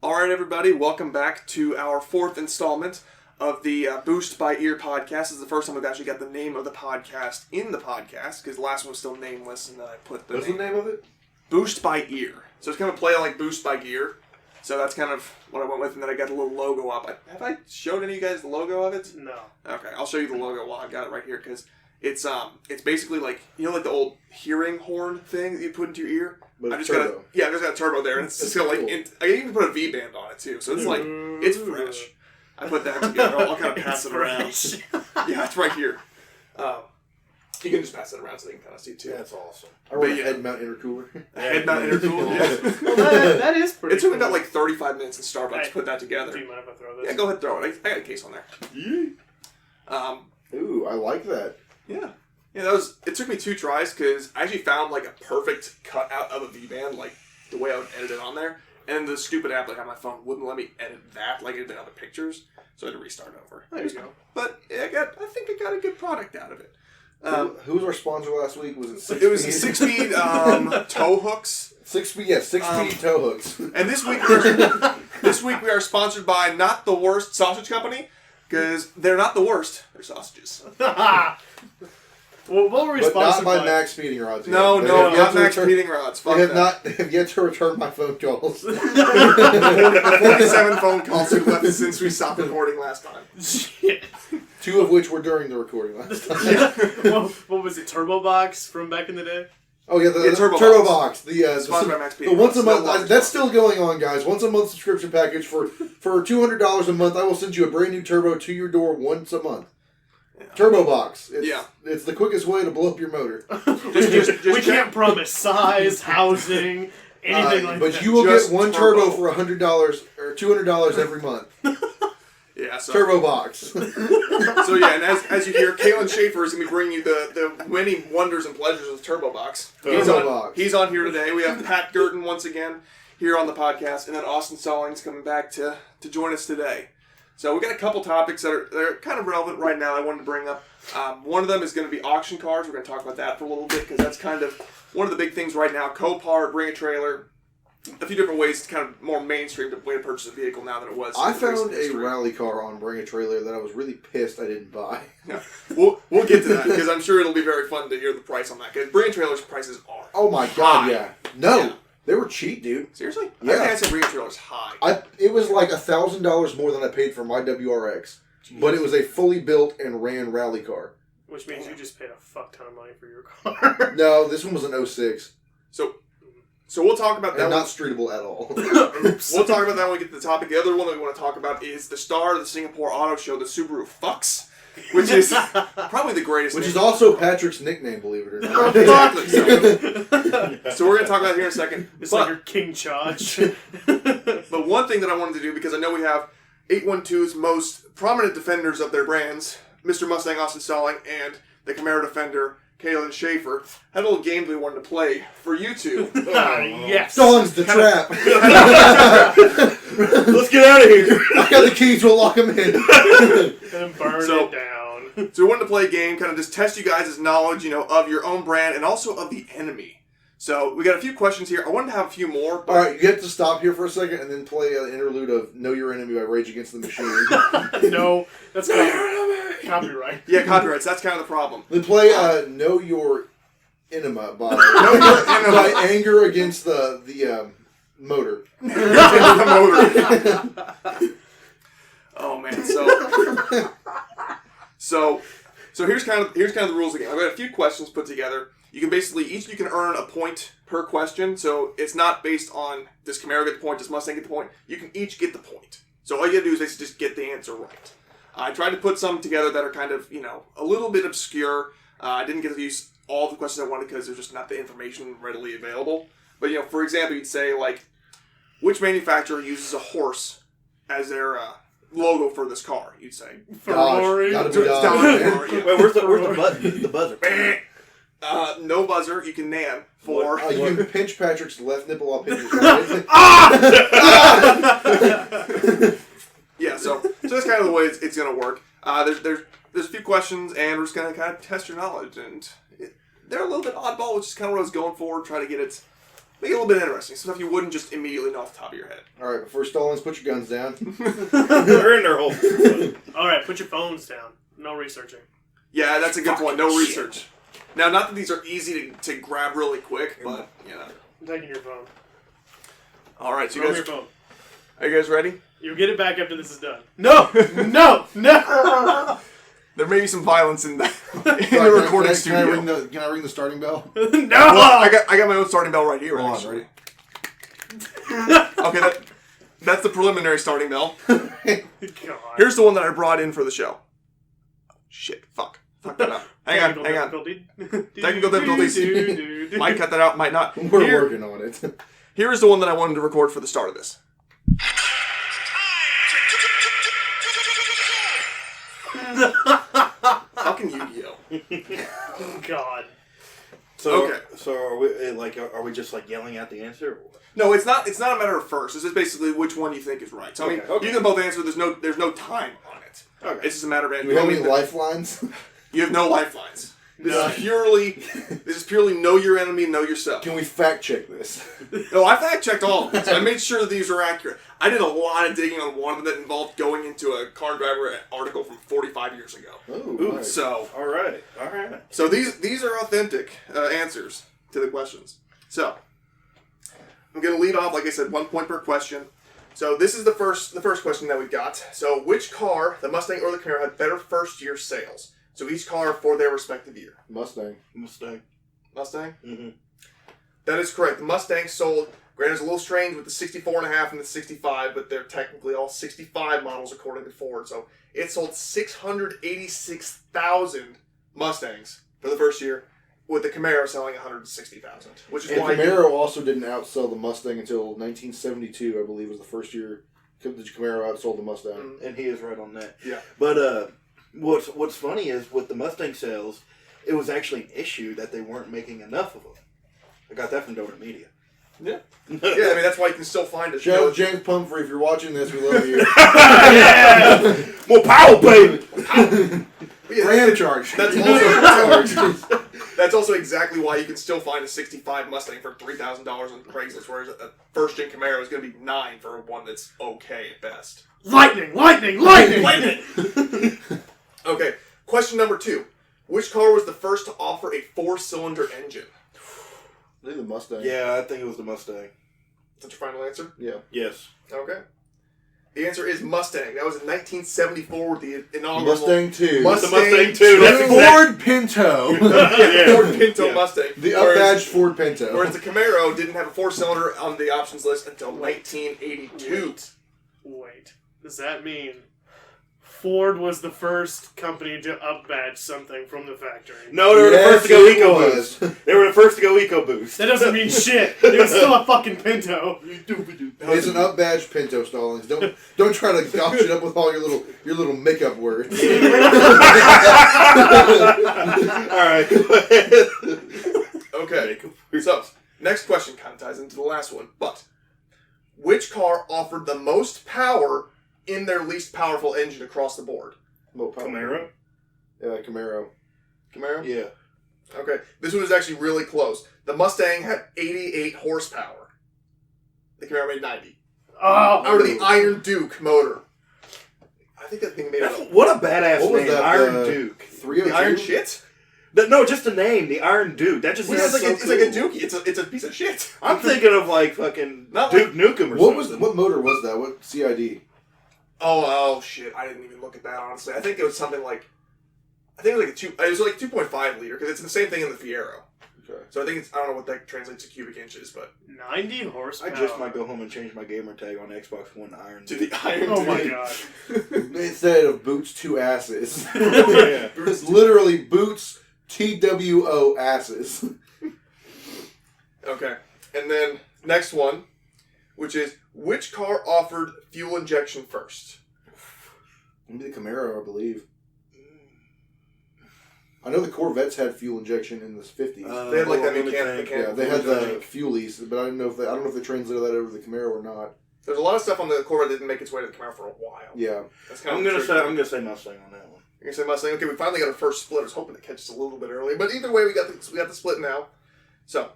Alright everybody, welcome back to our fourth installment of the Boost by Ear podcast. This is the first time we've actually got the name of the podcast in the podcast, because the last one was still nameless, and then I put the What's the name of it? Boost by Ear. So it's kind of a play on like Boost by Gear. So that's kind of what I went with, and then I got the little logo up. Have I showed any of you guys the logo of it? No. Okay, I'll show you the logo while I've got it right here, because it's basically like, you know, like the old hearing horn thing that you put into your ear? But I've it's just turbo. got a turbo there, and it's got like, cool. I can even put a V-band on it too, so it's like, it's fresh. I put that together, I'll kind of pass it around. Yeah, it's right here. You can just pass it around so they can kind of see too. That's awesome. I run a head mount intercooler. Head mount intercooler, yeah. Well, that is pretty It took me cool. about like 35 minutes in Starbucks to put that together. Do you mind if I throw this? Yeah, go ahead and throw it. I got a case on there. Yeah. Ooh, I like that. Yeah. Yeah, it took me 2 tries because I actually found like a perfect cutout of a V-band, like the way I would edit it on there. And the stupid app like on my phone wouldn't let me edit that like it had been other pictures. So I had to restart over. There you go. But I think I got a good product out of it. Who was our sponsor last week? Was it 6 It was 6-speed tow hooks. 6-speed, yeah, 6-speed tow hooks. And this week we are sponsored by Not the Worst Sausage Company, because they're not the worst. They're sausages. Well, what were we But sponsored not by Max Speeding Rods. No, not Max Speeding Rods. Fuck They that. have yet to return my phone calls. 47 phone calls we've left since we stopped recording last time. Shit. 2 of which were during the recording last time. Well, what was it, Turbo Box from back in the day? Oh yeah, the Turbo Turbo Box. Box. The Sponsored by Max Speeding once a Rods. month. That's still going on, guys. Once a month subscription package for $200 a month. I will send you a brand new turbo to your door once a month. Yeah. Turbo Box. It's the quickest way to blow up your motor. We can't promise size, housing, anything like that. But you will Just get one turbo for $100 or $200 every month. Yeah, so. Turbo Box. So yeah, and as you hear, Kaelin Schaefer is going to be bringing you the many wonders and pleasures of Turbo Box. He's on here today. We have Pat Gurton once again here on the podcast, and then Austin Stallings coming back to join us today. So we got a couple topics that are kind of relevant right now I wanted to bring up. One of them is going to be auction cars. We're going to talk about that for a little bit because that's kind of one of the big things right now. Copart, Bring a Trailer, a few different ways to kind of more mainstream way to purchase a vehicle now than it was. I found a rally car on Bring a Trailer that I was really pissed I didn't buy. Yeah. We'll get to that because I'm sure it'll be very fun to hear the price on that. Because Bring a Trailer's prices are Oh my god, high. yeah. No. Yeah. They were cheap, dude. Seriously? Yeah. I think I said Bring a Trailer's high. It was like $1,000 more than I paid for my WRX. Jeez. But it was a fully built and ran rally car. Which means you just paid a fuck ton of money for your car. No, this one was an 06. So we'll talk about that. And not streetable at all. We'll talk about that when we get to the topic. The other one that we want to talk about is the star of the Singapore Auto Show, the Subaru Fucks, which is probably the greatest. Which name. is also Patrick's nickname, believe it or not. Exactly. So we're going to talk about it here in a second. It's like your King Charge. But one thing that I wanted to do, because I know we have 812's most prominent defenders of their brands, Mr. Mustang, Austin Stalling, and the Camaro defender, Kaelin Schaefer, had a little game that we wanted to play for you two. Yes. Stallings the trap. Let's get out of here. I got the keys, we'll lock him in. And burn it down. So we wanted to play a game, kind of just test you guys' knowledge, of your own brand and also of the enemy. So we got a few questions here. I wanted to have a few more. But Alright, you have to stop here for a second and then play an interlude of Know Your Enemy by Rage Against the Machine. No, that's copyright. Yeah, copyrights. That's kind of the problem. Then play Know Your Enema by by Anger Against the Motor. The motor. Oh man, so here's kind of the rules again. I've got a few questions put together. You can each you can earn a point per question. So it's not based on does Camaro get the point, does Mustang get the point. You can each get the point. So all you gotta do is basically just get the answer right. I tried to put some together that are kind of a little bit obscure. I didn't get to use all the questions I wanted because there's just not the information readily available. But for example, you'd say like, which manufacturer uses a horse as their logo for this car? You'd say Ferrari. Gotta be Dodge. Yeah. Wait, where's the buzzer? No buzzer. You can nan for. You can pinch Patrick's left nipple, I'll pinch his right. Yeah, so that's kind of the way it's going to work. There's a few questions, and we're just going to kind of test your knowledge. And they're a little bit oddball, which is kind of what I was going for. Try to get it Make it a little bit interesting. Stuff you wouldn't just immediately know off the top of your head. All right, before Stallings, put your guns down. They're in their hole. All right, put your phones down. No researching. Yeah, that's a good point. No research. Now, not that these are easy to grab really quick, but, I'm taking your phone. All right, so Throw you your guys... phone. Are you guys ready? You'll get it back after this is done. No! No! No! There may be some violence in the, Can recording studio. Can I ring the starting bell? No! Well, I got my own starting bell right here, Hold on, actually. ready? Okay, that's the preliminary starting bell. God. Here's the one that I brought in for the show. Shit, fuck that up. Hang on. Technical difficulties. Might cut that out, might not. We're working on it. Here is the one that I wanted to record for the start of this. Fucking Yu-Gi-Oh. God. So, Okay. So are we just like yelling out the answer? Or what? No, it's not a matter of first. It's just basically which one you think is right. So I mean, Okay. you can both answer. There's no time on it. Okay. It's just a matter of Do we have any lifelines? You have no lifelines. This No. is purely know your enemy, know yourself. Can we fact check this? No, I fact checked all of these. I made sure that these are accurate. I did a lot of digging on one of them that involved going into a car driver article from 45 years ago. Oh, nice. So All right. So these are authentic answers to the questions. So I'm going to lead off, like I said, 1 point per question. So this is the first question that we've got. So which car, the Mustang or the Camaro, had better first year sales? So each car for their respective year. Mustang. Mustang? Mm-hmm. That is correct. The Mustang sold, granted it's a little strange with the 64.5 and the 65, but they're technically all 65 models according to Ford. So it sold 686,000 Mustangs for the first year, with the Camaro selling 160,000. Which is And why Camaro also didn't outsell the Mustang until 1972, I believe, was the first year the Camaro outsold the Mustang. And he is right on that. Yeah. But what's funny is with the Mustang sales, it was actually an issue that they weren't making enough of them. I got that from Donut Media. Yeah. Yeah, I mean, that's why you can still find it. James Pumphrey, if you're watching this, we love you. More power, baby! Yeah, Ram charge. That's also exactly why you can still find a 65 Mustang for $3,000 on Craigslist, whereas a first-gen Camaro is going to be $9,000 for one that's okay at best. Lightning! Okay, question number 2. Which car was the first to offer a 4-cylinder engine? I think the Mustang. Yeah, I think it was the Mustang. Is that your final answer? Yeah. Yes. Okay. The answer is Mustang. That was in 1974 with the inaugural Mustang 2. Mustang The Mustang 2. That's Ford Pinto. Ford Pinto Mustang. The up-badged Ford Pinto. Whereas the Camaro didn't have a 4-cylinder on the options list until 1982. Wait. Does that mean Ford was the first company to up-badge something from the factory? No, they were the first to go EcoBoost. They were the first to go EcoBoost. That doesn't mean shit. It was still a fucking Pinto. It's an up-badged Pinto, Stallings. Don't try to gouge it up with all your little makeup words. Alright, go ahead. Okay, so next question kind of ties into the last one. But which car offered the most power in their least powerful engine across the board? Camaro? Yeah, Camaro. Camaro? Yeah. Okay, this one is actually really close. The Mustang had 88 horsepower. The Camaro made 90. Oh! Out of the Iron Duke motor. I think that thing made That's, it. what a badass What was name, that, Iron Duke. 302? The Iron Shit? No, just the name, the Iron Duke. That just Yeah, sounds it's like, so it's like a cool. Dookie. It's a piece of shit. I'm thinking of like fucking Not Duke Nukem or something. What motor was that? What CID? Oh shit! I didn't even look at that honestly. I think it was something like, it was like 2.5 liter because it's the same thing in the Fiero. Okay. So I think I don't know what that translates to cubic inches, but 90 horsepower. I just might go home and change my gamer tag on Xbox One to Iron to Duke. the Iron Oh Duke. my god. Instead of boots, 2 asses. Yeah. It's literally boots, TWO asses. Okay, and then next one, which is which car offered fuel injection first? Maybe the Camaro, I believe. I know the Corvettes had fuel injection in the 50s. They had like that Well, mechanic. yeah, they had the fuelies, but I don't know if they translated that over to the Camaro or not. There's a lot of stuff on the Corvette that didn't make its way to the Camaro for a while. Yeah. That's kind I'm of gonna say Mustang on that one. You're gonna say Mustang. Okay, we finally got our first split. I was hoping to catch us a little bit early, but either way, we got the split now. So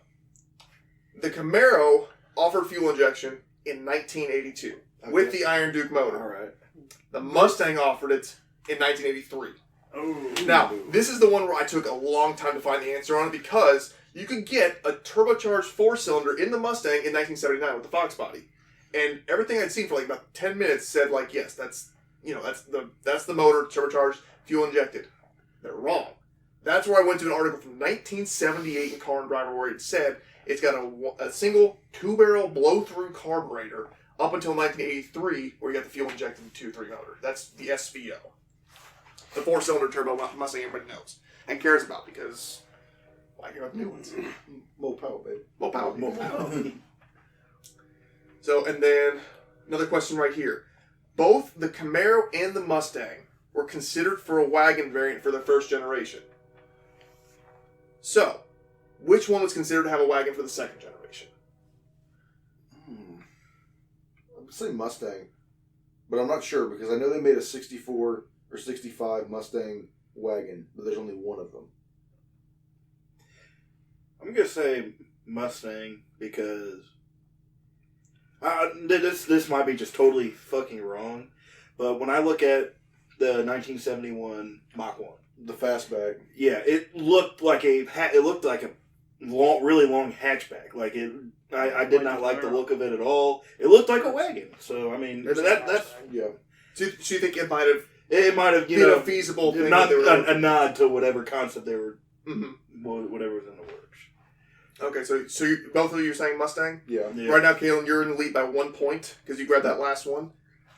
The Camaro offered fuel injection in 1982 with the Iron Duke motor. All right. The Mustang offered it in 1983. Oh. Now, this is the one where I took a long time to find the answer on it because you could get a turbocharged 4-cylinder in the Mustang in 1979 with the Fox body. And everything I'd seen for like about 10 minutes said like, yes, that's the motor, turbocharged, fuel injected. They're wrong. That's where I went to an article from 1978 in Car and Driver where it said it's got a single 2-barrel blow-through carburetor up until 1983 where you got the fuel injected 2.3 motor. That's the SVO. The 4-cylinder turbo Mustang everybody knows and cares about because I care about the new ones. More power, baby. More power. More power. So, and then another question right here. Both the Camaro and the Mustang were considered for a wagon variant for the first generation. So, which one was considered to have a wagon for the second generation? I would say Mustang, but I'm not sure because I know they made a 64 or 65 Mustang wagon, but there's only one of them. I'm going to say Mustang because this might be just totally fucking wrong, but when I look at the 1971 Mach 1, the fastback, yeah, it looked like a really long hatchback. Like I did not like the look of it at all. It looked like a wagon. So I mean, that's yeah. So you think it might have been a feasible thing? not a nod to whatever concept they were, whatever was in the works. Okay, so both of you are saying Mustang? Yeah. Right now, Kaelin, you're in the lead by 1 point because you grabbed that last one.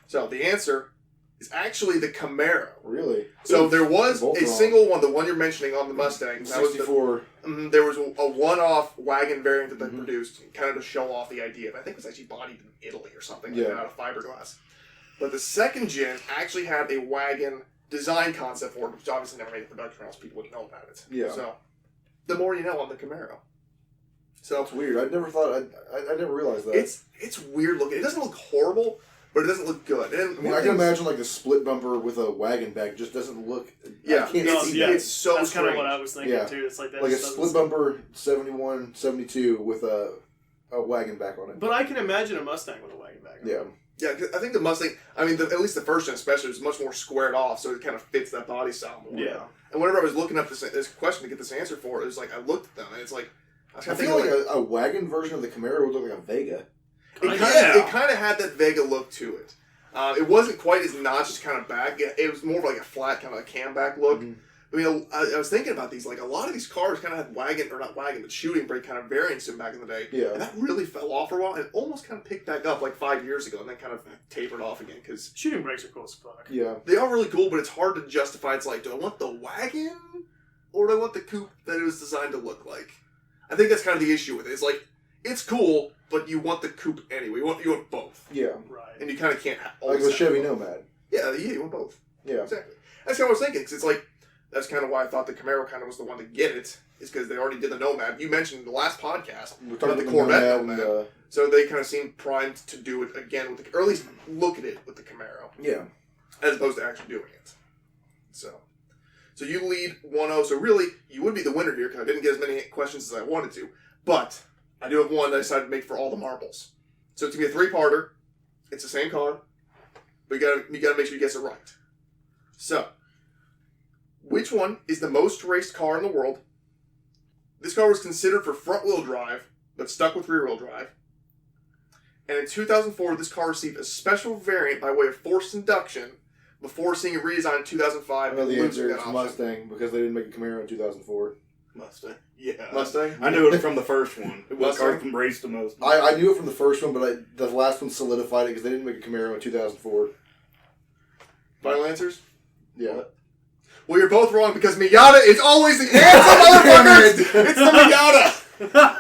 So the answer is actually the Camaro. Really? So there was Both a wrong. single one, the one you're mentioning on the Mustang. That was 64. there was a one-off wagon variant that they produced, kind of to show off the idea. I think it was actually bodied in Italy or something, like that, out of fiberglass. But the second gen actually had a wagon design concept for it, which obviously never made a production, or else people wouldn't know about it. Yeah. So the more you know on the Camaro. So That's weird. I never thought. I never realized that. It's weird looking. It doesn't look horrible, but it doesn't look good. And I mean, I can imagine like a split bumper with a wagon back just doesn't look. Yeah, I can't see that. It's so That's kind of strange. what I was thinking too. It's like that. Like a just split bumper 71, 72 with a wagon back on it. But I can imagine a Mustang with a wagon back on it. Yeah. Yeah, 'cause I think the Mustang, I mean, at least the first gen especially, is much more squared off, so it kind of fits that body style more. Yeah. And whenever I was looking up this question to get this answer for it, was like, I looked at them, and it's like, I feel like a wagon version of the Camaro would look like a Vega. It kind of had that Vega look to it. It wasn't quite as notched kind of back. It was more of like a flat kind of a cam back look. Mm-hmm. I mean, I was thinking about these. Like, a lot of these cars kind of had but shooting brake kind of variants in back in the day. Yeah. And that really fell off for a while and almost kind of picked back up like 5 years ago and then kind of tapered off again. Because shooting brakes are cool as fuck. Yeah. They are really cool, but it's hard to justify. It's like, do I want the wagon or do I want the coupe that it was designed to look like? I think that's kind of the issue with it. It's like, it's cool, but you want the coupe anyway. You want both. Yeah. Right. And you kind of can't like the Chevy Nomad. Yeah, you want both. Yeah. Exactly. That's kind of what I was thinking, because it's like, that's kind of why I thought the Camaro kind of was the one to get it, is because they already did the Nomad. You mentioned in the last podcast about the Corvette Nomad. So they kind of seemed primed to do it again, or at least look at it with the Camaro. Yeah. As opposed to actually doing it. So you lead 1-0. So really, you would be the winner here, because I didn't get as many questions as I wanted to. But I do have one that I decided to make for all the marbles. So it's going to be a 3-parter. It's the same car. But you gotta make sure you get it right. So, which one is the most raced car in the world? This car was considered for front-wheel drive, but stuck with rear-wheel drive. And in 2004, this car received a special variant by way of forced induction before seeing it redesigned in 2005. I know and the losing answer that is option. Mustang, because they didn't make a Camaro in 2004. Mustang. Yeah. Mustang? I knew it from the first one. It was Mustang? from raced the most. I knew it from the first one, but the last one solidified it because they didn't make a Camaro in 2004. Final answers? Yeah. Well, you're both wrong because Miata is always the answer, motherfuckers! It's the Miata!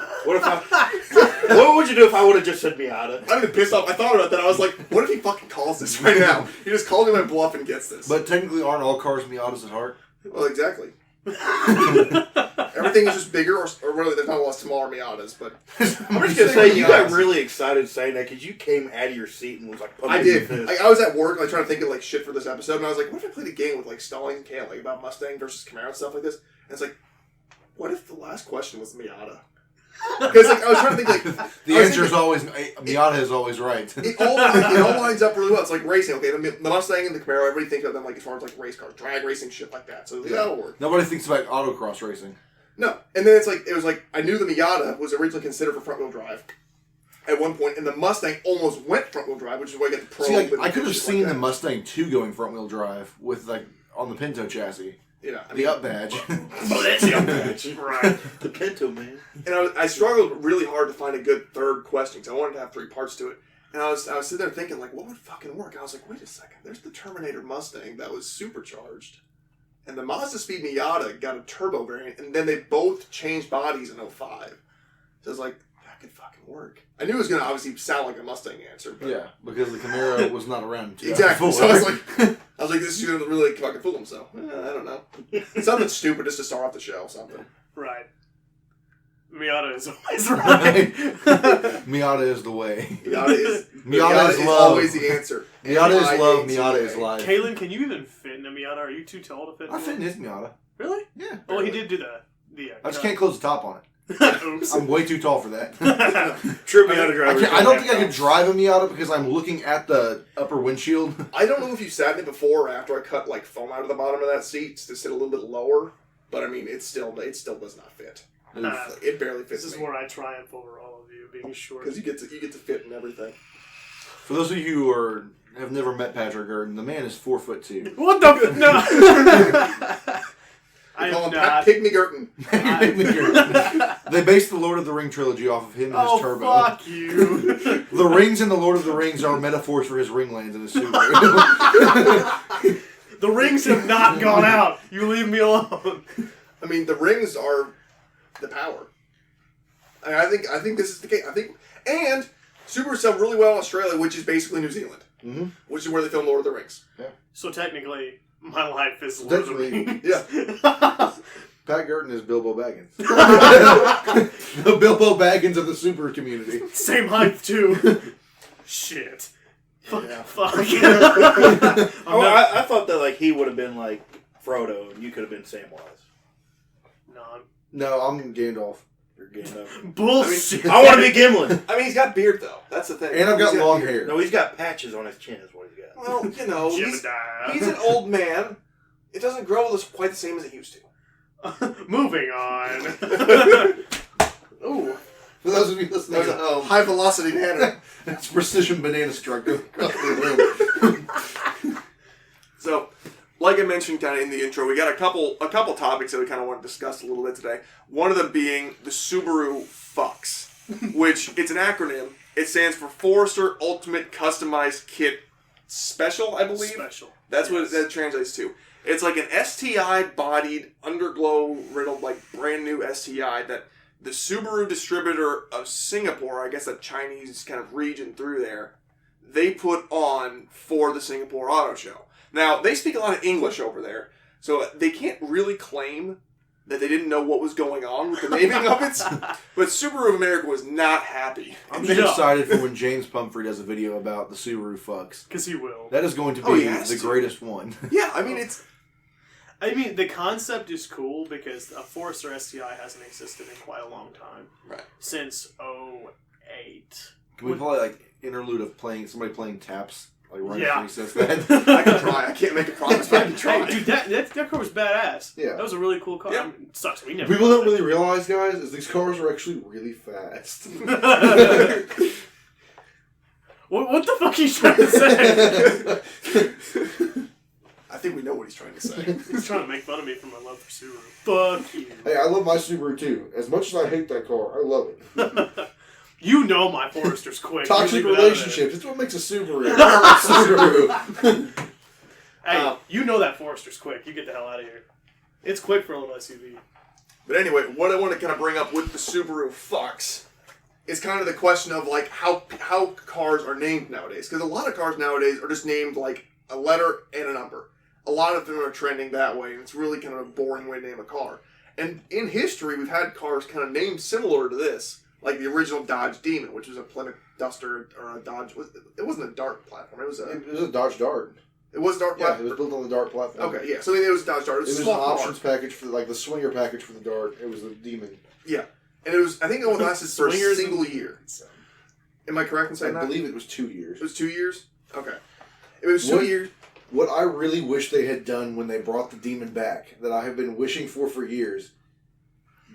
What would you do if I would have just said Miata? I've been pissed off. I thought about that. I was like, what if he fucking calls this right now? He just called me my bluff and gets this. But technically, aren't all cars Miatas at heart? Well, exactly. Everything is just bigger, or really, there's not a lot of smaller Miatas, but... I'm just going to say, you got really excited saying that because you came out of your seat and was like, I did. I was at work, like, trying to think of, like, shit for this episode, and I was like, what if I played a game with, like, Stallings and Kale, like, about Mustang versus Camaro and stuff like this? And it's like, what if the last question was Miata? Because like, I was trying to think like the answer is always Miata is always right. It all lines up really well. It's like racing. Okay, the Mustang and the Camaro. Everybody thinks of them like as far as like race cars, drag racing, shit like that. So that'll work. Nobody thinks about autocross racing. No, and then it was like I knew the Miata was originally considered for front wheel drive at one point, and the Mustang almost went front wheel drive, which is why I got the Pro. See, I could have seen the Mustang 2 going front wheel drive with like on the Pinto chassis. Yeah, the up badge. Oh, that's the up badge, right? The Pinto, man. And I struggled really hard to find a good third question because I wanted to have 3 parts to it. And I was sitting there thinking like, what would fucking work? I was like, wait a second, there's the Terminator Mustang that was supercharged. And the Mazda Speed Miata got a turbo variant, and then they both changed bodies in 05. So I was like, that could fucking work. I knew it was going to obviously sound like a Mustang answer. But yeah, because the Camaro was not around. Exactly. So I was like, this is going to really fucking fool himself. I don't know. Something stupid just to start off the show, something. Right. Miata is always right. Miata is the way. Miata is love. Always the answer. Miata is love. Miata is life. Kaelin, can you even fit in a Miata? Are you too tall to fit in I fit in his Miata. Really? Yeah. Well, he did do the I just can't close the top on it. Oops. I'm way too tall for that. True Miata driver. I don't think I could drive a Miata because I'm looking at the upper windshield. I don't know if you sat in it before or after I cut like foam out of the bottom of that seat to sit a little bit lower, but I mean it still does not fit. It barely fits. This is where I triumph over all of you being short. Because you get to fit in everything. For those of you who have never met Patrick Gurdon, the man is 4'2". What the no? They call him Pygmy Gurton. They based the Lord of the Ring trilogy off of him and his turbo. Oh, fuck you. The rings in the Lord of the Rings are metaphors for his ringlands in his Subaru. The rings have not gone out. You leave me alone. I mean, the rings are the power. I think this is the case. And Subaru sell really well in Australia, which is basically New Zealand, which is where they film Lord of the Rings. Yeah. So technically, my life is Lord of the Rings. Yeah. Pat Gurton is Bilbo Baggins. The Bilbo Baggins of the Subaru community. Same height too. Shit. Yeah. Fuck. I thought that like he would have been like Frodo and you could have been Samwise. No, I'm Gandalf. You're Gandalf. Bullshit. I want to be Gimli. I mean, he's got beard though. That's the thing. And I've got long hair. No, he's got patches on his chin. Is what he's got. Well, you know, he's an old man. It doesn't grow quite the same as it used to. Moving on. Ooh. For those of you listening at home, high velocity banana. That's precision banana struck across the room. So, like I mentioned kind of in the intro, we got a couple topics that we kind of want to discuss a little bit today. One of them being the Subaru FUCS, which it's an acronym. It stands for Forester Ultimate Customized Kit Special, I believe. Special. That's what that translates to. It's like an STI-bodied, underglow riddled, like brand new STI that the Subaru distributor of Singapore, I guess a Chinese kind of region through there, they put on for the Singapore Auto Show. Now, they speak a lot of English over there, so they can't really claim that they didn't know what was going on with the naming of it. But Subaru of America was not happy. I'm just excited for when James Pumphrey does a video about the Subaru FUCS. Because he will. That is going to be the greatest one. Yeah, I mean, the concept is cool because a Forester STI hasn't existed in quite a long time. Right. Since 08. Can we play like interlude of somebody playing taps? Like right Yeah. after he says that? I can try. I can't make a promise, but I can try. Hey, dude, that car was badass. Yeah. That was a really cool car. Yeah. I mean, it sucks. We never People don't really realize, guys, is these cars are actually really fast. What the fuck are you trying to say? I think we know what he's trying to say. He's trying to make fun of me for my love for Subaru. Fuck you. Hey, I love my Subaru too. As much as I hate that car, I love it. You know my Forester's quick. Toxic relationships. It's what makes a Subaru. Subaru. Hey, you know that Forester's quick. You get the hell out of here. It's quick for a little SUV. But anyway, what I want to kind of bring up with the Subaru FUCS is kind of the question of like how cars are named nowadays. Because a lot of cars nowadays are just named like a letter and a number. A lot of them are trending that way, and it's really kind of a boring way to name a car. And in history, we've had cars kind of named similar to this. Like the original Dodge Demon, which was a Plymouth Duster or a Dodge. It wasn't a Dart platform. It was a Dodge Dart. It was Dart platform. Yeah, it was built on the Dart platform. Okay, yeah. So I mean, it was Dodge Dart. It was an options package for the swinger package for the Dart. It was the Demon. Yeah, And I think it only lasted for a single year. Am I correct in saying that? I believe it was 2 years. It was 2 years? Okay. It was 2 years. What I really wish they had done when they brought the Demon back, that I have been wishing for years,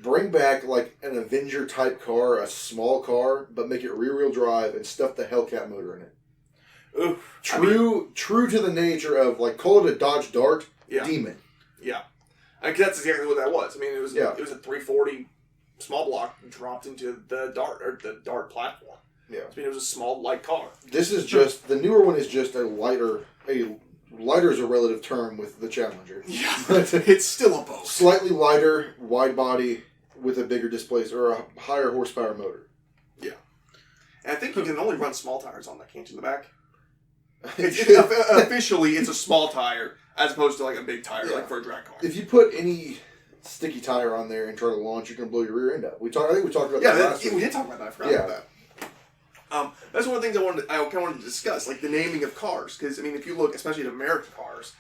bring back like an Avenger type car, a small car, but make it rear-wheel drive and stuff the Hellcat motor in it. Oof. True to the nature of, like, call it a Dodge Dart, Demon. Yeah. I mean, that's exactly what that was. I mean, it was a 340 small block dropped into the Dart platform. Yeah. I mean, it was a small, light car. This is just, the newer one is just a lighter is a relative term with the Challenger. Yeah. It's still a boat. Slightly lighter, wide body, with a bigger displacement, or a higher horsepower motor. Yeah. And I think you can only run small tires on that, can't you, in the back? Officially, it's a small tire, as opposed to like a big tire, like for a drag car. If you put any sticky tire on there and try to launch, you're going to blow your rear end up. I think we talked about that last week. We did talk about that. I forgot about that. That's one of the things I kind of wanted to discuss, like the naming of cars. Because, I mean, if you look, especially at American cars,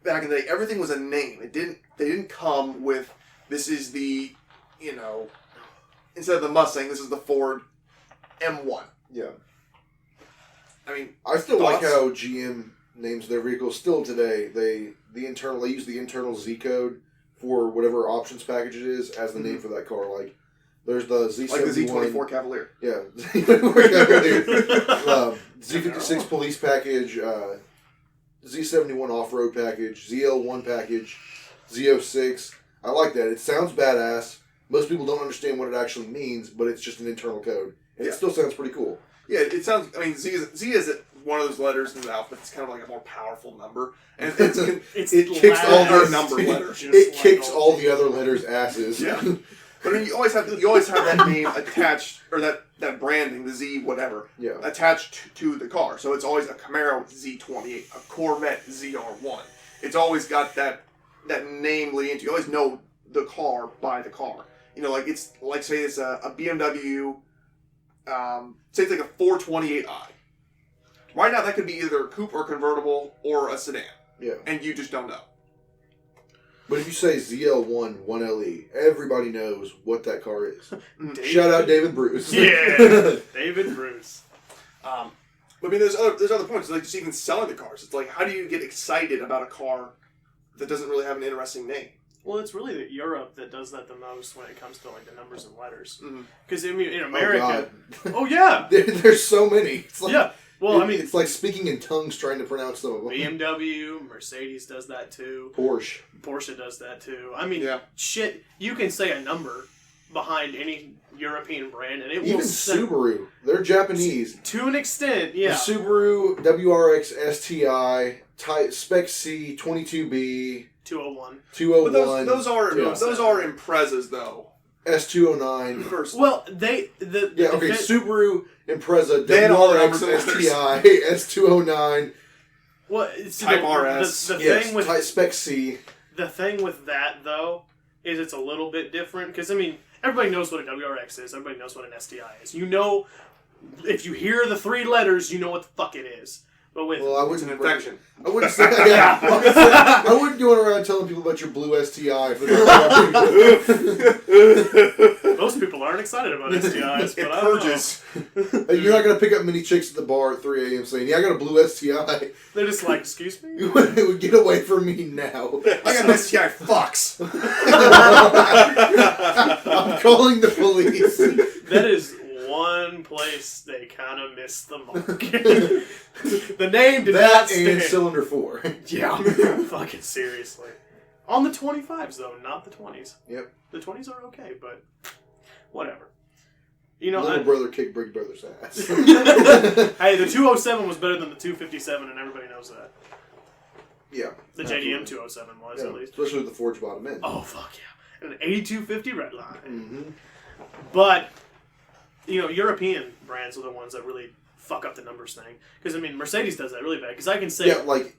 back in the day, everything was a name. They didn't come with, this is the, instead of the Mustang, this is the Ford M1. Yeah. I mean, I still like how GM names their vehicles still today. They use the internal Z code for whatever options package it is as the name for that car. Like, there's the Z71. Like the Z24 Cavalier. Yeah. Z24 Cavalier. Z56 police package, Z71 off-road package, ZL1 package, Z06. I like that. It sounds badass. Most people don't understand what it actually means, but it's just an internal code. And it still sounds pretty cool. Yeah, it sounds... I mean, Z is one of those letters in the alphabet. It's kind of like a more powerful number. And it kicks all the number letters. It kicks all the other letters' asses. Yeah. But I mean, you always have that name attached, or that branding, the Z whatever, attached to the car. So it's always a Camaro Z28, a Corvette ZR1. It's always got that name leading into. You always know the car by the car. Like it's like, say it's a BMW, say it's like a 428i. Right now, that could be either a coupe or convertible or a sedan. Yeah. And you just don't know. But if you say ZL1 1LE, everybody knows what that car is. Shout out David Bruce. Yeah, David Bruce. But I mean, there's other points, like just even selling the cars. It's like, how do you get excited about a car that doesn't really have an interesting name? Well, it's really Europe that does that the most when it comes to like the numbers and letters. Because I mean, in America, there's so many. It's like, well, I mean, it's like speaking in tongues trying to pronounce them. BMW, Mercedes does that too. Porsche does that too. I mean, shit, you can say a number behind any European brand, and it even will Subaru. They're Japanese to an extent. Yeah, the Subaru WRX STI Spec C 22B 201. But those are Imprezas though. S209. First. Well, Subaru Impreza WRX STI S209. Well, Type RS. The thing with Type Spec C. The thing with that though is it's a little bit different because I mean everybody knows what a WRX is. Everybody knows what an STI is. If you hear the three letters, you know what the fuck it is. But with I wouldn't it's an infection. I wouldn't say I wouldn't go around telling people about your blue STI. Most people aren't excited about STIs, but I purges. You're not gonna pick up many chicks at the bar at 3 a.m. saying, "Yeah, I got a blue STI." They're just like, "Excuse me." It would get away from me now. I got an STI. Fucks. I'm calling the police. That is one place they kind of missed the mark. The name did not stand. And cylinder 4. Yeah, fucking seriously. On the 25s though, not the 20s. Yep. The 20s are okay, but whatever. Little brother kicked big brother's ass. Hey, the 207 was better than the 257, and everybody knows that. Yeah. The JDM 207 was at least, especially with the forged bottom end. Oh fuck yeah, and an 8250 red line. Mm-hmm. But European brands are the ones that really fuck up the numbers thing. Because, I mean, Mercedes does that really bad. Because I can say... Yeah, like,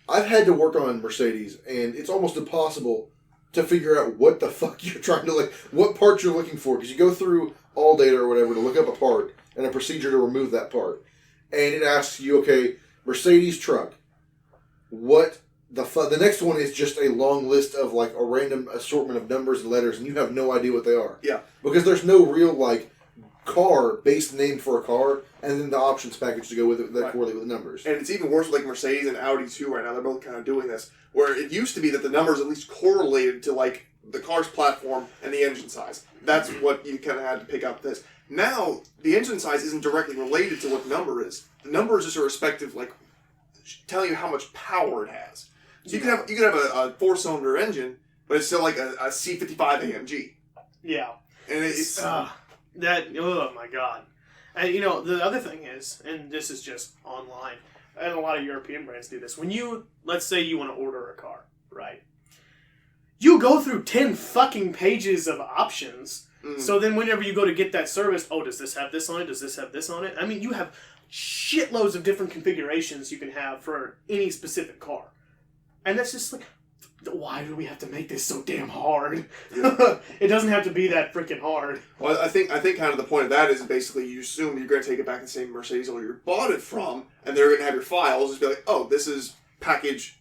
I've had to work on Mercedes, and it's almost impossible to figure out what the fuck you're trying to, what part you're looking for. Because you go through all data or whatever to look up a part, and a procedure to remove that part. And it asks you, okay, Mercedes truck, what The next one is just a long list of like a random assortment of numbers and letters, and you have no idea what they are. Yeah. Because there's no real like car-based name for a car, and then the options package to go with it that correlate with the numbers. And it's even worse with like Mercedes and Audi too right now. They're both kind of doing this, where it used to be that the numbers at least correlated to like the car's platform and the engine size. That's what you kind of had to pick up this. Now, the engine size isn't directly related to what the number is. The number is just a respective, like, telling you how much power it has. So you can have a 4-cylinder engine, but it's still like a C55 AMG. Yeah. And it's... oh my god. And you know, the other thing is, and this is just online, and a lot of European brands do this, when you, let's say you want to order a car, right? You go through 10 fucking pages of options. So then whenever you go to get that service, oh, does this have this on it? Does this have this on it? I mean, you have shitloads of different configurations you can have for any specific car. And that's just like, why do we have to make this so damn hard? Yeah. It doesn't have to be that freaking hard. Well, I think kind of the point of that is basically you assume you're going to take it back to the same Mercedes dealer you bought it from, and they're going to have your files, just be like, oh, this is package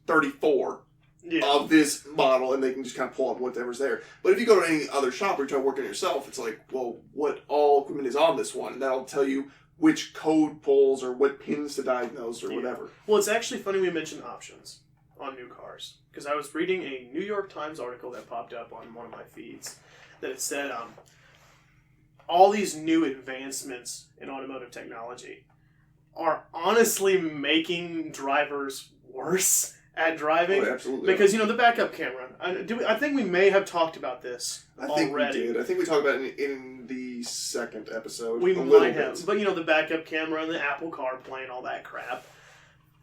34. Yeah. Of this model, and they can just kind of pull up whatever's there. But if you go to any other shop or you try to work on it yourself, it's like, well, what all equipment is on this one? And that'll tell you which code pulls or what pins to diagnose or whatever. Well, it's actually funny we mentioned options on new cars. Because I was reading a New York Times article that popped up on one of my feeds that it said all these new advancements in automotive technology are honestly making drivers worse at driving. Oh, absolutely. Because, you know, the backup camera. I think we may have talked about this already. We did. I think we talked about it in the second episode. We might have. But, you know, the backup camera and the Apple CarPlay and all that crap.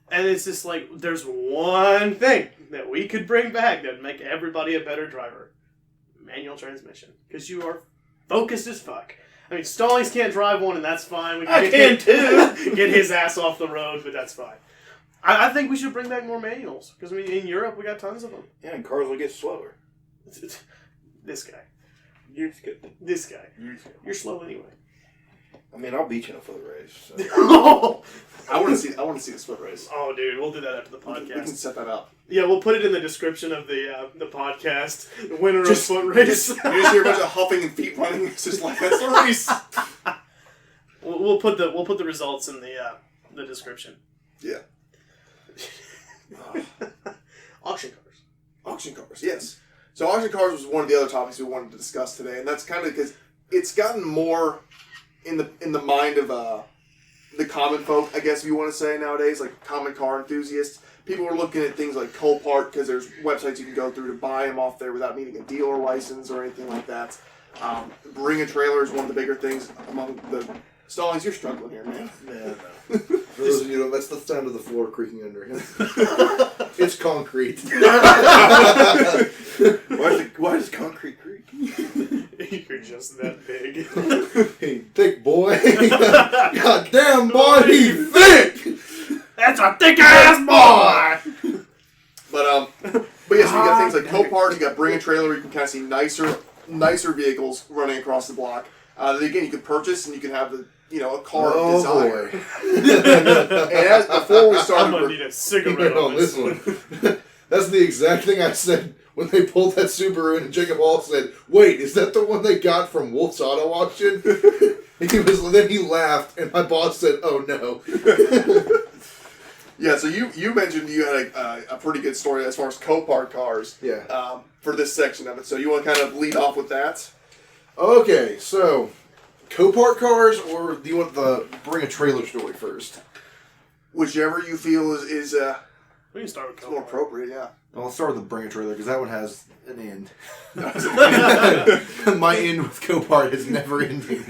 And it's just like, there's one thing that we could bring back that would make everybody a better driver. Manual transmission. Because you are focused as fuck. I mean, Stallings can't drive one, and that's fine. We can get his ass off the road, but that's fine. I think we should bring back more manuals. Because, I mean, in Europe, we got tons of them. Yeah, and cars will get slower. This guy. You're good. This guy. You're slow anyway. I mean, I'll beat you in a foot race. So. I want to see the foot race. Oh, dude, we'll do that after the podcast. We can set that up. Yeah, we'll put it in the description of the podcast. The winner of foot race. You just hear a bunch of huffing and feet running. It's just like, that's a race. We'll put the results in the description. Yeah. Auction cars. Auction cars, yes. So auction cars was one of the other topics we wanted to discuss today, and that's kind of because it's gotten more in the mind of the common folk, I guess if you want to say nowadays, like common car enthusiasts. People are looking at things like Copart because there's websites you can go through to buy them off there without needing a dealer license or anything like that. Bring a trailer is one of the bigger things among the... Stallings, you're struggling here, man. Yeah, no. For those of you who don't, that's the sound of the floor creaking under him. It's concrete. Why does concrete creak? You're just that big. Hey, thick boy. Goddamn boy, he thick! That's a thick ass boy! But yeah, so you got things like Copart, you got Bring a Trailer, you can kind of see nicer vehicles running across the block. Again, you can purchase and you can have a car of desire. Boy. And before we started, I'm gonna need a cigarette on this one. That's the exact thing I said when they pulled that Subaru and Jacob Hall said, "Wait, is that the one they got from Wolf's Auto Auction?" Then he laughed, and my boss said, "Oh no." Yeah, so you mentioned you had a pretty good story as far as Copart cars. Yeah. For this section of it, so you want to kind of lead off with that? Okay, so Copart cars, or do you want the Bring a Trailer story first? Whichever you feel is we can start with Copart. More appropriate, yeah. Well, let's start with the Bring a Trailer, because that one has an end. My end with Copart is never ending.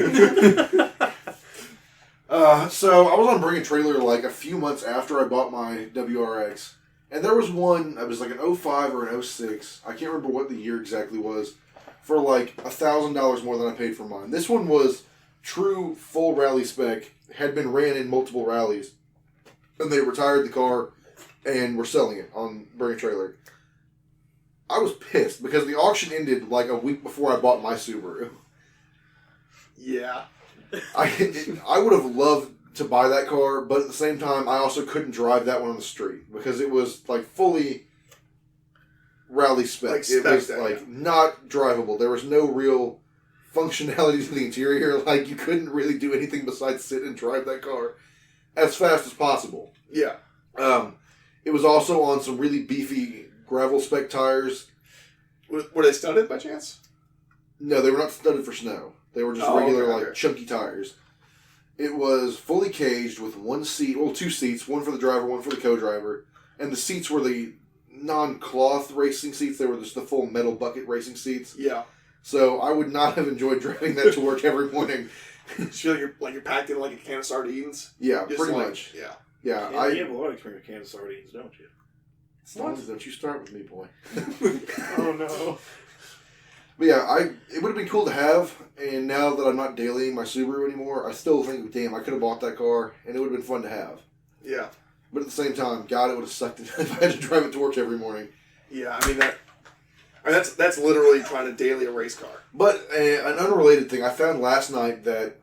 So I was on Bring a Trailer like a few months after I bought my WRX. And there was one, it was like an 05 or an 06. I can't remember what the year exactly was. For like $1,000 more than I paid for mine. This one was true full rally spec. Had been ran in multiple rallies. And they retired the car and were selling it on Bring a Trailer. I was pissed because the auction ended like a week before I bought my Subaru. Yeah. I would have loved to buy that car, but at the same time, I also couldn't drive that one on the street because it was like fully rally spec. Like It was spec, like yeah. not drivable. There was no real functionality to the interior. Like you couldn't really do anything besides sit and drive that car as fast as possible. Yeah. It was also on some really beefy gravel spec tires. Were they studded by chance? No, they were not studded for snow. They were just Oh, regular, okay. chunky tires. It was fully caged with two seats, one for the driver, one for the co-driver. And the seats were the non-cloth racing seats. They were just the full metal bucket racing seats. Yeah. So I would not have enjoyed driving that to work every morning. You feel like you're packed in like a can of sardines? Yeah, Just pretty like- much. Yeah. Yeah, Yeah, you have a lot of experience with canned sardines, don't you? What? Don't you start with me, boy. Oh no. But yeah, it would have been cool to have, and now that I'm not dailying my Subaru anymore, I still think, damn, I could have bought that car, and it would have been fun to have. Yeah. But at the same time, God, it would have sucked if I had to drive it to work every morning. Yeah, I mean, that's literally trying to daily a race car. But an unrelated thing, I found last night that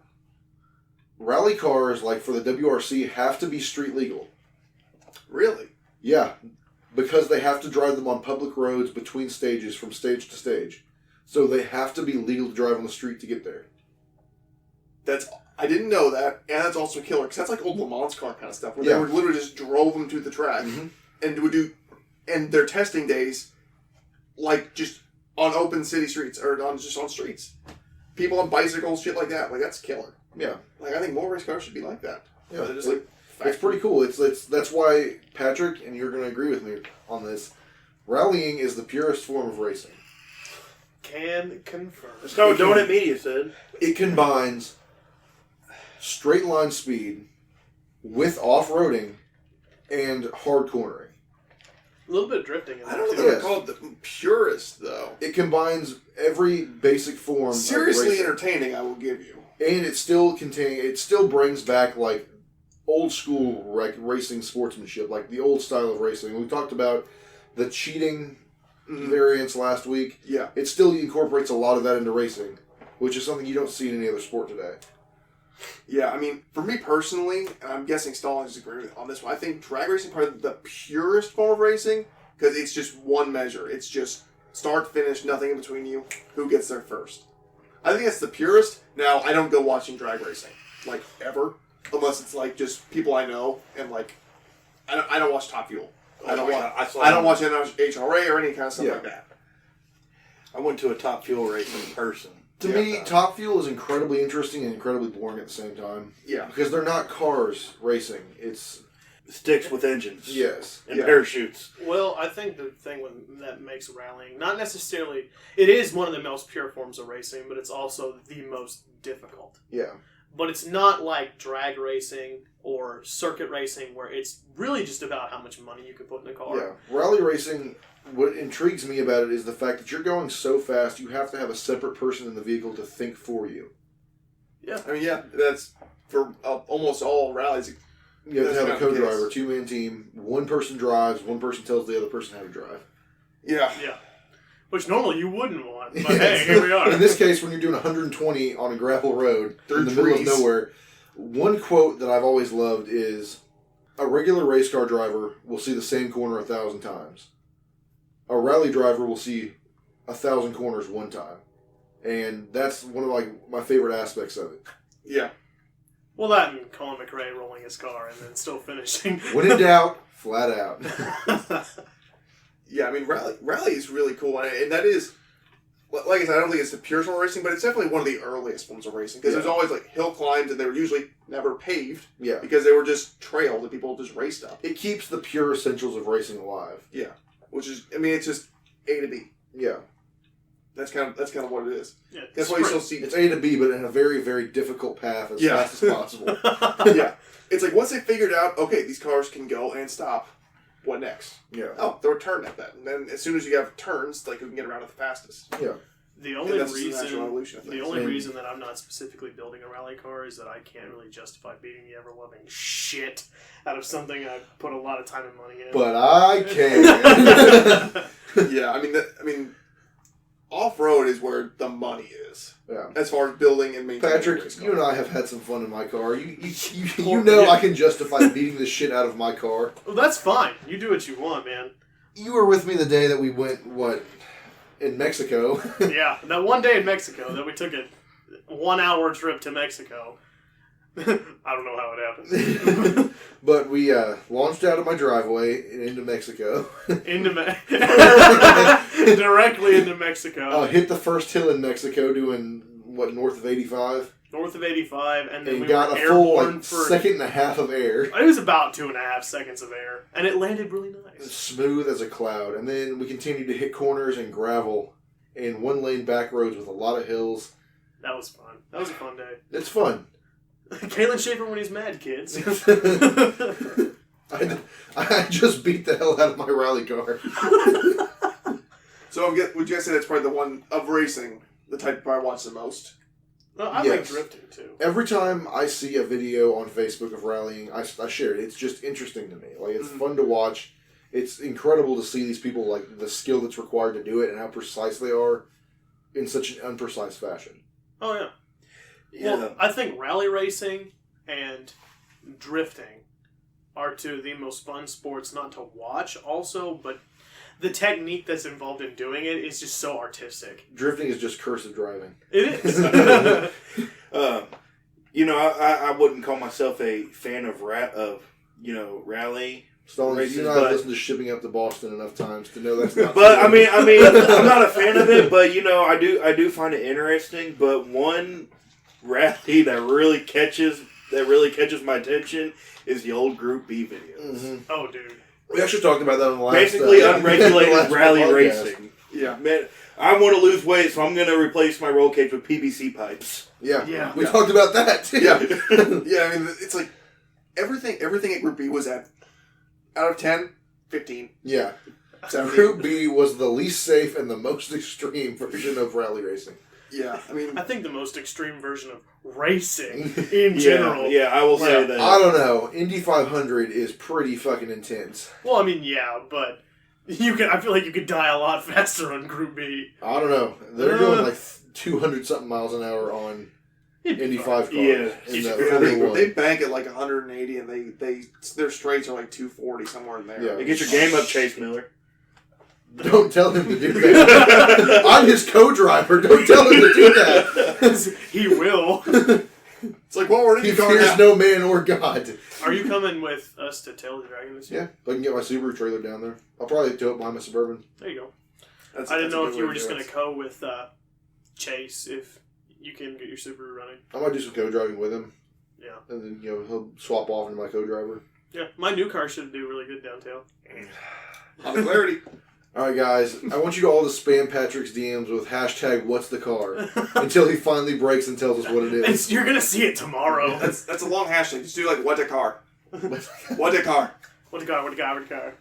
rally cars, like for the WRC, have to be street legal. Really? Yeah, because they have to drive them on public roads between stages from stage to stage. So they have to be legal to drive on the street to get there. I didn't know that, and that's also killer, because that's like old Le Mans car kind of stuff, where Yeah. they would literally just drove them to the track, Mhm. and their testing days, like, just on open city streets, or just on streets. People on bicycles, shit like that, like, that's killer. Yeah. Like, I think more race cars should be like that. Yeah, They're just like, it's pretty cool. That's why, Patrick, and you're going to agree with me on this, rallying is the purest form of racing. Can confirm. That's not what Donut Media said. It combines straight line speed with off-roading and hard cornering. A little bit of drifting in I there don't know too. if I Yes. call it the purest, though. It combines every basic form Seriously of racing. entertaining, I will give you. And it still brings back like old school racing sportsmanship, like the old style of racing. We talked about the cheating variants last week. Yeah. It still incorporates a lot of that into racing, which is something you don't see in any other sport today. Yeah, I mean, for me personally, and I'm guessing Stallings agrees on this one, I think drag racing is probably the purest form of racing, because it's just one measure. It's just start, finish, nothing in between you. Who gets there first? I think that's the purest. Now, I don't go watching drag racing, like, ever, unless it's, like, just people I know, and, like, I don't watch Top Fuel. I don't watch NHRA or any kind of stuff like that. I went to a Top Fuel race in person. To me, Top Fuel is incredibly interesting and incredibly boring at the same time. Yeah. Because they're not cars racing. It's... Sticks with engines. Yes. And parachutes. Well, I think the thing that makes rallying, not necessarily, it is one of the most pure forms of racing, but it's also the most difficult. Yeah. But it's not like drag racing or circuit racing where it's really just about how much money you can put in the car. Yeah. Rally racing, what intrigues me about it is the fact that you're going so fast, you have to have a separate person in the vehicle to think for you. Yeah. I mean, yeah, that's for almost all rallies. You have to have a That's kind of the co-driver, case. two-man team. One person drives, one person tells the other person how to drive. Yeah. Yeah. Which normally you wouldn't want, but Yeah, hey, here we are. In this case, when you're doing 120 on a gravel road Through in the middle of trees. nowhere, one quote that I've always loved is, a regular race car driver will see the same corner 1,000 times. A rally driver will see 1,000 corners one time. And that's one of my favorite aspects of it. Yeah. Well, that and Colin McRae rolling his car and then still finishing. When in doubt, flat out. Yeah, I mean, rally is really cool, and that is, like I said, I don't think it's the purest form of racing, but it's definitely one of the earliest forms of racing, because there's always, like, hill climbs, and they were usually never paved, Yeah. because they were just trails that people just raced up. It keeps the pure essentials of racing alive. Yeah. Which is, I mean, it's just A to B. Yeah. That's kind of what it is. Yeah, That's why you still see... It's A to B, but in a very, very difficult path as Yeah. fast as possible. Yeah. It's like, once they figured out, okay, these cars can go and stop, what next? Yeah. Oh, they'll turn at that. And then as soon as you have turns, like, who can get around it the fastest? Yeah. The And only that's just the natural evolution of the things. only And- reason that I'm not specifically building a rally car is that I can't really justify beating the ever-loving shit out of something I put a lot of time and money in. But I can. Yeah, I mean, off-road is where the money is. Yeah. As far as building and maintaining. Patrick, you and I have had some fun in my car. You know I can justify beating the shit out of my car. Well, that's fine. You do what you want, man. You were with me the day that we went, in Mexico. Yeah, that one day in Mexico that we took a 1 hour trip to Mexico. I don't know how it happened. But we launched out of my driveway and into Mexico. Directly into Mexico. Hit the first hill in Mexico doing, north of 85? North of 85, and then we got were a full airborne for... second and a half of air. It was about 2.5 seconds of air, and it landed really nice. Smooth as a cloud. And then we continued to hit corners and gravel in one-lane back roads with a lot of hills. That was fun. That was a fun day. It's fun. Kaelin Schaefer when he's mad, kids. I just beat the hell out of my rally car. So would you guys say that's probably the one of racing, the type you probably watch the most? Well, I like drifting, too. Every time I see a video on Facebook of rallying, I share it. It's just interesting to me. Like, it's fun to watch. It's incredible to see these people, like, the skill that's required to do it and how precise they are in such an unprecise fashion. Oh, yeah. Yeah. Well, I think rally racing and drifting are two of the most fun sports not to watch also, but the technique that's involved in doing it is just so artistic. Drifting is just cursive driving. It is. I wouldn't call myself a fan of rally. Stallings, you and I have listened to Shipping Up to Boston enough times to know that's not. But true. I mean, I'm not a fan of it. But I do find it interesting. But one rally that really catches my attention is the old Group B videos. Mm-hmm. Oh, dude. We actually talked about that on the last. Basically, unregulated last rally podcast. racing. Yeah, man, I want to lose weight, so I'm going to replace my roll cage with PVC pipes. Yeah. We talked about that too. Yeah. Yeah, I mean, it's like everything at Group B was at out of 10, 15. Yeah. 17. Group B was the least safe and the most extreme version of rally racing. Yeah, I mean, I think the most extreme version of racing in general. Yeah, I will say that. I don't know. Indy 500 is pretty fucking intense. Well, I mean, yeah, but I feel like you could die a lot faster on Group B. I don't know. They're going like 200 something miles an hour on Indy 5 cars. Yeah. They bank at like 180, and their straights are like 240 somewhere in there. Yeah. Get your game up, Chase Miller. Don't tell him to do that. I'm his co-driver. Don't tell him to do that. He will. It's like, well, we're in He the car fears now. no man or God. Are you coming with us to Tail the Dragon this year? Yeah, I can get my Subaru trailer down there. I'll probably tow it behind my Suburban. There you go. That's I didn't know a if good you way were to just do going to it. co with Chase if you can get your Subaru running. I might do some co-driving with him. Yeah. And then, he'll swap off into my co-driver. Yeah, my new car should do really good downtown. On the clarity. All right, guys. I want you to all to spam Patrick's DMs with hashtag what's the car until he finally breaks and tells us what it is. You're going to see it tomorrow. That's a long hashtag. Just do like, what a car. What a car. What a car.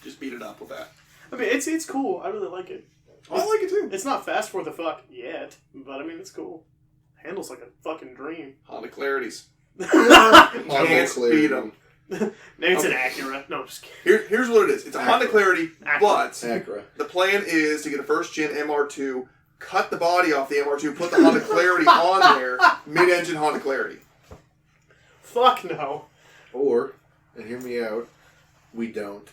Just beat it up with that. I mean, it's cool. I really like it. I like it too. It's not fast for the fuck yet, but I mean, it's cool. Handles like a fucking dream. Honda Clarities. Honda Can't Clarity. beat them. Maybe it's an Acura. No, I'm just kidding. Here's what it is. It's a Honda Clarity, but Acura. the plan is to get a first-gen MR2, cut the body off the MR2, put the Honda Clarity on there, mid-engine Honda Clarity. Fuck no. Or, and hear me out, we don't.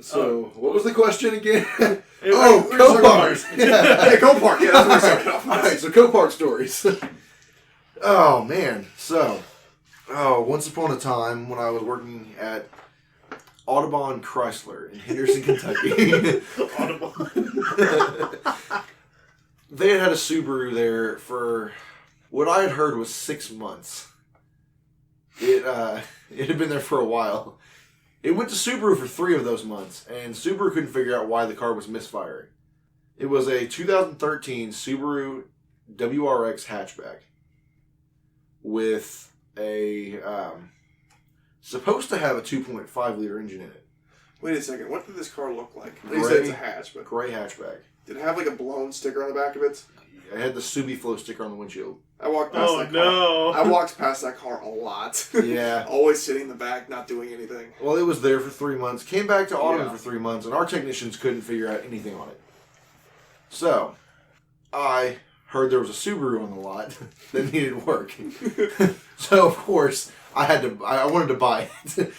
So, what was the question again? Copart. Yeah, Copart. Yeah, that's what we're starting off. All right, so Copart stories. Oh, man. So, once upon a time when I was working at Audubon Chrysler in Henderson, Kentucky. They had a Subaru there for what I had heard was 6 months. It had been there for a while. It went to Subaru for 3 of those months, and Subaru couldn't figure out why the car was misfiring. It was a 2013 Subaru WRX hatchback with a supposed to have a 2.5 liter engine in it. Wait a second. What did this car look like? Gray. You said it's a hatch, but Gray hatchback. did it have like a blown sticker on the back of it? I had the Subi Flow sticker on the windshield. I walked past that car. no! I walked past that car a lot. Yeah. Always sitting in the back, not doing anything. Well, it was there for 3 months. Came back to Audubon Yeah. for 3 months, and our technicians couldn't figure out anything on it. So, I heard there was a Subaru on the lot that needed work. So, of course, I wanted to buy it.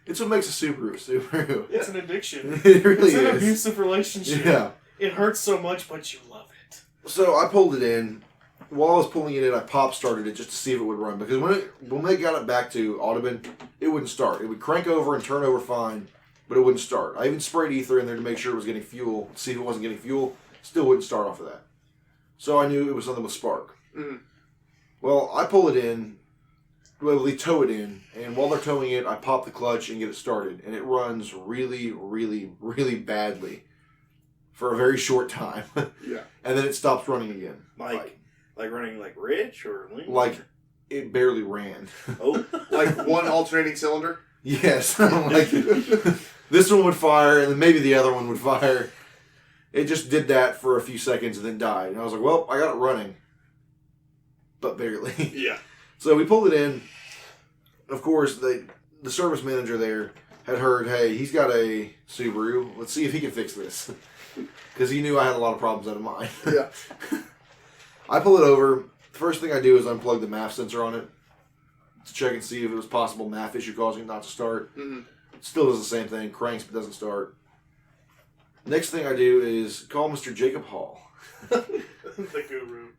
It's what makes a Subaru a Subaru. It's an addiction. It really It's an is. abusive relationship. Yeah. It hurts so much, but you love it. So I pulled it in. While I was pulling it in, I pop started it just to see if it would run. Because when they got it back to Audubon, it wouldn't start. It would crank over and turn over fine, but it wouldn't start. I even sprayed ether in there to make sure it was getting fuel. See if it wasn't getting fuel. Still wouldn't start off of that. So I knew it was something with spark. Mm. Well, I pull it in. Well, they tow it in, and while they're towing it, I pop the clutch and get it started, and it runs really, really, really badly for a very short time. Yeah. And then it stops running again. Like running like rich or lean? Like it barely ran. Oh, Like one alternating cylinder. Yes. Like this one would fire, and then maybe the other one would fire. It just did that for a few seconds and then died. And I was like, well, I got it running. But barely. Yeah. So we pulled it in. Of course, the service manager there had heard, hey, he's got a Subaru. Let's see if he can fix this. Because he knew I had a lot of problems out of mine. Yeah. I pull it over. The first thing I do is unplug the MAF sensor on it to check and see if it was possible MAF issue causing it not to start. Mm-hmm. It still does the same thing. Cranks but doesn't start. Next thing I do is call Mr. Jacob Hall. The guru.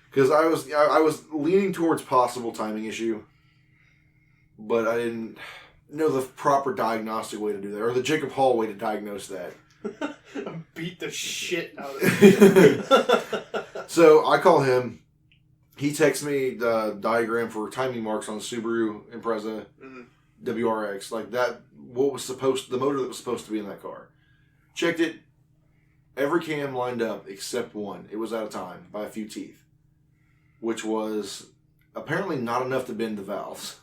Because I was leaning towards possible timing issue, but I didn't know the proper diagnostic way to do that, or the Jacob Hall way to diagnose that. Beat the shit out of it. So I call him. He texts me the diagram for timing marks on the Subaru Impreza WRX, like that. The motor that was supposed to be in that car. Checked it. Every cam lined up except one. It was out of time by a few teeth, which was apparently not enough to bend the valves.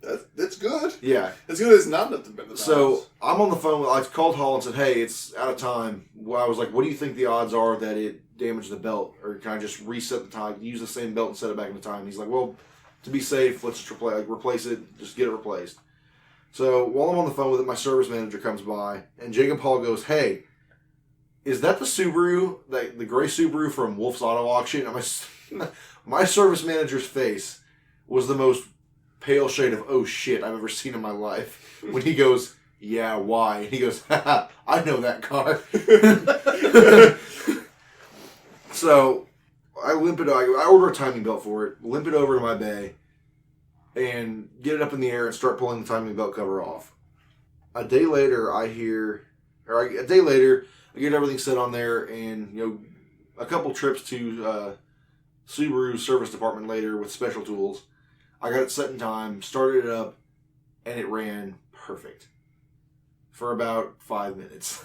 That's good. Yeah. As good as not enough to bend the So valves. I'm on the phone. I called Hall and said, "Hey, it's out of time." Well, I was like, "What do you think the odds are that it damaged the belt, or can I just reset the time, use the same belt and set it back into time?" He's like, "Well, to be safe, let's just replace it. Just get it replaced." So while I'm on the phone with it, my service manager comes by, and Jacob Hall goes, "Hey, is that the Subaru, the gray Subaru from Wolf's Auto Auction?" And my service manager's face was the most pale shade of "oh shit" I've ever seen in my life when he goes, "Yeah, why?" And he goes, "Haha, I know that car." So I limp it. I order a timing belt for it, limp it over to my bay, and get it up in the air and start pulling the timing belt cover off. A day later, I get everything set on there, and a couple trips to Subaru service department later with special tools. I got it set in time, started it up, and it ran perfect for about 5 minutes.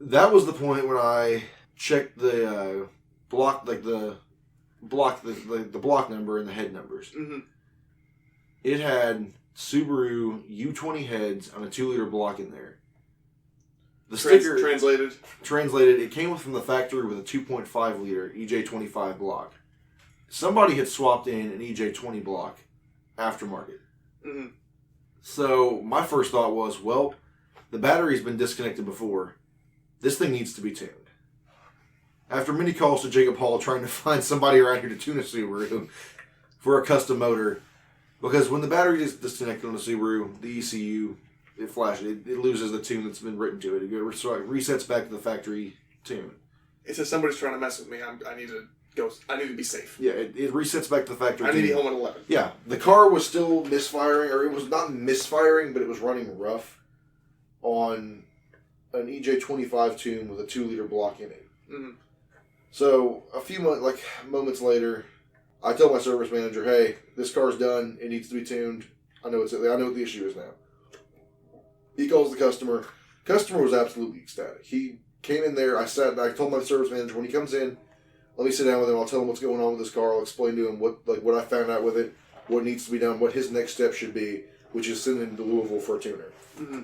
That was the point when I checked the block, like the block number and the head numbers. Mm-hmm. It had Subaru U20 heads on a 2-liter block in there. The sticker translated. It came from the factory with a 2.5 liter EJ25 block. Somebody had swapped in an EJ20 block aftermarket. Mm-hmm. So my first thought was, well, the battery's been disconnected before. This thing needs to be tuned. After many calls to Jacob Hall trying to find somebody around here to tune a Subaru for a custom motor, because when the battery is disconnected on the Subaru, the ECU, it flashes. It loses the tune that's been written to it. It resets back to the factory tune. It says somebody's trying to mess with me. I need to go. I need to be safe. Yeah, it resets back to the factory I tune. need to be home at 11. Yeah, the car was still misfiring, or it was not misfiring, but it was running rough on an EJ25 tune with a 2-liter block in it. Mm-hmm. So a few moments later, I tell my service manager, "Hey, this car's done. It needs to be tuned. I know what the issue is now." He calls the customer. Customer was absolutely ecstatic. He came in there. I told my service manager, when he comes in, let me sit down with him. I'll tell him what's going on with this car. I'll explain to him what I found out with it, what needs to be done, what his next step should be, which is send him to Louisville for a tuner. Mm-hmm.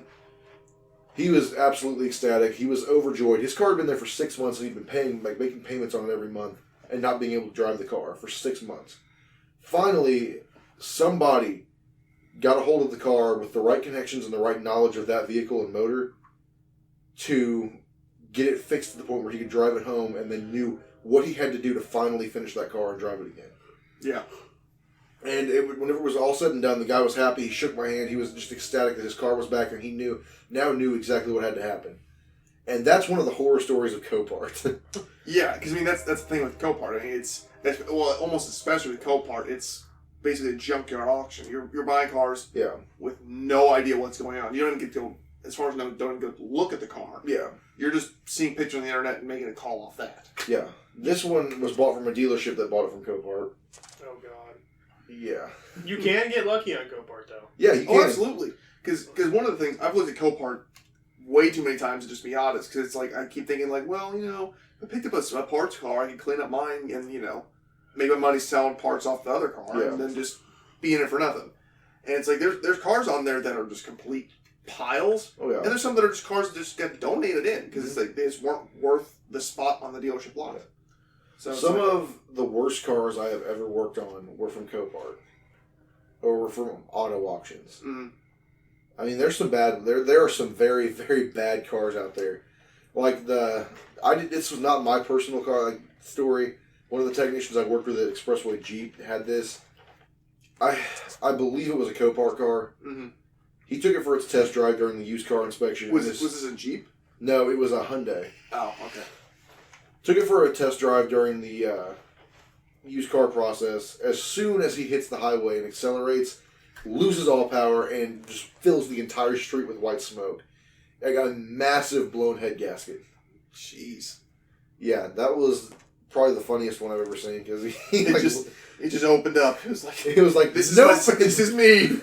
He was absolutely ecstatic. He was overjoyed. His car had been there for 6 months, and he'd been making payments on it every month, and not being able to drive the car for 6 months. Finally, somebody got a hold of the car with the right connections and the right knowledge of that vehicle and motor to get it fixed to the point where he could drive it home, and then knew what he had to do to finally finish that car and drive it again. Yeah. And whenever it was all said and done, the guy was happy. He shook my hand. He was just ecstatic that his car was back, and he knew exactly what had to happen. And that's one of the horror stories of Copart. Yeah, because I mean that's the thing with Copart. I mean it's almost especially with Copart. It's basically a junkyard auction. You're buying cars with no idea what's going on. You don't even get to, as far as I know, don't even go look at the car. Yeah. You're just seeing pictures on the internet and making a call off that. Yeah. This one was bought from a dealership that bought it from Copart. Oh, God. Yeah. You can get lucky on Copart, though. Yeah, you can. Oh, absolutely. Because one of the things, I've looked at Copart way too many times to just be honest, because it's like, I keep thinking like, well, if I picked up a parts car, I could clean up mine and, make my money selling parts off the other car and then just be in it for nothing. And it's like, there's cars on there that are just complete piles. Oh, yeah. And there's some that are just cars that just get donated in, because it's like, they just weren't worth the spot on the dealership lot. So some of the worst cars I have ever worked on were from Copart. Or were from auto auctions. Mm-hmm. I mean, there's some bad. There are some very, very bad cars out there. Like this was not my personal car story. One of the technicians I worked with at Expressway Jeep had this. I believe it was a Copart car. Mm-hmm. He took it for its test drive during the used car inspection. Was this a Jeep? No, it was a Hyundai. Oh, okay. Took it for a test drive during the used car process. As soon as he hits the highway and accelerates, loses all power and just fills the entire street with white smoke. I got a massive blown head gasket. Jeez. Yeah, that was probably the funniest one I've ever seen because it just opened up. It was like this is me.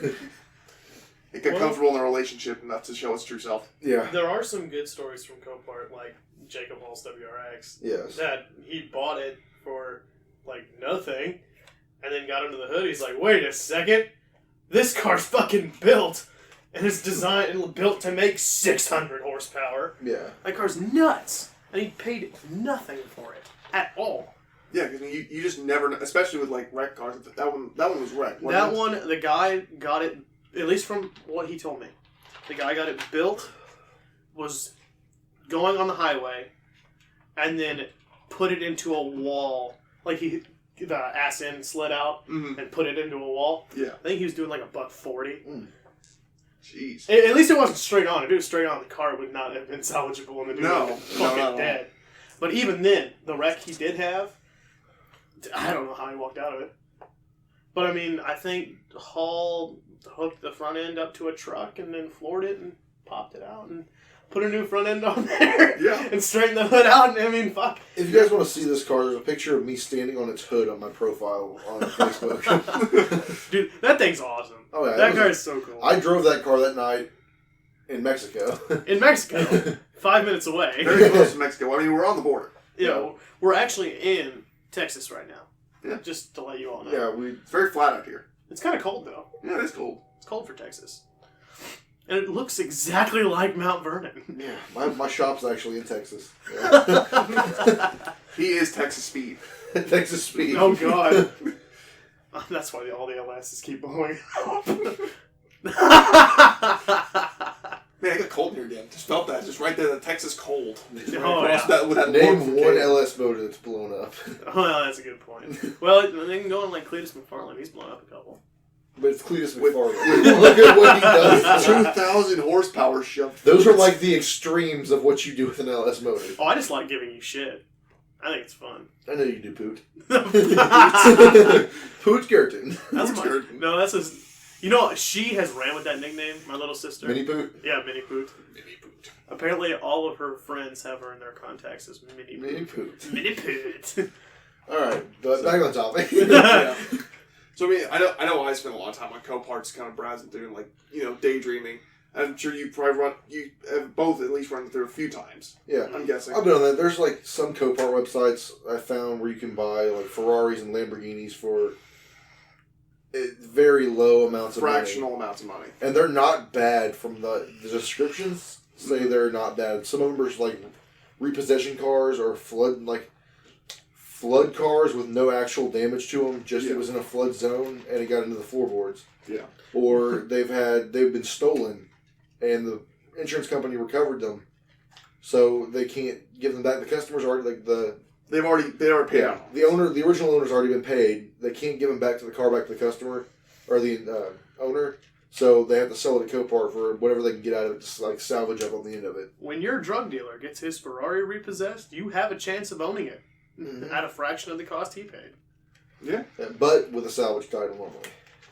It got comfortable in the relationship enough to show its true self. Yeah. There are some good stories from Copart, like Jacob Hall's WRX. Yes. That he bought it for nothing, and then got under the hood. He's like, wait a second, this car's fucking built, and it's designed and built to make 600 horsepower. Yeah. That car's nuts, and he paid nothing for it at all. Yeah, because you just never know, especially with wreck cars. That one was wrecked. The guy got it, at least from what he told me. The guy got it built, was going on the highway, and then put it into a wall. The ass end slid out and put it into a wall. Yeah. I think he was doing $140. Mm. Jeez. At least it wasn't straight on. If it was straight on, the car would not have been salvageable and the dude would have been fucking dead. But even then, the wreck he did have, I don't know how he walked out of it. But I mean, I think Hall hooked the front end up to a truck and then floored it and popped it out and put a new front end on there. Yeah. And straightened the hood out. And I mean, fuck. If you guys want to see this car, there's a picture of me standing on its hood on my profile on Facebook. Dude, that thing's awesome. Oh, yeah. That car is so cool. I drove that car that night in Mexico. In Mexico. 5 minutes away. Very close to Mexico. I mean, we're on the border. Yeah, we're actually in Texas right now. Yeah. Just to let you all know. Yeah, It's very flat out here. It's kind of cold, though. Yeah, it is cold. It's cold for Texas. And it looks exactly like Mount Vernon. Yeah, my shop's actually in Texas. Yeah. He is Texas Speed. Texas Speed. Oh, God. That's why all the LSs keep blowing up. Man, it got cold here again. Just felt that. Just right there, the Texas cold. Oh, yeah. Name one LS motor that's blown up. Oh, that's a good point. Well, they can go on Cletus McFarland. He's blown up a couple. But it's Cletus McFarland. Look at what he does. 2,000 horsepower shoved. Those are the extremes of what you do with an LS motor. Oh, I just like giving you shit. I think it's fun. I know you do, Poot. That's Poot Gerton. No, that's his... You know, she has ran with that nickname, my little sister. Mini Poot? Yeah, Mini Poot. Mini Poot. Apparently, all of her friends have her in their contacts as Mini Poot. Mini Poot. Mini Poot. Alright, but back on topic. Yeah. So, I mean, I know I spent a lot of time on Coparts kind of browsing through and, daydreaming. I'm sure you have both at least run through a few times. Yeah. I'm guessing. I've been on that. There's some Copart websites I found where you can buy Ferraris and Lamborghinis for very low amounts of money. Fractional amounts of money. And they're not bad from the descriptions. say they're not bad. Some of them are like repossession cars or flood cars with no actual damage to them. Just it was in a flood zone and it got into the floorboards. Yeah. Or they've been stolen, and the insurance company recovered them, so they can't give them back. The customers already they already paid out. The original owner's already been paid. They can't give them back to the customer or the owner. So they have to sell it at Copart for whatever they can get out of it, just like salvage up on the end of it. When your drug dealer gets his Ferrari repossessed, you have a chance of owning it at a fraction of the cost he paid. Yeah, but with a salvage title normally.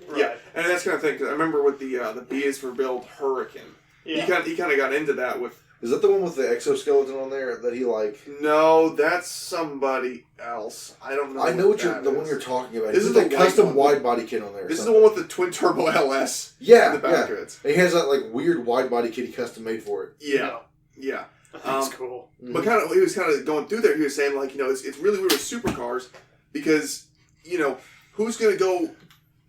Right. Yeah, and that's kind of thing. Cause I remember with the B is for Build Hurricane. Yeah. He kind of got into that with. Is that the one with the exoskeleton on there that he like? No, that's somebody else. I don't know. I know the one you're talking about. This is is the the custom white wide body kit on there. This is the one with the twin turbo LS. Yeah, in the back of it. He has that like weird wide body kit he custom made for it. Yeah. That's cool. But he was kind of going through there. He was saying like, it's really weird with supercars because who's going to go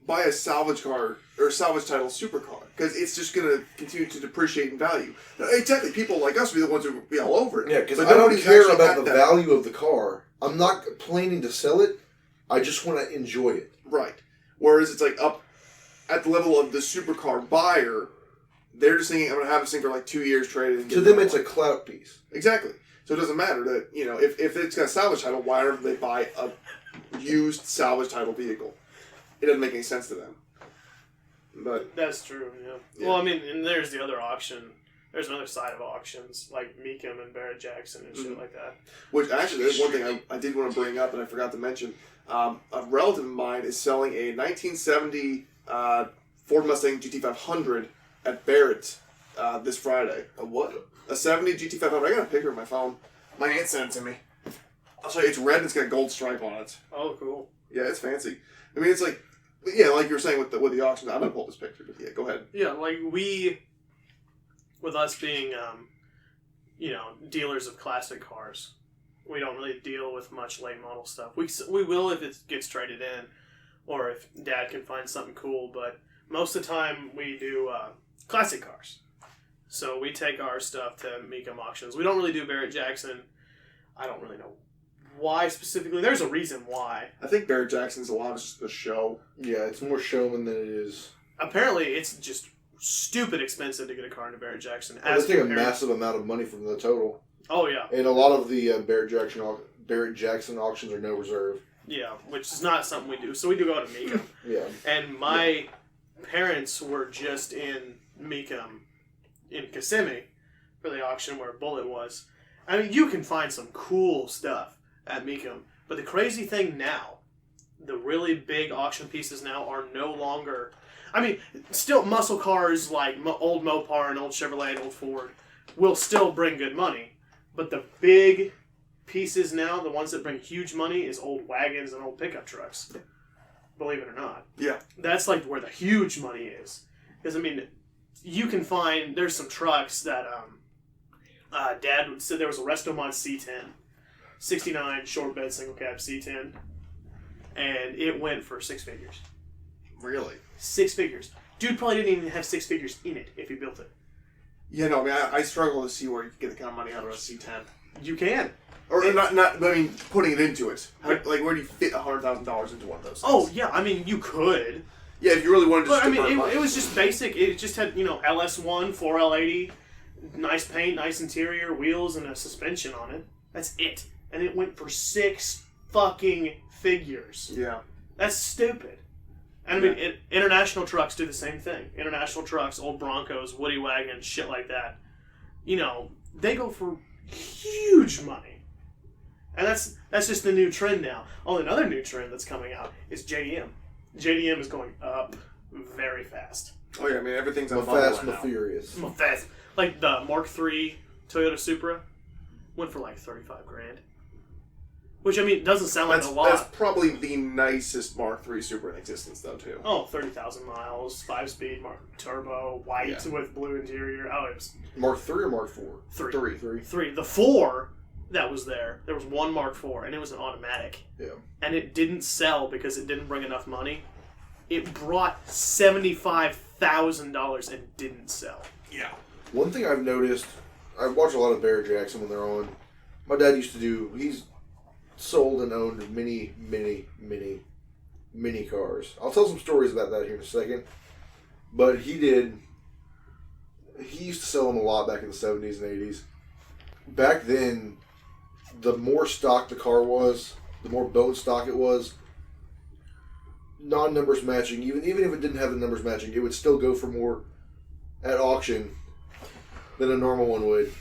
buy a salvage car or salvage title supercar because it's just going to continue to depreciate in value. Now, exactly, people like us will be the ones who will be all over it. Yeah, because I don't care about the value of the car. I'm not planning to sell it. I just want to enjoy it. Right. Whereas it's like up at the level of the supercar buyer, they're just thinking, I'm going to have this thing for like 2 years traded. And to them, it's a clout piece. Exactly. So it doesn't matter that, if it's got a salvage title, why don't they buy a used salvage title vehicle? It doesn't make any sense to them. But that's true, yeah. Well, I mean, and there's the other auction. There's another side of auctions, like Meekum and Barrett Jackson and shit like that. Which, actually, there's one thing I did want to bring up and I forgot to mention. A relative of mine is selling a 1970 Ford Mustang GT500 at Barrett this Friday. A what? A 70 GT500. I got a picture on my phone. My aunt sent it to me. I'll show you. It's red and it's got a gold stripe on it. Oh, cool. Yeah, it's fancy. I mean, it's like, like you were saying with the auction. I'm going to pull this picture, but yeah, go ahead. Yeah, like with us being, dealers of classic cars, we don't really deal with much late model stuff. We will if it gets traded in, or if Dad can find something cool, but most of the time we do classic cars. So we take our stuff to Meekum auctions. We don't really do Barrett Jackson. I don't really know why specifically. There's a reason why. I think Barrett Jackson's a lot of just a show. Yeah, it's more showman than it is. Apparently, it's just stupid expensive to get a car into Barrett Jackson. They take a massive amount of money from the total. Oh, yeah. And a lot of the Barrett Jackson auctions are no reserve. Yeah, which is not something we do. So we do go to Meekum. Yeah. And my parents were just in Meekum in Kissimmee for the auction where Bullet was. I mean, you can find some cool stuff at Meekum. But the crazy thing now, the really big auction pieces now are no longer... I mean, still muscle cars like old Mopar and old Chevrolet and old Ford will still bring good money. But the big pieces now, the ones that bring huge money, is old wagons and old pickup trucks. Believe it or not. Yeah. That's like where the huge money is. Because, I mean, you can find... There's some trucks that... Dad said there was a Restomont C10. 69 short bed single cab C10. And it went for 6 figures. Really? 6 figures. Dude probably didn't even have 6 figures in it if he built it. Yeah, no, I mean, I struggle to see where you can get the kind of money out of a C10. You can. Or not, I mean, putting it into it. Like, where do you fit $100,000 into one of those things? Oh, yeah, I mean, you could. Yeah, if you really wanted to But, I mean, it was just basic. It just had, LS1, 4L80, nice paint, nice interior, wheels, and a suspension on it. That's it. And it went for 6 fucking figures. Yeah. That's stupid. And I mean, international trucks do the same thing. International trucks, old Broncos, Woody wagons, shit like that. They go for huge money. And that's just the new trend now. Oh, another new trend that's coming out is JDM. JDM is going up very fast. Oh yeah, I mean everything's on Fast right and Furious. Fast. Like the Mark III Toyota Supra went for like $35,000. Which, I mean, doesn't sound like a lot. That's probably the nicest Mark III Supra in existence, though, too. Oh, 30,000 miles, 5-speed, turbo, white with blue interior. Oh, it was... Mark 3 or Mark 4? 3. The 4 that was there was one Mark 4, and it was an automatic. Yeah. And it didn't sell because it didn't bring enough money. It brought $75,000 and didn't sell. Yeah. One thing I've noticed I watch a lot of Barrett Jackson when they're on. My dad used to do. He's sold and owned many cars. I'll tell some stories about that here in a second. But he used to sell them a lot back in the 70s and 80s. Back then, the more stock the car was, the more bone stock it was, non-numbers matching, even if it didn't have the numbers matching, it would still go for more at auction than a normal one would.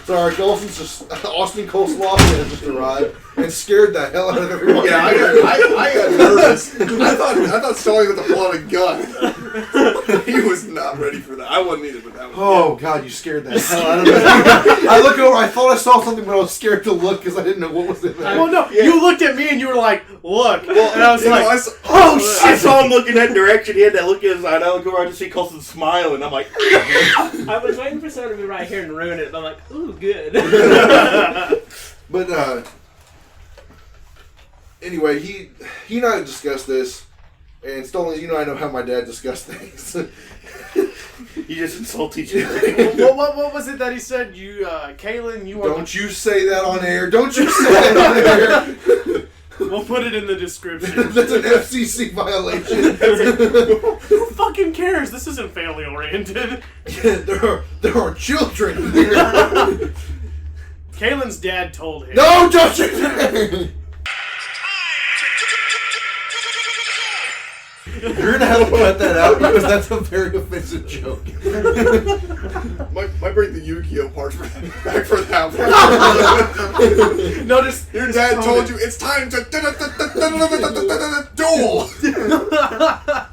Sorry, Austin Coleslaw has just arrived and scared the hell out of everyone. Yeah, I got nervous. I thought Sully was to pull out a gun. He was not ready for that. I wasn't either, but that was. Oh God, you scared the hell out of me. I look over. I thought I saw something, but I was scared to look because I didn't know what was in there. Well, no, you looked at me and you were like, "Look," and I was like, "Oh shit!" I saw him looking that direction. He had that look in his eye. I look over, I just see Colson smiling. I'm like, I was waiting for someone to be right here and ruin it, but I'm like, "Ooh, good." But anyway, he and I discussed this, and Stolen, I know how my dad discussed things. you just insult each other. what was it that he said? Kaelin, you are. Don't you say that on air! Don't you say that on air! We'll put it in the description. That's an FCC violation. Who fucking cares? This isn't family oriented. Yeah, there are children here. Kaelin's dad told him. No, don't you! You're gonna have to cut that out because that's a very offensive joke. Might bring the Yu-Gi-Oh parts back for that one. Notice your dad told you it's time to duel.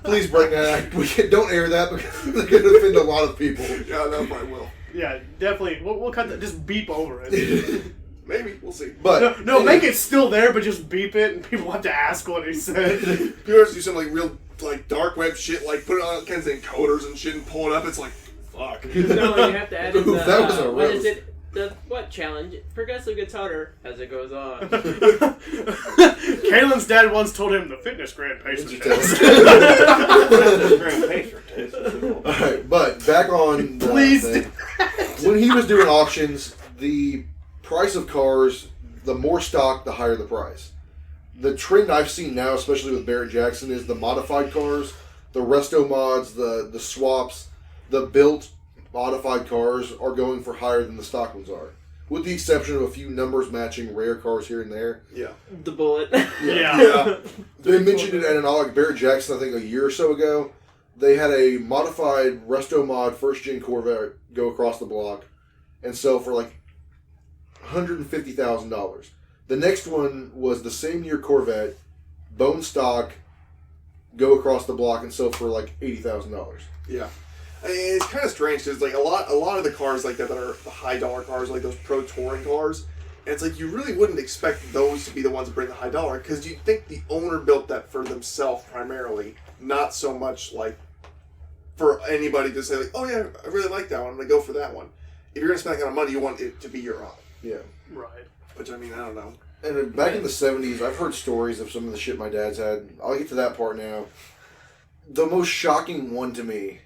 Please bring that. Don't air that because it's gonna offend a lot of people. Yeah, that probably will. Yeah, definitely. We'll cut that. Just beep over it. Maybe we'll see. But no, make it still there, but just beep it, and people have to ask what he said. People have to do some real dark web shit, put it on kinds of encoders and shit, and pull it up. It's like, fuck. No, you have to add in the. That was a what roast. is it? The what challenge? Progressive gets harder as it goes on. Kaelin's dad once told him the fitness grand pacer test. Alright, but back on the Please thing. When he was doing auctions, the price of cars, the more stock, the higher the price. The trend I've seen now, especially with Barrett Jackson, is the modified cars, the resto mods, the swaps, the built modified cars are going for higher than the stock ones are. With the exception of a few numbers matching rare cars here and there. Yeah. The bullet. Yeah. They mentioned it at an Barrett Jackson, I think, a year or so ago. They had a modified resto mod first gen Corvette go across the block and sell for $150,000. The next one was the same year Corvette, bone stock, go across the block and sell for $80,000. Yeah. I mean, it's kind of strange because a lot of the cars like that are the high dollar cars, like those pro touring cars, and it's you really wouldn't expect those to be the ones that bring the high dollar because you'd think the owner built that for themselves primarily, not so much for anybody to say oh yeah, I really like that one, I'm gonna go for that one. If you're gonna spend that kind of money, you want it to be your own. Yeah. Right. Which I don't know. And back in the 70s, I've heard stories of some of the shit my dad's had. I'll get to that part now. The most shocking one to me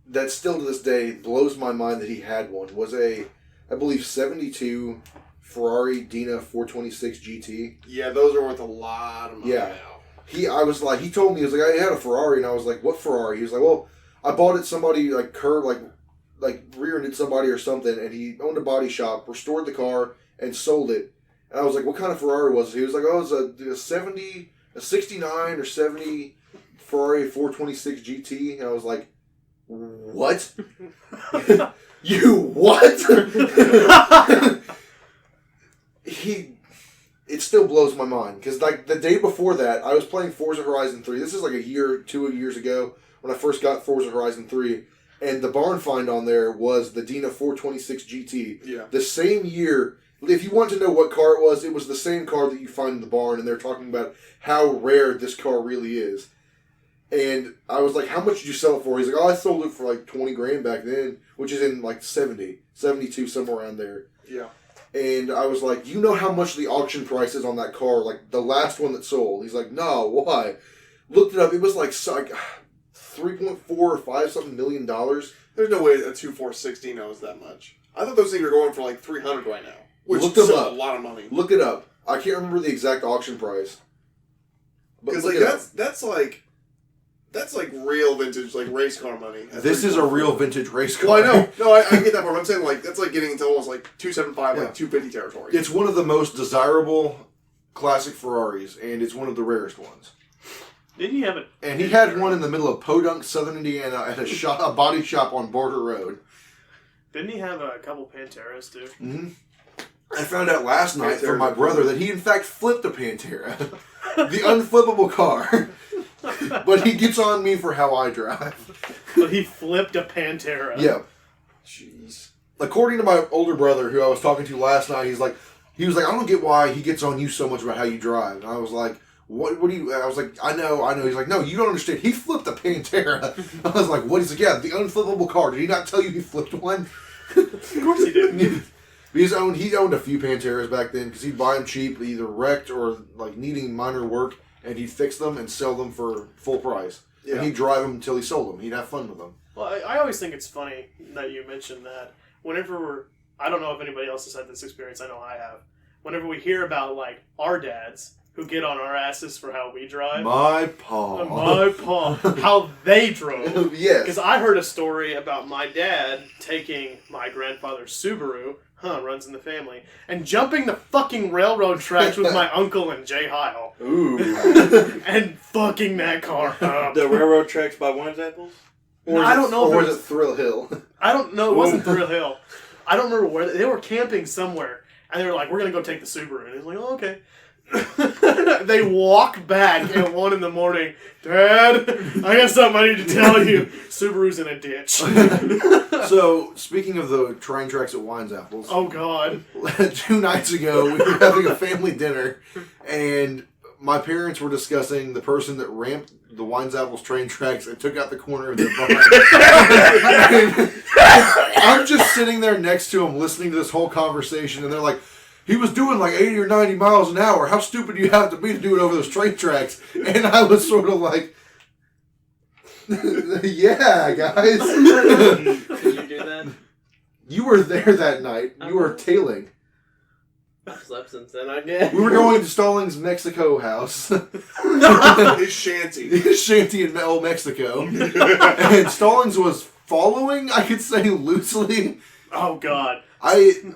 that still to this day blows my mind that he had one was I believe, 72 Ferrari Dina 426 GT. Yeah, those are worth a lot of money now. He told me, he was I had a Ferrari, and I was like, what Ferrari? He was like, well, I bought it somebody, rear-ended somebody or something, and he owned a body shop, restored the car, and sold it. And I was like, what kind of Ferrari was it? He was like, oh, it was a 69 or 70 Ferrari 426 GT. And I was like, what? You what? It still blows my mind. Because the day before that, I was playing Forza Horizon 3. This is a year, 2 years ago, when I first got Forza Horizon 3. And the barn find on there was the Dina 426 GT. Yeah. The same year. If you want to know what car it was the same car that you find in the barn, and they're talking about how rare this car really is. And I was like, how much did you sell it for? He's like, oh, I sold it for $20,000 back then, which is in 72, somewhere around there. Yeah. And I was like, you know how much the auction price is on that car, the last one that sold? He's like, no, why? Looked it up, it was 3.4 or 5 something $1 million There's no way a 2460 knows that much. I thought those things are going for like 300 right now, which Look is them still up. a lot of money. Look it up. I can't remember the exact auction price. Because look like it up. that's like real vintage like race car money. This is a real vintage race car. Well, I know. No, I get that part. I'm saying like that's like getting into almost like 275, like 250 territory. It's one of the most desirable classic Ferraris, and it's one of the rarest ones. Didn't you have it? And he had one in the middle of Podunk, Southern Indiana, at a body shop on Border Road. Didn't he have a couple Panteras too? Mm-hmm. I found out last night from my brother that he in fact flipped a Pantera, the unflippable car. But he gets on me for how I drive. But he flipped a Pantera. Yeah. Jeez. According to my older brother, who I was talking to last night, he was like, I don't get why he gets on you so much about how you drive. And I was like, what do you... I was like, I know. He's like, no, you don't understand. He flipped a Pantera. I was like, what? He's like, yeah, the unflippable car. Did he not tell you he flipped one? Of course he did. He owned a few Panteras back then because he'd buy them cheap, either wrecked or like needing minor work, and he'd fix them and sell them for full price. Yeah. And he'd drive them until he sold them. He'd have fun with them. Well, I always think it's funny that you mentioned that. Whenever I don't know if anybody else has had this experience. I know I have. Whenever we hear about like our dads who get on our asses for how we drive. My pa. How they drove. Yes. Because I heard a story about my dad taking my grandfather's Subaru, runs in the family, and jumping the fucking railroad tracks with my uncle and Jay Heil. Ooh. And fucking that car up. The railroad tracks by Wines Apples? I don't know. Or was it Thrill Hill? I don't know. It wasn't Thrill Hill. I don't remember where. They were camping somewhere, and they were like, we're going to go take the Subaru. And he's like, oh, okay. They walk back at 1 a.m. Dad, I got something I need to tell you. Subaru's in a ditch. So, speaking of the train tracks at Wines Apples. Oh, God. 2 nights ago, we were having a family dinner, and my parents were discussing the person that ramped the Wines Apples train tracks and took out the corner of their barn. I'm just sitting there next to them listening to this whole conversation, and they're like, he was doing like 80 or 90 miles an hour. How stupid do you have to be to do it over those train tracks? And I was sort of like, yeah, guys. Did you do that? You were there that night. You were tailing. I've slept since then, I guess. We were going to Stallings' Mexico house. His shanty. His shanty in Old Mexico. And Stallings was following, I could say loosely. Oh, God.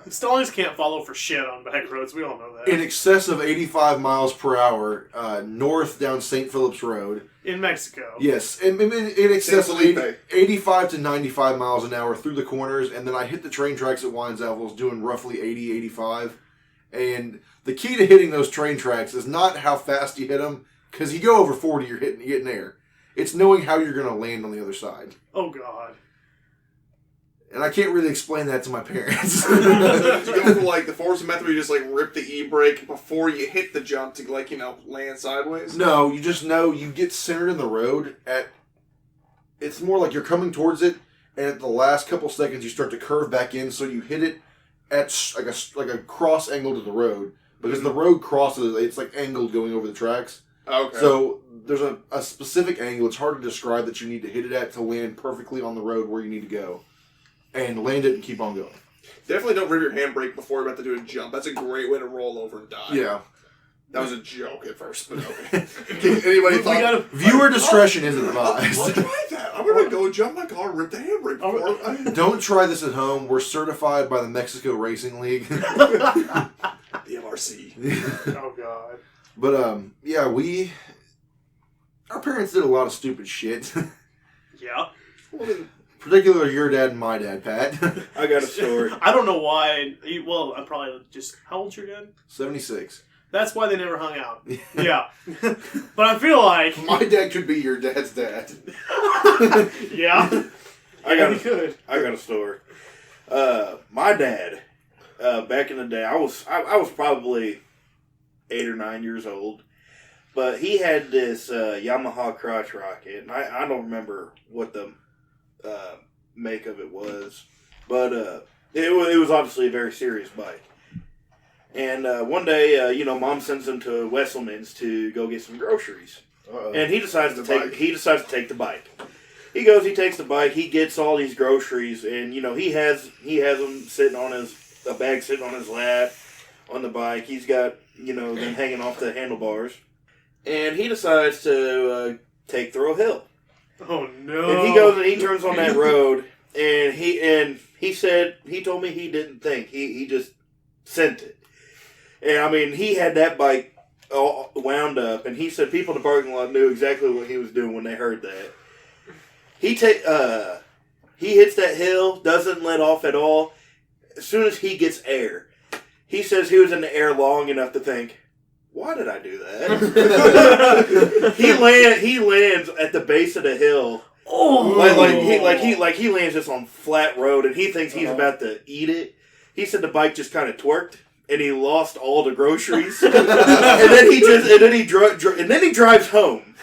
Stallings can't follow for shit on back roads. We all know that. In excess of 85 miles per hour north down St. Philip's Road. In Mexico. Yes. In excess of 85 to 95 miles an hour through the corners. And then I hit the train tracks at Wines Apples doing roughly 80, 85. And the key to hitting those train tracks is not how fast you hit them. Because you go over 40, you're getting air. It's knowing how you're going to land on the other side. Oh, God. And I can't really explain that to my parents. You go for like the force method where you just like rip the e-brake before you hit the jump to like, land sideways? No, you just know you get centered in the road it's more like you're coming towards it, and at the last couple seconds you start to curve back in, so you hit it at like a cross angle to the road. Because the road crosses, it's like angled going over the tracks. Okay. So there's a specific angle, it's hard to describe, that you need to hit it at to land perfectly on the road where you need to go. And land it and keep on going. Definitely don't rip your handbrake before you're about to do a jump. That's a great way to roll over and die. Yeah. That was a joke at first, but okay. Anybody thought... Viewer discretion is advised. I'll try that. I'm going to go jump my car and rip the handbrake before... Don't try this at home. We're certified by the Mexico Racing League. The MRC. Oh, God. But, yeah, our parents did a lot of stupid shit. Yeah. Particularly your dad and my dad, Pat. I got a story. I don't know why. Well, I'm probably just... How old's your dad? 76. That's why they never hung out. Yeah. But I feel like... My dad could be your dad's dad. Yeah. I got a story. My dad, back in the day, I was probably 8 or 9 years old, but he had this Yamaha crotch rocket, and I don't remember what the make of it was, but it was obviously a very serious bike. And one day, Mom sends him to Wesselman's to go get some groceries. Uh-oh. And he decides to take the bike. he goes, he takes the bike, he gets all these groceries, and he has them sitting on a bag sitting on his lap on the bike. He's got them hanging off the handlebars, and he decides to take Thrill Hill. Oh no! And he goes and he turns on that road, and he told me he didn't think, he just sent it. And I mean, he had that bike all wound up, and he said people in the parking lot knew exactly what he was doing when they heard that. He hits that hill, doesn't let off at all. As soon as he gets air, he says he was in the air long enough to think, why did I do that? he lands at the base of the hill. Oh, he lands just on flat road, and he thinks he's about to eat it. He said the bike just kind of twerked, and he lost all the groceries. and then he drives home.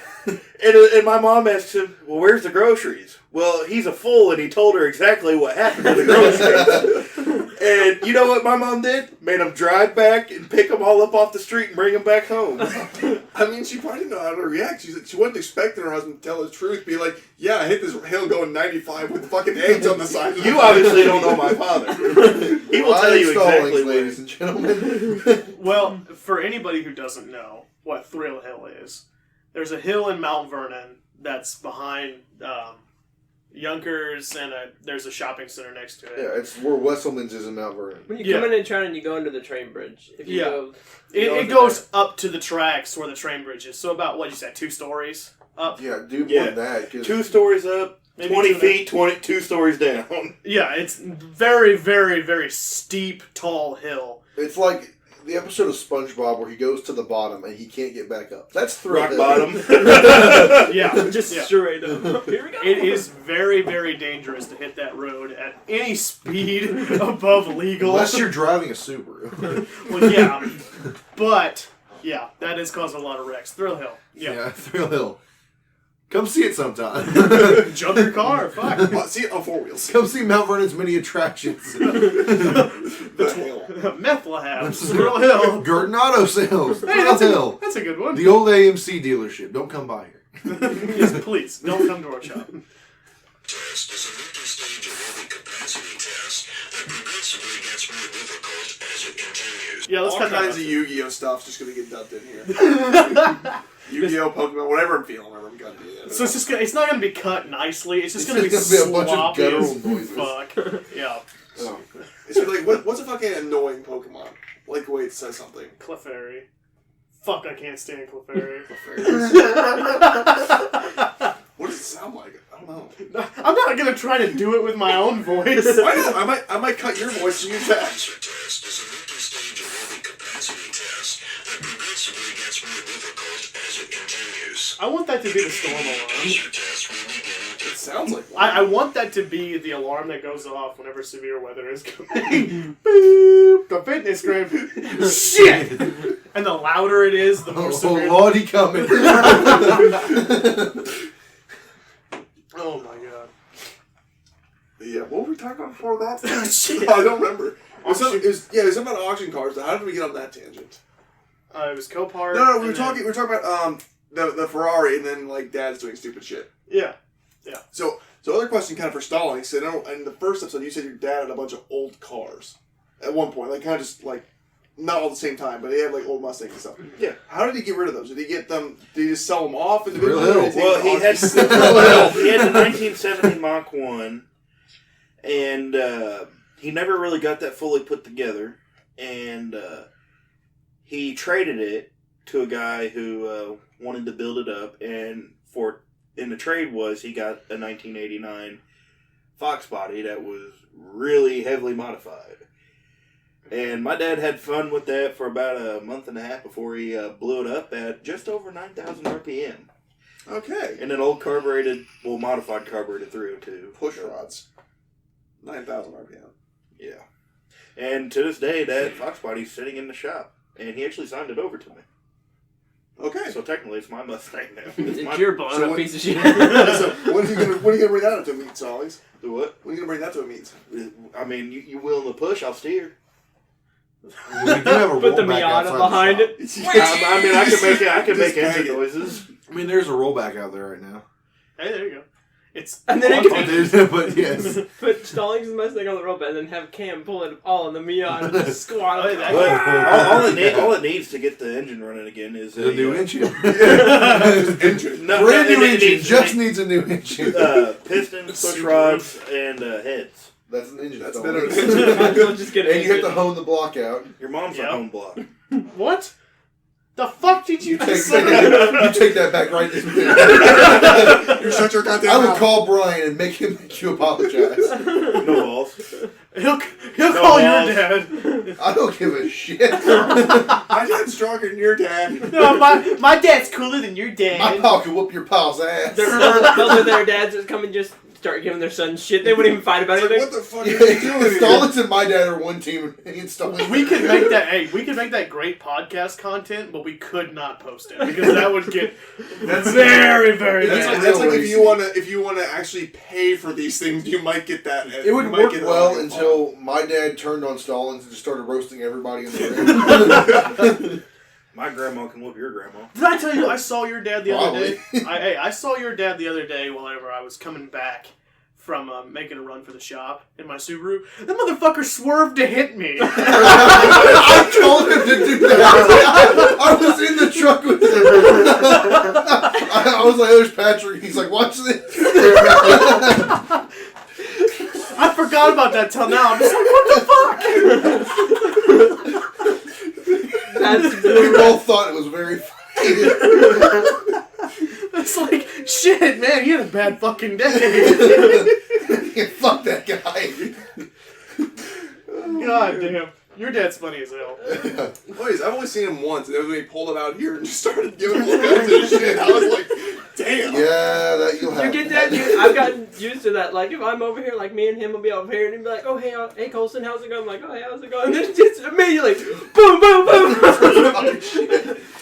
And my mom asks him, well, where's the groceries? Well, he's a fool, and he told her exactly what happened to the groceries. And you know what my mom did? Made him drive back and pick them all up off the street and bring them back home. I mean, she probably didn't know how to react. She wasn't expecting her husband to tell the truth. Be like, yeah, I hit this hill going 95 with fucking eggs on the side. You obviously don't know my father. He will tell you exactly, ladies and gentlemen. Well, for anybody who doesn't know what Thrill Hill is, there's a hill in Mount Vernon that's behind Yonkers, and there's a shopping center next to it. Yeah, it's where Wesselman's is in Mount Vernon. When you come in town and you go under the train bridge, if you go... It goes up to the tracks where the train bridge is. So about, what you said, 2 stories up? Yeah, do more than that. 2 stories up, maybe 20 feet, 2 stories down. Yeah, it's very, very, very steep, tall hill. It's like the episode of SpongeBob where he goes to the bottom and he can't get back up. That's Thrill Rock Hill. bottom. Straight up. Here we go. It is very, very dangerous to hit that road at any speed above legal. Unless you're driving a Subaru. Well, yeah. But, yeah, that is causing a lot of wrecks. Thrill Hill. Yeah, Thrill Hill. Come see it sometime. Jump your car. Fuck. Well, see it on 4 wheels. Come see Mount Vernon's many attractions. The hill. Meth labs. Thrill Hill. Gurton Auto Sales. Hey, Thrill Hill. That's a good one. The old AMC dealership. Don't come by here. Yes, please. Don't come to our shop. Test is a multi-stage aerobic capacity test that progressively gets more difficult as it continues. Yeah, let's All cut kinds that of Yu-Gi-Oh stuff's just gonna get dumped in here. Yu-Gi-Oh, Pokemon, whatever I'm feeling, I'm gonna do that. So it's not going to be cut nicely. It's just It's going to be just gonna be a bunch of sloppy guttural as noises. fuck. Yeah. Oh. It's like, what's a fucking annoying Pokemon? Like the way it says something. Clefairy. Fuck, I can't stand Clefairy. What does it sound like? I don't know. I'm not going to try to do it with my own voice. Why not? I might cut your voice and use that. Answer test is a multi-stage aerobic capacity test that progressively gets more difficult as it continues. I want that to be the storm alarm. Answer test will begin It sounds like one. I want that to be the alarm that goes off whenever severe weather is coming. Boop! The fitness scream. Shit! And the louder it is, the more severe. Oh, Lordy coming. Oh my god. Yeah, what were we talking about before that? Shit. I don't remember. It was something about auction cars. How did we get on that tangent? It was Copart. No, we were talking about the Ferrari, and then like Dad's doing stupid shit. Yeah. So other question, kind of for stalling. So in the first episode, you said your dad had a bunch of old cars at one point, like kind of just like not all at the same time, but he had like old Mustangs and stuff. Yeah. How did he get rid of those? Did he get them? Did he just sell them off Real individually? Hill. Or did Well, he had the 1970 Mach 1, and he never really got that fully put together, and he traded it to a guy who wanted to build it up, and in the trade he got a 1989 Fox body that was really heavily modified. And my dad had fun with that for about a month and a half before he blew it up at just over 9,000 RPM. Okay. And an old modified carbureted 302. Push rods. 9,000 RPM. Yeah. And to this day, that Fox body's sitting in the shop. And he actually signed it over to me. Okay. So technically, it's my Mustang now. It's your blown up piece of shit. So when are you gonna bring that up to a meet, Sollies? The what? When are you gonna bring that to a meet? I mean, you willing to push, I'll steer. We do have a Put the rollback outside Miata the behind shop. it. I mean, I can make Just engine bang it. noises. I mean, there's a rollback out there right now. Hey, there you go. And then But yes. put Stallings' Mustang on the rope and then have Cam pull it all in the Miata and just squat on But it. all it needs to get the engine running again is A new engine. Engine. No, Brand new it engine. needs- Just needs a new engine. pistons, push rods, and heads. That's an engine. That's all better. it is. Might as well just get an And you have engine. to hone the block out. Your mom's Yep. a home block. What? The fuck did you Take just say? you take that back right this minute. You shut your goddamn I would mouth. call Brian and make you apologize. No balls. He'll No call balls. your dad. I don't give a shit. My dad's stronger than your dad. No, my dad's cooler than your My dad. pal can whoop your pal's ass. Their dads just come and just start giving their sons shit. They wouldn't even fight about It's like, anything. what the fuck are you doing here? Stallings and my dad are one team, and he and Stallings. We could make that. Hey, we could make that great podcast content, but we could not post it because that would get very, very. That's bad. like, that's like real if you wanna actually pay for these things, you might get that. It would you might work get it well on your until my dad turned on Stallings and just started roasting everybody in the ring. My grandma can whoop your grandma. Did I tell you I saw your dad the other day? Probably. I saw your dad the other day whenever I was coming back from making a run for the shop in my Subaru. That motherfucker swerved to hit me. I told him to do that. I was in the truck with him. I was like, "There's Patrick." He's like, "Watch this." I forgot about that till now. I'm just like, what the fuck? That's We both thought it was very funny. It's like, shit, man, he had a bad fucking day. Yeah, fuck that guy. God damn. Your dad's funny as hell. Boys, I've only seen him once, and that was when he pulled him out here and just started giving all kinds of shit. I was like, damn. Yeah, that you'll have. You get that? I've gotten used to that. Like, if I'm over here, like, me and him will be over here, and he'll be like, oh, hey Colson, how's it going? I'm like, oh, hey, how's it going? And then just immediately, boom, boom, boom.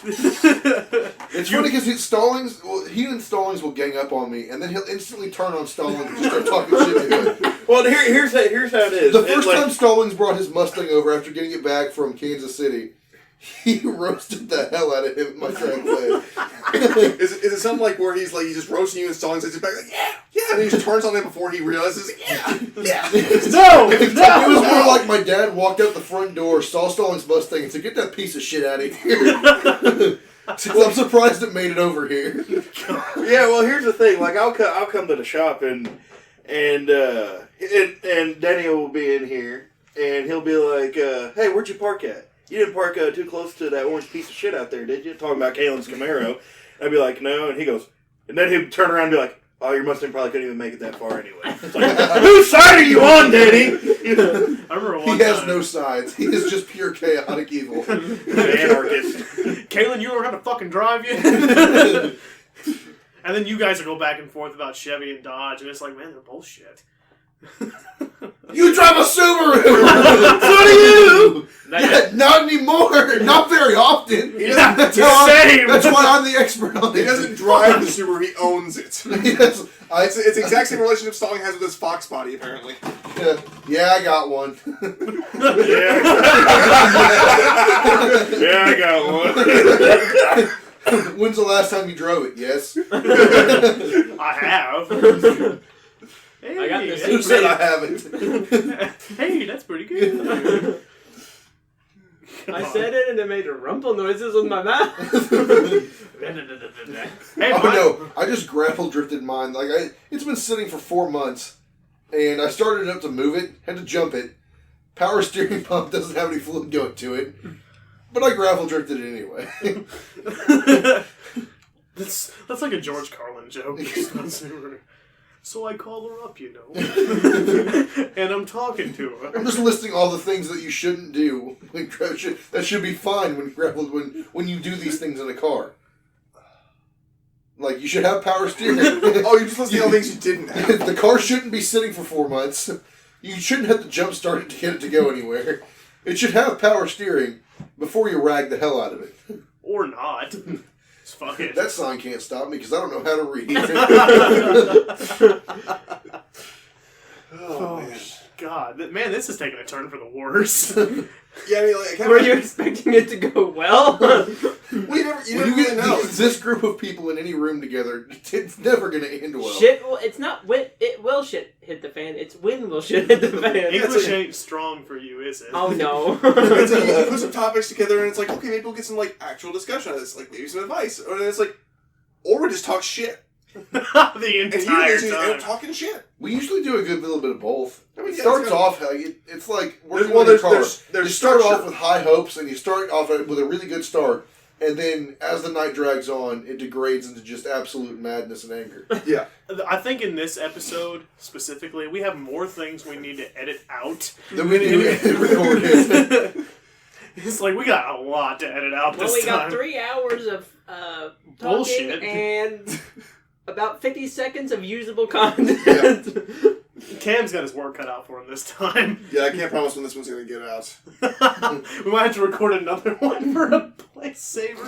It's funny because Stallings, well, he and Stallings will gang up on me, and then he'll instantly turn on Stallings and just start talking shit to him. Well, here's how it is. The It's first like- time Stallings brought his Mustang over after getting it back from Kansas City, he roasted the hell out of him in my driveway. Is it something like where he's just roasting you and stalling, so he's just back like, yeah, and then he just turns on him before he realizes, yeah. No! It was more like my dad walked out the front door, saw Stallings' Mustang, and said, "Get that piece of shit out of here." So I'm surprised it made it over here. Yeah, well, here's the thing. Like, I'll come to the shop and Denny will be in here, and he'll be like, "Hey, where'd you park at? You didn't park too close to that orange piece of shit out there, did you?" Talking about Kaelin's Camaro. I'd be like, "No," and he goes, and then he'd turn around and be like, "Oh, your Mustang probably couldn't even make it that far anyway." It's like, whose side are you on, Denny? I remember one He has time. no sides. He is just pure chaotic evil. Anarchist. Kaelin, you learn how to fucking drive yet? And then you guys will go back and forth about Chevy and Dodge, and it's like, man, they're both shit. You drive a Subaru! So do you! Yeah, not anymore. Not very often. He doesn't, That's why I'm the expert on he it. doesn't drive the Subaru, he owns it. Yes, It's the exact same relationship Stalling has with his Fox body, apparently. yeah, I got one. Yeah. Yeah, I got one. When's the last time you drove it? Yes. I have. Hey, I got the that's- Who said I haven't? Hey, that's pretty good. I said it and it made rumble noises with my mouth. Hey, Oh no! I just grapple drifted mine. It's been sitting for 4 months, and I started it up to move it. Had to jump it. Power steering pump doesn't have any fluid going to it, but I grapple drifted it anyway. That's like a George Carlin joke. So I call her up, you know, and I'm talking to her. I'm just listing all the things that you shouldn't do. That should be fine when you do these things in a car. Like, you should have power steering. Oh, you're just listing all the things you didn't have. The car shouldn't be sitting for 4 months. You shouldn't have to jump start it to get it to go anywhere. It should have power steering before you rag the hell out of it. Or not. It's fuck it. That sign can't stop me because I don't know how to read. Oh, man. God, man, this is taking a turn for the worse. Yeah, I mean, like, Were you expecting it to go well? We never, you When never you really get know. this group of people in any room together, it's never going to end well. Shit, well, it's not when it will shit hit the fan. It's when will shit hit the fan. English ain't strong for you, is it? Oh no. It's like, you put some topics together, and it's like, okay, maybe we'll get some like actual discussion on this, like maybe some advice, or then it's like, or we just talk shit, The and you entire just end up time. talking shit. We usually do a good little bit of both. I mean, It yeah, starts it's kinda- off how it's like working Well, on your car. there's You start structure. off with high hopes, and you start off with a really good start, and then as the night drags on, it degrades into just absolute madness and anger. Yeah. I think in this episode specifically, we have more things we need to edit out. Then we do record it. It's like we got a lot to edit out Well, this we time. got 3 hours of talking Bullshit. and about 50 seconds of usable content. Cam's got his work cut out for him this time. Yeah, I can't promise when this one's gonna get out. We might have to record another one for a place saver.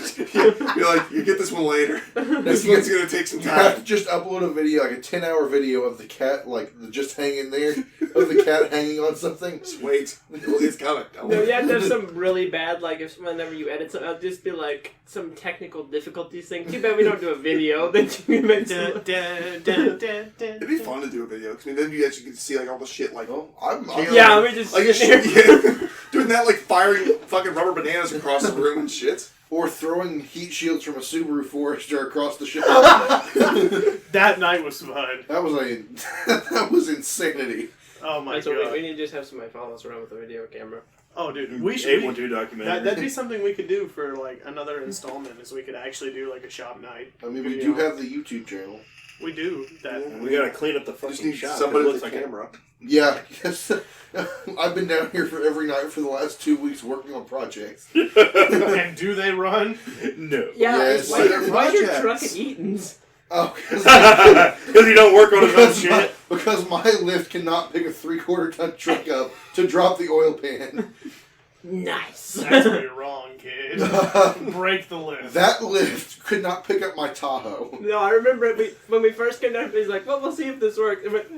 You're like, you get this one later. This one's gonna take some You have to time. just upload a video, like a 10-hour video of the cat, just hanging there, of the cat hanging on something. Just wait. It's coming. Don't No, worry. you have to have some really bad, like, if whenever you edit something, it'll just be like some technical difficulties thing. Too bad we don't do a video. Then you can make some. It'd be fun to do a video, because then you actually get to see like all the shit, like I'm Yeah, we just. like yeah, doing that, like firing fucking rubber bananas across the room and shit. or throwing heat shields from a Subaru Forester across the ship. That night was fun. that was insanity. Oh my So god. we need to just have somebody follow us around with a video camera. Oh dude, we should. 812 documentary. That'd be something we could do for like another installment. Is we could actually do like a shop night. I mean, we video. do have the YouTube channel. We do that. We gotta clean up the Just fucking need shop. somebody It with looks a like camera. Yeah, yes. I've been down here for every night for the last 2 weeks working on projects. And do they run? No. Yeah, Yes. why, why's your Projects. truck at Eaton's? Oh, Because you don't work on his own shit. because my lift cannot pick a 3/4 ton truck up to drop the oil pan. Nice. That's where you're wrong, kid. Break the lift. That lift could not pick up my Tahoe. No, I remember when we first came down, he's like, well, we'll see if this works. It went,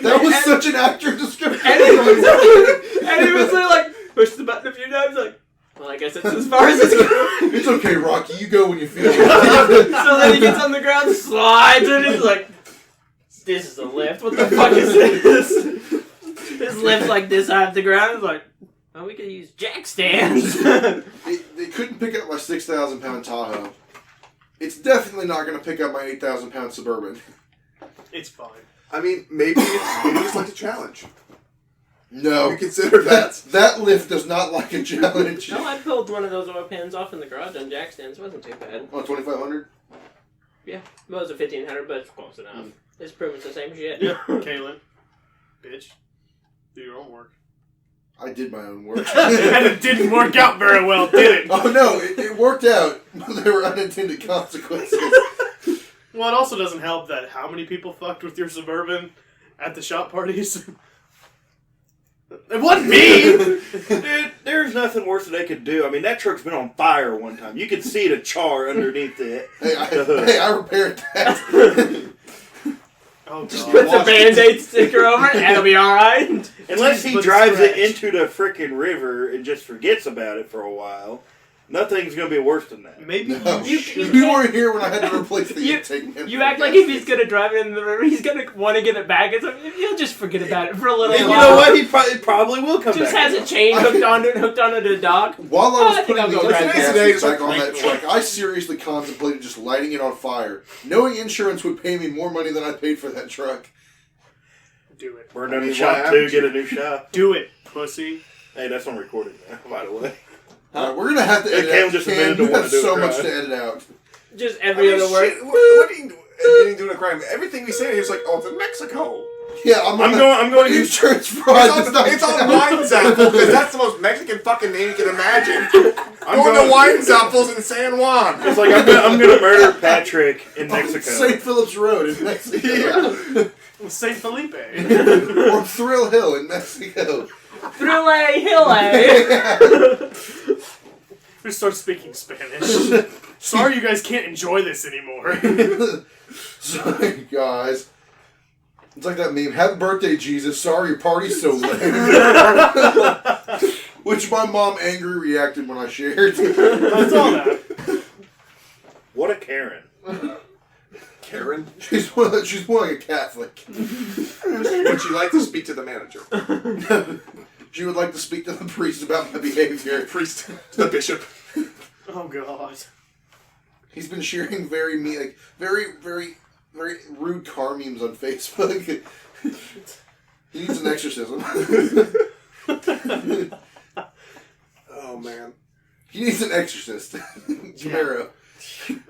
That was such an accurate description. and he was like, push the button a few times, like, well, I guess it's as far as it's going. It's okay, Rocky. You go when you feel it. So then he gets on the ground, slides, and he's like, this is a lift. What the fuck is this? This lift's like this high off the ground. It's like, well, we could use jack stands. They couldn't pick up my 6,000 pound Tahoe. It's definitely not going to pick up my 8,000 pound Suburban. It's fine. I mean, maybe it's like a challenge. No. You consider that. That lift does not like a challenge. No, I pulled one of those oil pans off in the garage on jack stands. It wasn't too bad. Oh, 2,500? Yeah, well, it was a 1,500, but it's close enough. It's pretty much the same shit. Kaelin, bitch, do your own work. I did my own work. And it didn't work out very well, did it? Oh no, it worked out. There were unintended consequences. Well, it also doesn't help that how many people fucked with your Suburban at the shop parties? It wasn't me! Dude, there's nothing worse that they could do. I mean, that truck's been on fire one time. You could see the char underneath it. Hey, I repaired that. Oh, Just God. put the Band-Aid sticker over it, and it'll be alright. Unless he But drives scratch. it into the frickin' river and just forgets about it for a while, nothing's gonna be worse than that. Maybe No. you You should. You weren't here when I had to replace the You- intake manifold. You act like if he's gonna drive it in the river, he's gonna want to get it back. It's like, he'll just forget about it for a little And while. you know what? He probably will come Just back. has a chain hooked onto it, hooked onto the dock. While I Oh, was I think putting I'll the go electric back. gas Today, back on that just truck, I seriously contemplated just lighting it on fire, knowing insurance would pay me more money than I paid for that truck. Do it. Burn I down mean, the why shop haven't too, you? get a new shop. Do it, pussy. Hey, that's on recording now, by the way. We're gonna have to Yeah, edit Cam out. just Cam, admitted to you wanna have do a so much crime. to edit out. Just every other word. Shit, what do you doing a crime? Everything we say is like, oh, it's in Mexico. Yeah, I'm going to insurance fraud. It's on Weinzappel, because that's the most Mexican fucking name you can imagine. Going to Weinzappel's in San Juan. It's like I'm gonna murder Patrick in Mexico. St. Philip's Road in Mexico. St. Felipe. Or Thrill Hill in Mexico. Thrille Hille. We start speaking Spanish. Sorry you guys can't enjoy this anymore. Sorry, guys. It's like that meme. Happy birthday, Jesus. Sorry your party's so lame. Which my mom angry reacted when I shared. I saw that. What a Karen. Karen? She's more like a Catholic. Would she like to speak to the manager? She would like to speak to the priest about my behavior. Priest. The bishop. Oh god. He's been sharing very very rude car memes on Facebook. He needs an exorcism. Oh man. He needs an exorcist. Camaro.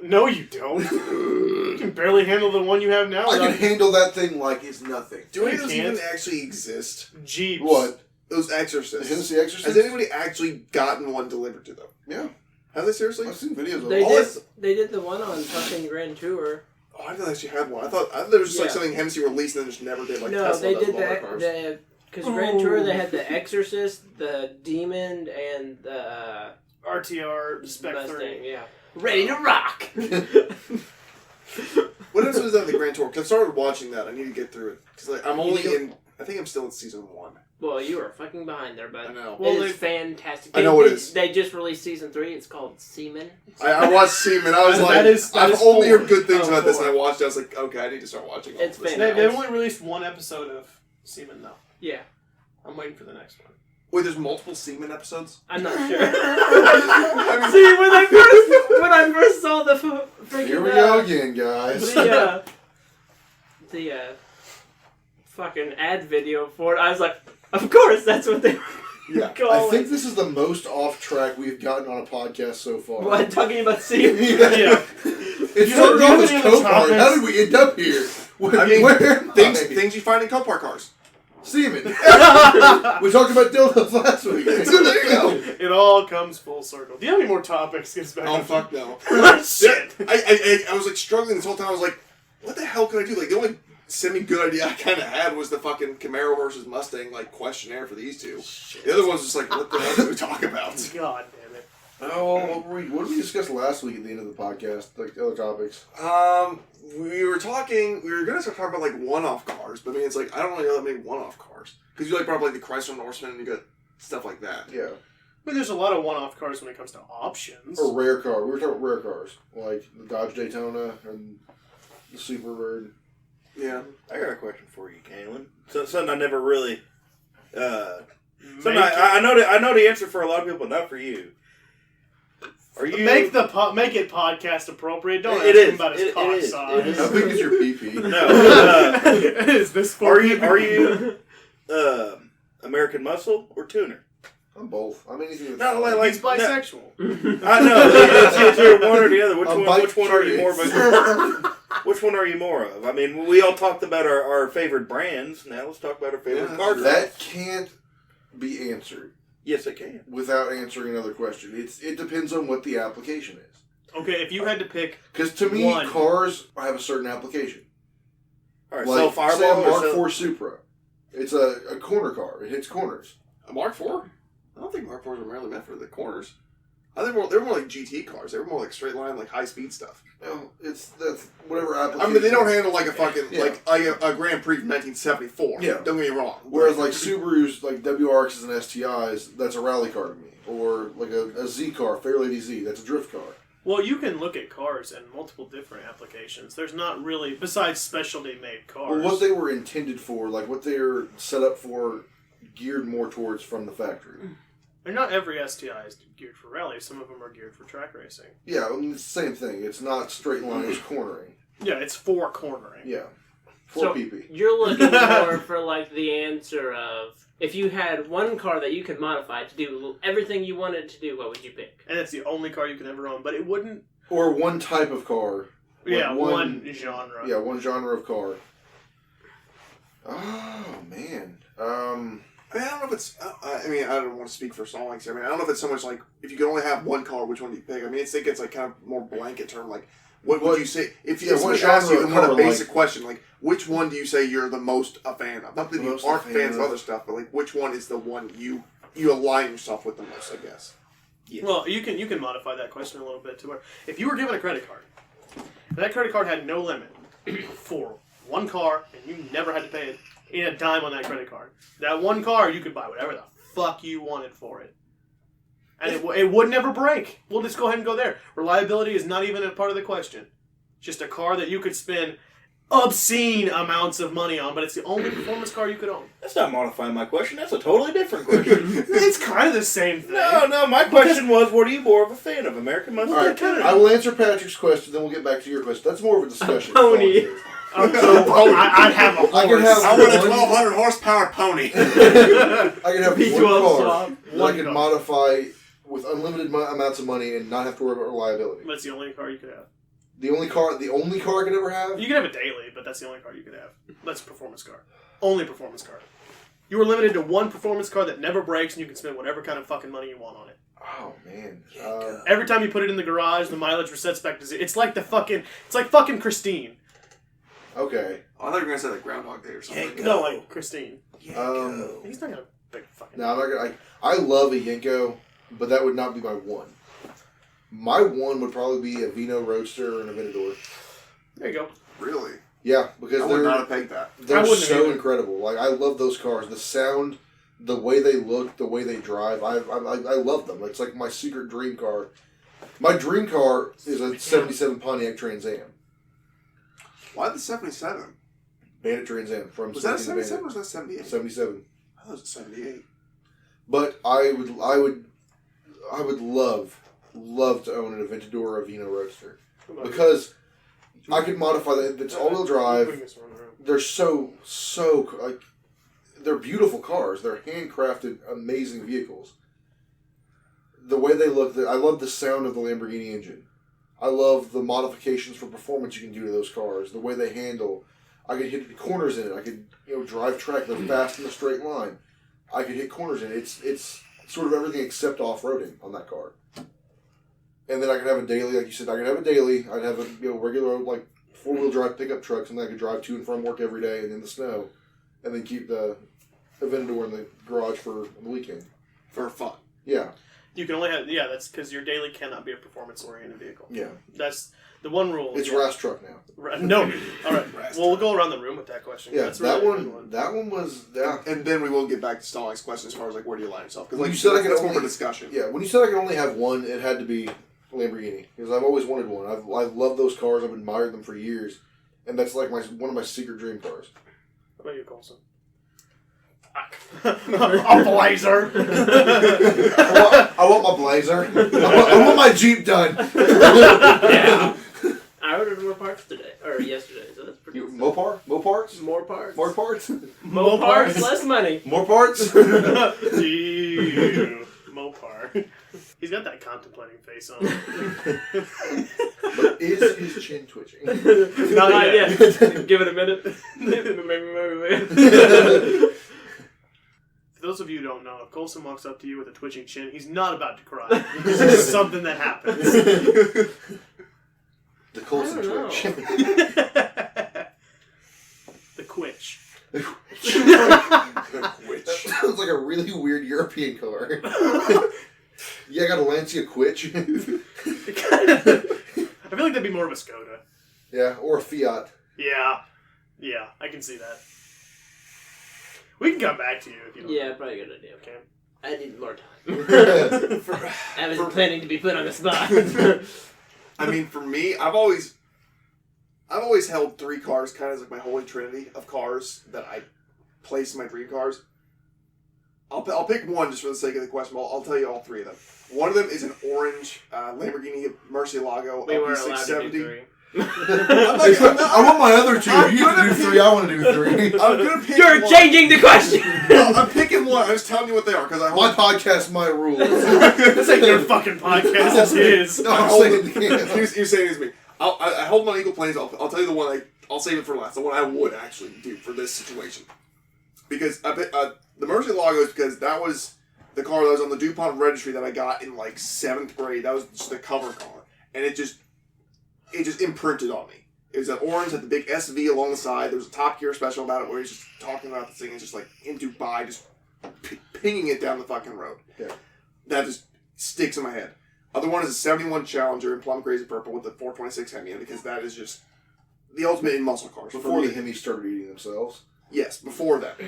No, you don't. You can barely handle the one you have now. I can handle that thing like it's nothing. Do any You of those can't. even actually exist? Jeeps. What? Those exorcists. Hennessy Exorcist? Has anybody actually gotten one delivered to them? Yeah. Have they seriously? I've seen videos of They it. did. They did the one on fucking Grand Tour. Oh, I didn't know they actually had one. I thought there was just like Yeah. something Hennessy released and then just never did like No, Tesla they does did with all their that. cars. Because Grand Tour, they had the Exorcist, the Demon, and the RTR Spec Mustang. 30. Yeah, ready to rock. What episode is that of the Grand Tour? Because I started watching that. I need to get through it. Because like, I'm only in... I think I'm still in season 1. Well, you are fucking behind there, bud. I know. Well, it's fantastic. I know it is. They just released season 3. It's called Seaman. I watched Seaman. I was That like, is I've 4. only heard good things Oh, about this, 4. and I watched it. I was like, okay, I need to start watching all It's this. fantastic. They've only released one episode of Seaman, though. Yeah, I'm waiting for the next one. Wait, there's multiple Seaman episodes? I'm not sure. I mean, See, when I first saw the freaking Here we go again, guys. the fucking ad video for it, I was like, of course, that's what they Yeah. call I it. think this is the most off track we've gotten on a podcast so far. What, talking about Seaman? Yeah. It You started have off as any other Copart. topics? How did we end up here? I mean, where am I? things you find in Copart cars. Semen. We talked about dildos last week. So there you go. It all comes full circle. Do you have any more topics? Gets back Oh, to- fuck no. Shit. I was like struggling this whole time. I was like, what the hell can I do? Like the only semi-good idea I kind of had was the fucking Camaro versus Mustang like questionnaire for these two. The other one's just like, what the hell do we talk about? God damn it. Oh, what did we discuss last week at the end of the podcast? Like the other topics. We were going to start talking about like one-off cars, but I mean, it's like, I don't really know that many one-off cars. Because you like probably like the Chrysler Norseman and you got stuff like that. Yeah. I mean, there's a lot of one-off cars when it comes to options. Or rare car. We were talking about rare cars. Like the Dodge Daytona and the Superbird. Yeah. I got a question for you, Kaelin. Something I never really... something Make I know the answer for a lot of people, but not for you. Are you... make it podcast appropriate. Don't It ask him is. about his It cock is. size. It is. How big is your PP? No. Is this for Are you American Muscle or Tuner? I'm both. I'm anything. No, like He's bisexual. I know. It's either one or the other. I'm Which one are you more of? Which one are you more of? I mean, we all talked about our favorite brands. Now let's talk about our favorite Yeah, car. That can't be answered Yes, it can. without answering another question. It depends on what the application is. Okay, if you had to pick, Because to me, One. cars have a certain application. All right, Like, so say Fireball a Mark or IV Supra. It's a corner car. It hits corners. A Mark IV? I don't think Mark IVs were primarily meant for the corners. I think they were more like GT cars. They were more like straight line, like high speed stuff. No, that's whatever I application. mean, they don't handle like a fucking Yeah. like a Grand Prix from 1974. Yeah. Don't get me wrong. Whereas like Subarus, like WRXs and STIs, that's a rally car to me. Or like a Z car, Fairlady Z, that's a drift car. well, you can look at cars in multiple different applications. There's not really, besides specialty made cars. Or what they were intended for, like what they're set up for, geared more towards from the factory. And not every STI is geared for rally. Some of them are geared for track racing. Yeah, I mean, it's the same thing. It's not straight line, it's cornering. Yeah, it's for cornering. Yeah. So 4 PP. you're looking more for like the answer of if you had one car that you could modify to do everything you wanted to do, what would you pick? And it's the only car you can ever own. But it wouldn't... Or one type of car. Like Yeah, one genre. Yeah, one genre of car. Oh, man. I mean, I don't know if it's. I mean, I don't want to speak for Stallings. I mean, I don't know if it's so much like if you could only have one car, which one do you pick? I mean, I think it's like kind of more blanket term. Like, what would you say if Yeah, somebody what asked you genre in of one a car, basic like- question, like which one do you say you're the most a fan of? Not that The you most aren't a fan fans of of. other stuff, but like which one is the one you align yourself with the most? I guess. Yes. Well, you can modify that question a little bit to where if you were given a credit card, and that credit card had no limit for one car, and you never had to pay it in a dime on that credit card. That one car, you could buy whatever the fuck you wanted for it. And it would never break. We'll just go ahead and go there. Reliability is not even a part of the question. Just a car that you could spend obscene amounts of money on, but it's the only performance car you could own. That's not modifying my question. That's a totally different question. It's kind of the same thing. No. My question was, what are you more of a fan of, American Mustang? All right, I will answer Patrick's question, then we'll get back to your question. That's more of a discussion. Pony. I'd have a horse. I could have I want a one- 1,200 horsepower pony. I can have B12 one car swap. that I can modify with unlimited amounts of money and not have to worry about reliability. That's the only car you could have. The only car I could ever have. You could have a daily, but that's the only car you could have. That's a performance car. Only performance car. You were limited to one performance car that never breaks, and you can spend whatever kind of fucking money you want on it. Oh man. Every time you put it in the garage, the mileage resets back to zero. It's like fucking Christine. Okay. I thought you were gonna say like Groundhog Day or something. No, like Christine. He's not gonna big fucking. No, I'm not gonna. I love a Yenko, but that would not be my one. My one would probably be a Vino Roadster and a Aventador. There you go. Really? Yeah, because I would not have pegged that. they're I wouldn't so either. incredible. Like I love those cars. The sound, the way they look, the way they drive. I love them. It's like my secret dream car. My dream car is a '77 Pontiac Trans Am. Why the 77? Bandit Trans Am from Was that a Smoking 77 or Bandit. was that 78? 77. I thought it was a 78. But I would love to own an Aventador or a Vino Roadster because I could modify that. It's all-wheel drive. They're so like they're beautiful cars. They're handcrafted, amazing vehicles. The way they look, I love the sound of the Lamborghini engine. I love the modifications for performance you can do to those cars. The way they handle. I could hit corners in it. I could drive track. They're fast in a straight line. I could hit corners in it. It's sort of everything except off-roading on that car. And then I could have a daily, like you said. I could have a daily. I'd have a regular like 4-wheel drive pickup truck, something I could drive to and from work every day, and in the snow, and then keep the Aventador in the garage for the weekend For fun. Yeah. You can only have that's because your daily cannot be a performance-oriented vehicle. Yeah. That's the one rule. It's Ras Truck now. No. All right. Well, we'll go around the room with that question. Yeah, That's really that a one. good one. That one was. Yeah. And then we will get back to Stallings' question as far as like where do you line yourself? Because like You said I could that's more only- of a discussion. Yeah. When you said I could only have one, it had to be Lamborghini because I've always wanted one. I've loved those cars. I've admired them for years, and that's like one of my secret dream cars. What about you, Colson? A Blazer. I want my Blazer. I want my Jeep done. Yeah. I ordered more parts today or yesterday, so that's pretty. Mopar? Moparts? More parts. More parts? More parts, less money. More parts? Ew. Mopar. He's got that contemplating face on. But is his chin twitching? Not yet. Give it a minute. For those of you who don't know, if Colson walks up to you with a twitching chin, he's not about to cry. This is something that happens. The Colson I don't twitch. The Quitch. Which That sounds like a really weird European car. Yeah, I got a Lancia Quitch. I feel like that'd be more of a Skoda. Yeah, or a Fiat. Yeah, I can see that. We can come back to you if you want. Yeah, probably a good idea. Okay. I need more time. for, I wasn't planning to be put on the spot. I mean, for me, I've always held 3 cars kind of as like my holy trinity of cars that I place in my dream cars. I'll pick one just for the sake of the question. I'll tell you all 3 of them. One of them is an orange Lamborghini Murcielago We weren't allowed to do 670. 3. I want my other 2. I'm You can do 3. I want to do 3. I'm gonna pick You're one. changing the question! No, I'm picking one. I'm just telling you what they are because I My hold. podcast, my rules. This ain't your fucking podcast. It's his. No, I I'm hold saying you're saying it's me. I hold my Eagle Planes. I'll tell you the one I'll save it for last. The one I would actually do for this situation because the Murcielago is because that was the car that was on the DuPont registry that I got in like 7th grade. That was just the cover car, and it just imprinted on me. It was that orange, had the big SV along the side. There was a Top Gear special about it where he's just talking about this thing. It's just like in Dubai, just pinging it down the fucking road. Yeah. That just sticks in my head. Other one is a 71 Challenger in plum crazy purple with the 426 Hemi in it because that is just the ultimate in muscle cars. Before For the me. Hemis started eating themselves. Yes, before that.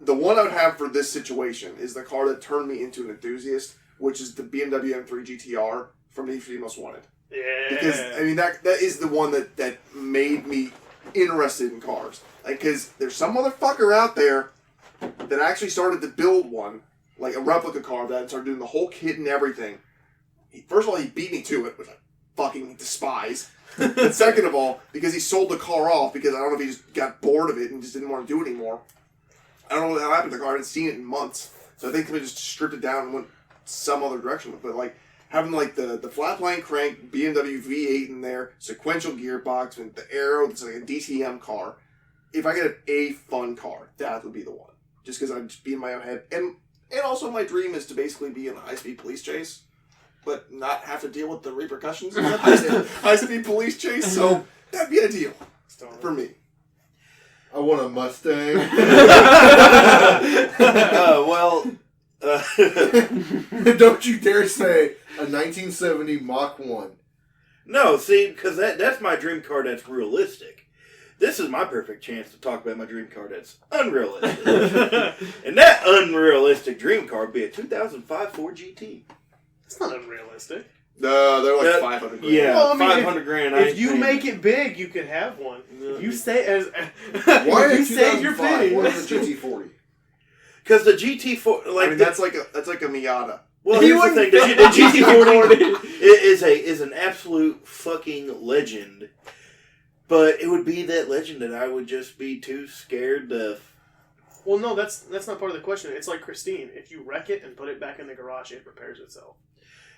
The one I would have for this situation is the car that turned me into an enthusiast which is the BMW M3 GTR from Need for Speed Most Wanted. Yeah. Because I mean that is the one that made me interested in cars. Like, because there's some motherfucker out there that actually started to build one, like a replica car that started doing the whole kit and everything. First of all, he beat me to it, which I fucking despise. And second of all, because he sold the car off because I don't know if he just got bored of it and just didn't want to do it anymore. I don't know what happened to the car. I haven't seen it in months. So I think they just stripped it down and went some other direction. But like having like the flat plane crank BMW V8 in there, sequential gearbox, and the Aero, it's like a DTM car. If I get a fun car, that would be the one. Just because I'd just be in my own head. And also my dream is to basically be in a high-speed police chase, but not have to deal with the repercussions of that high-speed police chase. So that'd be ideal for me. I want a Mustang. Don't you dare say a 1970 Mach 1. No, see, because that's my dream car that's realistic. This is my perfect chance to talk about my dream car that's unrealistic. And that unrealistic dream car would be a 2005 Ford GT. It's not unrealistic. No, they're like 500 grand. Yeah, Well, I mean, 500 grand. If you make it big, you can have one. If you say Why if you a say you're 2005? big, What is the GT40? Because the GT4, like I mean, that's like a Miata. well, He here's the wouldn't thing: the GT40 is an absolute fucking legend. But it would be that legend that I would just be too scared to. Well, no, that's not part of the question. It's like Christine. If you wreck it and put it back in the garage, it repairs itself.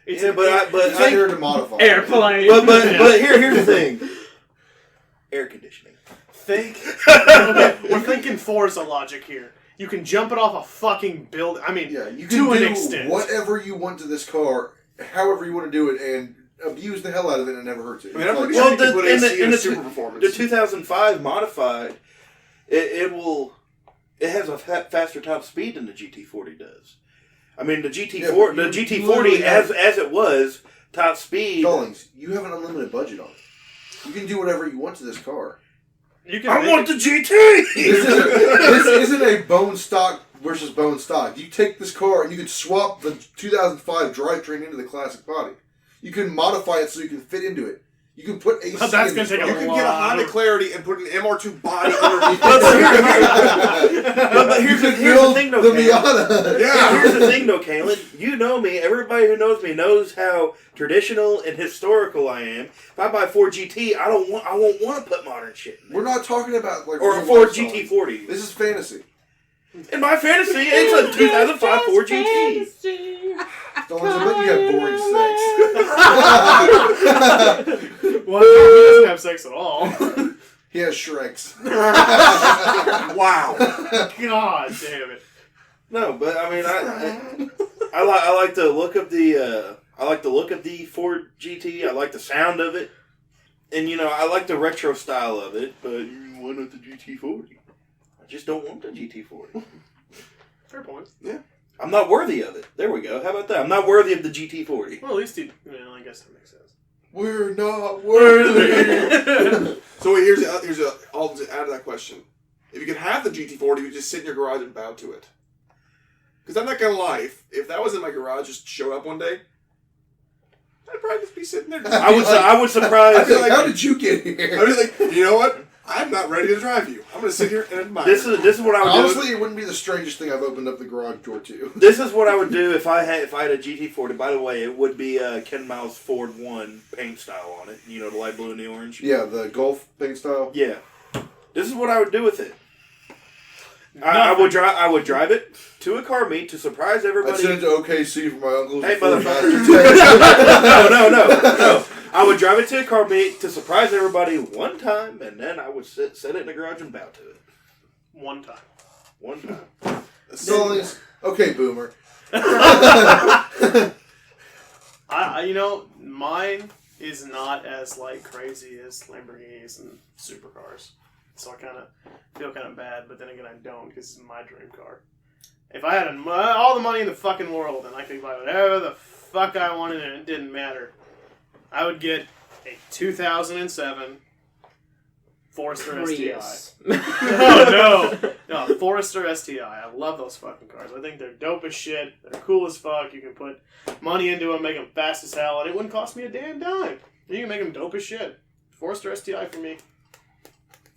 It's Yeah, but It's here to modify. Airplane. But here's the thing: air conditioning. We're thinking Forza logic here. You can jump it off a fucking building. I mean, Yeah, you to can an do extent. whatever you want to this car, however you want to do it, and abuse the hell out of it, and it never hurts it. I mean, I'm It's pretty like- sure you can put AC in a super The performance. 2005 modified, it has a faster top speed than the GT40 does. I mean, the GT40 but you literally as it was top speed. Stallings, you have an unlimited budget on it. You can do whatever you want to this car. You can I make want it- the GT. This isn't a bone stock versus bone stock. You take this car and you can swap the 2005 drivetrain into the classic body. You can modify it so you can fit into it. You can put AC But that's in gonna this take car. You can get a Honda Clarity and put an MR2 body underneath But it. here's You the can build thing, though, the Caleb. Miata. Yeah. Here's the thing, though, Kaelin. You know me. Everybody who knows me knows how traditional and historical I am. If I buy a Ford GT, I won't want to put modern shit in it. We're not talking about like Or a real Ford life songs. GT40. This is fantasy. In my fantasy, it's a 2005 Ford GT. Stallings, I bet you have boring sex. Well, he doesn't have sex at all. He has Shreks. Wow. God damn it. No, but I mean, I like the look of the Ford GT. I like the sound of it, and I like the retro style of it. But why not the GT40? I just don't want the GT40. Fair point. Yeah. I'm not worthy of it. There we go. How about that? I'm not worthy of the GT40. Well, at least I guess that makes sense. We're not worthy. So wait, I'll just add to that question. If you could have the GT40, you would just sit in your garage and bow to it. Because I'm not gonna lie, if that was in my garage, just showed up one day, I'd probably just be sitting there. I would surprise. I'd be like, how did you get here? I'd be like, you know what? I'm not ready to drive you. I'm gonna sit here and admire. This is what I would do. Honestly, it wouldn't be the strangest thing I've opened up the garage door to. This is what I would do if I had a GT40. By the way, it would be Ken Miles Ford 1 paint style on it. The light blue and the orange. Yeah, the Golf paint style. Yeah. This is what I would do with it. I would drive it to a car meet to surprise everybody. I'd send it to OKC for my uncle's. Hey, Ford motherfucker. Master. No. I would drive it to a car meet to surprise everybody one time, and then I would set it in the garage and bow to it. One time. One time. Stallings. Okay, boomer. Mine is not as crazy as Lamborghinis and supercars. So I kind of feel kind of bad, but then again I don't because it's my dream car. If I had all the money in the fucking world and I could buy whatever the fuck I wanted and it didn't matter, I would get a 2007 Forester Prius. STI. Oh, no, Forester STI. I love those fucking cars. I think they're dope as shit. They're cool as fuck. You can put money into them, make them fast as hell, and it wouldn't cost me a damn dime. You can make them dope as shit. Forester STI for me.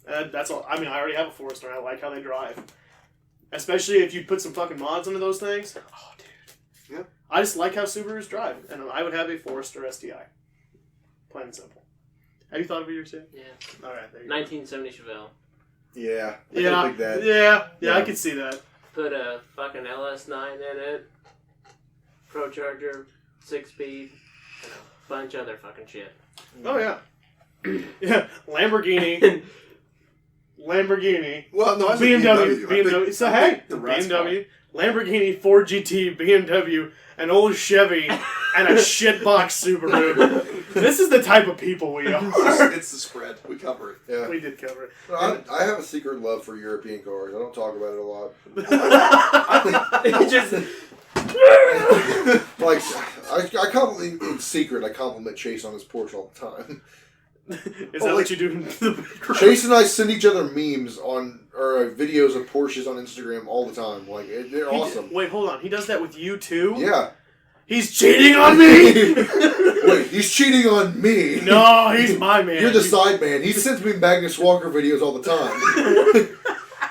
That's all. I mean, I already have a Forester. I like how they drive. Especially if you put some fucking mods into those things. Oh, dude. Yeah. I just like how Subarus drive, and I would have a Forester STI. Plain and simple. Have you thought of it yourself? Yeah. All right, there you go. 1970 Chevelle. Yeah. I Yeah, can dig that. yeah, I could see that. Put a fucking LS9 in it. Pro Charger, 6-speed, and a bunch of other fucking shit. Oh yeah, yeah. Lamborghini. Well, no, I said BMW. I think- So I hey, think the rat's BMW, Lamborghini, Ford GT, BMW, an old Chevy, and a shitbox Subaru. This is the type of people we are. It's the spread. We cover it. Yeah. We did cover it. I have a secret love for European cars. I don't talk about it a lot. It just Like, I compliment in secret. I compliment Chase on his Porsche all the time. Is that what you do? Chase and I send each other memes or videos of Porsches on Instagram all the time. Like, they're awesome. Wait, hold on. He does that with you too? Yeah. He's cheating on me. Wait, he's cheating on me. No, he's my man. You're the side man. He sends me Magnus Walker videos all the time.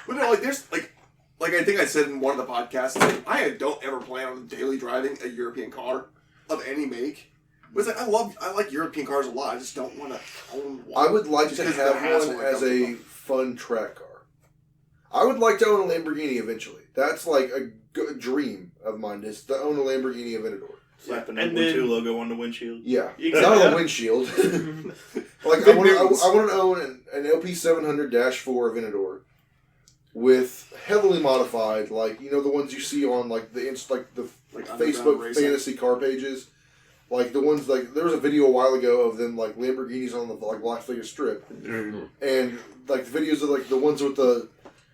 But no, like there's like I think I said in one of the podcasts, like, I don't ever plan on daily driving a European car of any make. But it's like I like European cars a lot. I just don't want to own one. I would like Just to 'cause have the hassle one that as comes a with fun track car. I would like to own a Lamborghini eventually. That's like a dream of mine, is to own a Lamborghini Aventador. Slapping And number then- 2 logo on the windshield. Yeah, Exactly. not on the windshield. Like Big I want news. to own an LP700-4 Aventador with heavily modified, like the ones you see on like the Like underground Facebook racing. fantasy car pages, like the ones like there was a video a while ago of them like Lamborghinis on the like Las Vegas Strip, and like the videos of like the ones with the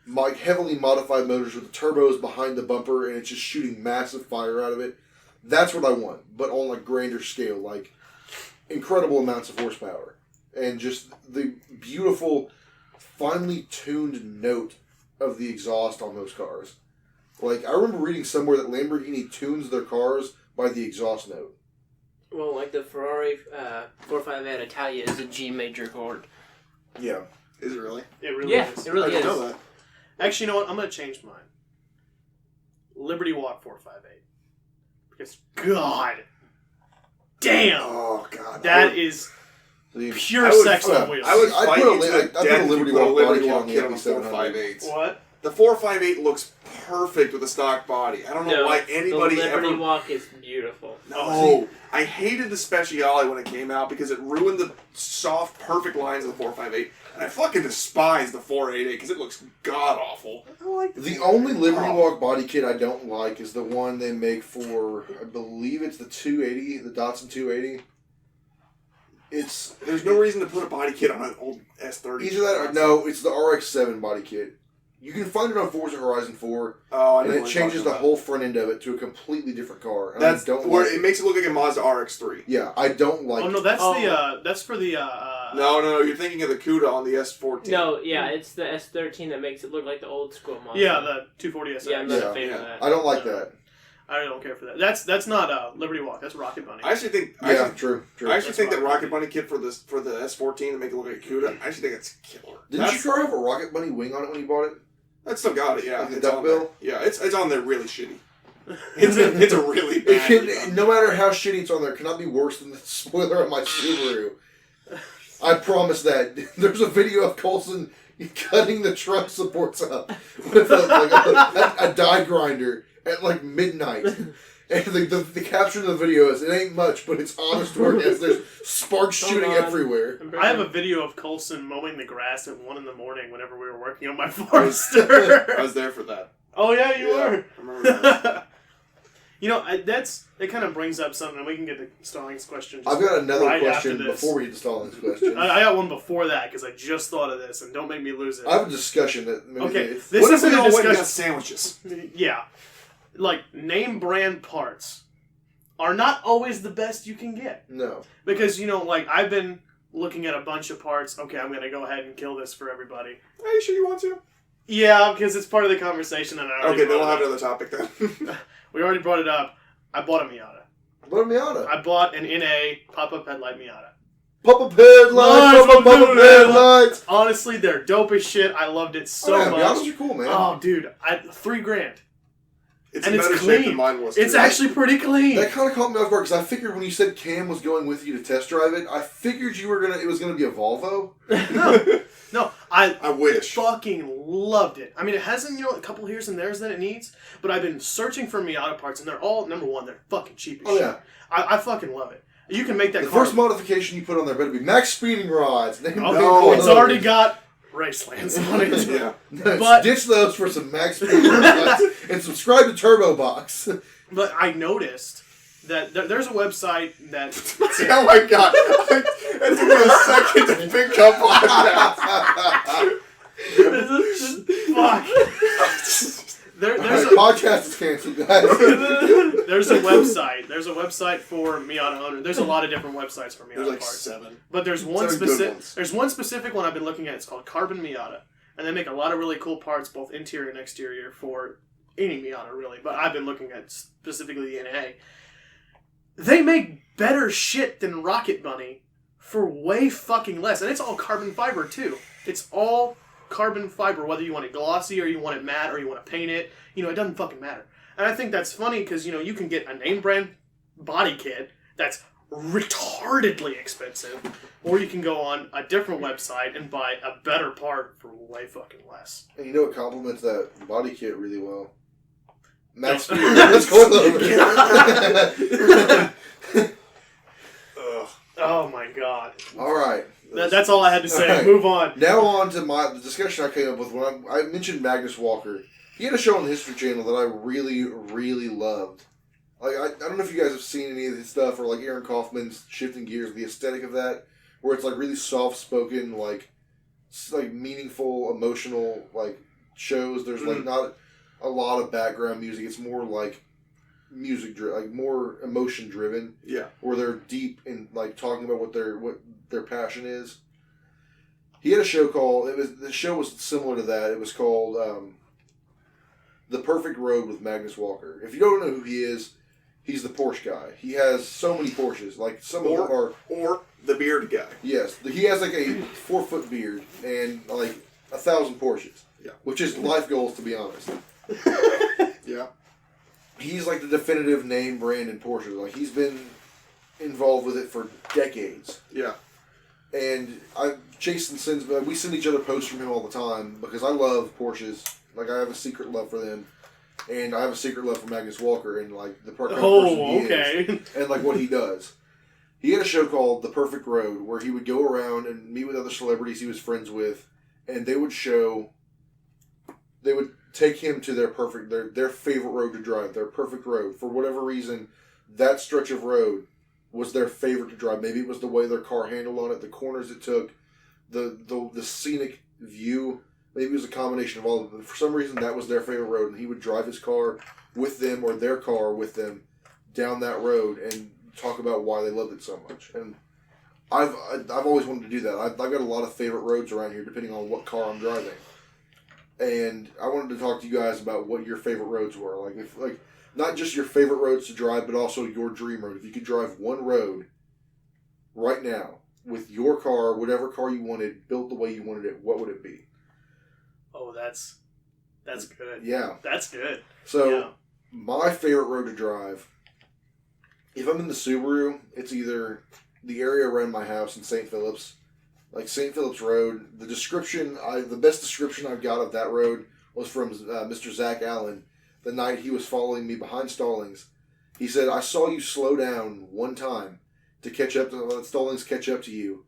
like heavily modified motors with the turbos behind the bumper and it's just shooting massive fire out of it. That's what I want, but on like grander scale, like incredible amounts of horsepower and just the beautiful, finely tuned note of the exhaust on those cars. Like I remember reading somewhere that Lamborghini tunes their cars by the exhaust note. well, like the Ferrari 458 Italia is a G major chord. Yeah. Is it really? It really Yeah, is. it I really didn't is. know that. Actually, you know what? I'm going to change mine. Liberty Walk 458. Because, God damn, Oh god. that is The- pure I would- sex on wheels. I would I'd fight put a you li- to the I'd put a death if Liberty you put a Walk Liberty body Walk on the kit on a LP700. 458. What? The 458 looks perfect with a stock body. I don't know why anybody the Liberty ever. Walk is beautiful. No, I hated the Speciale when it came out because it ruined the soft, perfect lines of the 458, and I fucking despise the 488 because it looks god awful. I like The only Liberty Oh. Walk body kit I don't like is the one they make for, I believe it's the 280, the Datsun 280. There's no reason to put a body kit on an old S30. Either that or no, it's the RX-7 body kit. You can find it on Forza Horizon 4, Oh, I and know it what you're changes talking the about. whole front end of it to a completely different car. And That's I don't where like it makes it look like a Mazda RX-3. Yeah, I don't like Oh, no, it. that's for the, No, you're thinking of the CUDA on the S14. No, yeah, it's the S13 that makes it look like the old school model. yeah, the 240 SX. Yeah, I'm not Yeah. a fan of Yeah. that. I don't like that. I don't care for that. That's not Liberty Walk. That's Rocket Bunny. I actually think. Yeah, true. I actually think that Rocket Rocket Bunny kit for the S14 to make it look like a CUDA. I actually think it's killer. Didn't you try to have a Rocket Bunny wing on it when you bought it? I still got it. Yeah, Like the it's duck on bill? there. Yeah, it's on there really shitty. It's a really It bad. can, no matter how shitty it's on there, it cannot be worse than the spoiler of my Subaru. I promise that. There's a video of Coulson cutting the trunk supports up with a die grinder at like midnight. And the caption of the video is, it ain't much, but it's honest work as there's sparks shooting Hold on. everywhere. I have a video of Coulson mowing the grass at 1 in the morning whenever we were working on my Forester. I was there for that. Oh yeah, you Yeah, were. I remember that. You know, it kind of brings up something, and we can get to Stallings' question. just I've got another right question after this. before we get to Stalin's question. I got one before that because I just thought of this, and don't make me lose it. I have a discussion that maybe Okay, it's- this What if we isn't a all went and got discussion. sandwiches? Yeah, like name brand parts are not always the best you can get no. because like I've been looking at a bunch of parts. Okay, I'm gonna go ahead and kill this for everybody. Are you sure you want to? Yeah, because it's part of the conversation, and I already Okay, then we'll brought have it up. another topic then. We already brought it up. I bought a Miata. What a Miata. I bought an NA pop-up headlight Miata. Pop-up headlights, pop-up headlights. Honestly, they're dope as shit. I loved it so yeah, much. Miatas are cool, man. Oh, dude, $3,000. It's And in it's better shape clean. than mine was. It's too. actually pretty clean. That kind of caught me off guard because I figured when you said Cam was going with you to test drive it, I figured it was gonna be a Volvo. No, I wish. fucking loved it. I mean, it hasn't, a couple here's and there's that it needs, but I've been searching for Miata parts, and they're all, number one, they're fucking cheap as Oh, shit. yeah. I fucking love it. You can make that The car... first modification you put on there better be max speeding rods. Oh, it's already got Racelands on it. Yeah. But- Ditch those for some max speeding rods and subscribe to Turbo Box. But I noticed that there's a website that... Oh my god. It took me a second to pick up on that. This is just Fuck. There's The podcast is canceled, guys. There's a website. There's a website for Miata owner. There's a lot of different websites for Miata There's like parts. 7. But there's one 7 good specific. ones. There's one specific one I've been looking at. It's called Carbon Miata, and they make a lot of really cool parts, both interior and exterior, for any Miata really. But I've been looking at specifically the NA. They make better shit than Rocket Bunny for way fucking less, and it's all carbon fiber too. It's all carbon fiber, whether you want it glossy or you want it matte or you want to paint it. It doesn't fucking matter. And I think that's funny because, you can get a name brand body kit that's retardedly expensive, or you can go on a different website and buy a better part for way fucking less. And you know what complements that body kit really well? Max speed. Let's go over. Ugh. Oh my god. All right. That's all I had to say. All right. Move on. Now on to the discussion I came up with when I mentioned Magnus Walker. He had a show on the History Channel that I really, really loved. Like I don't know if you guys have seen any of his stuff, or like Aaron Kaufman's Shifting Gears, the aesthetic of that, where it's like really soft spoken, like meaningful, emotional like shows. There's like not a lot of background music. It's more like music like more emotion driven. Yeah. Where they're deep in like talking about what their passion is. He had a show called the show was similar to that. It was called The Perfect Road with Magnus Walker. If you don't know who he is, he's the Porsche guy. He has so many Porsches. Like some of them are or the beard guy. yes. He has like a 4-foot beard and like 1,000 Porsches. Yeah. Which is life goals, to be honest. Yeah. He's like the definitive name brand in Porsche. Like he's been involved with it for decades. Yeah. And Jason sends, we send each other posts from him all the time because I love Porsches. Like I have a secret love for them, and I have a secret love for Magnus Walker and like the kind of person he is, and like what he does. He had a show called The Perfect Road where he would go around and meet with other celebrities he was friends with, and they would take him to their favorite road to drive, their perfect road. For whatever reason, that stretch of road was their favorite to drive. Maybe it was the way their car handled on it, the corners it took, the scenic view. Maybe it was a combination of all of them. For some reason, that was their favorite road, and he would drive his car with them or their car with them down that road and talk about why they loved it so much. And I've always wanted to do that. I've got a lot of favorite roads around here, depending on what car I'm driving. And I wanted to talk to you guys about what your favorite roads were. Like not just your favorite roads to drive, but also your dream road. If you could drive one road right now with your car, whatever car you wanted, built the way you wanted it, what would it be? Oh, that's good. Yeah. That's good. So, Yeah. my favorite road to drive, if I'm in the Subaru, it's either the area around my house in St. Phillips. Like St. Phillips Road, the best description I've got of that road was from Mr. Zach Allen the night he was following me behind Stallings. He said, I saw you slow down one time to catch up to let Stallings catch up to you.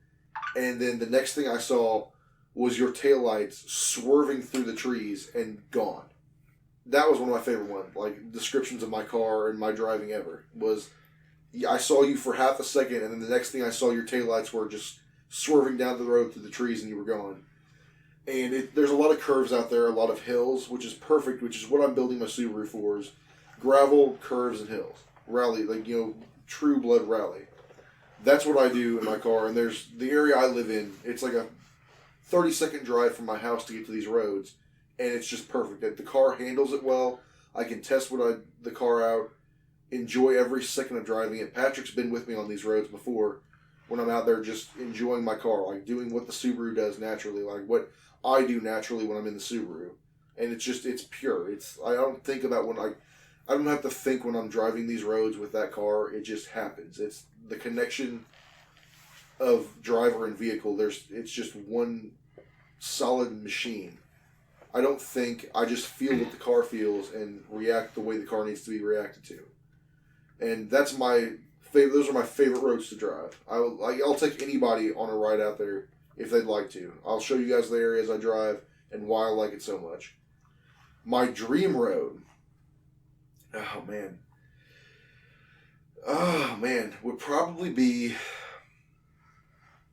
And then the next thing I saw was your taillights swerving through the trees and gone. That was one of my favorite ones. Like, descriptions of my car and my driving ever. Was, I saw you for half a second, and then the next thing I saw, your taillights were just swerving down the road through the trees, and you were gone. And there's a lot of curves out there, a lot of hills, which is perfect, which is what I'm building my Subaru for, is gravel, curves, and hills. Rally, true blood rally. That's what I do in my car. And there's the area I live in. It's like a 30-second drive from my house to get to these roads, and it's just perfect. The car handles it well. I can test the car out, enjoy every second of driving it. Patrick's been with me on these roads before when I'm out there just enjoying my car, like doing what the Subaru does naturally, like what I do naturally when I'm in the Subaru. And it's pure. I don't think about I don't have to think when I'm driving these roads with that car. It just happens. It's the connection of driver and vehicle. It's just one solid machine. I don't think. I just feel what the car feels and react the way the car needs to be reacted to. And that's my favorite. Those are my favorite roads to drive. I'll take anybody on a ride out there if they'd like to. I'll show you guys the areas I drive and why I like it so much. My dream road. Oh man, would probably be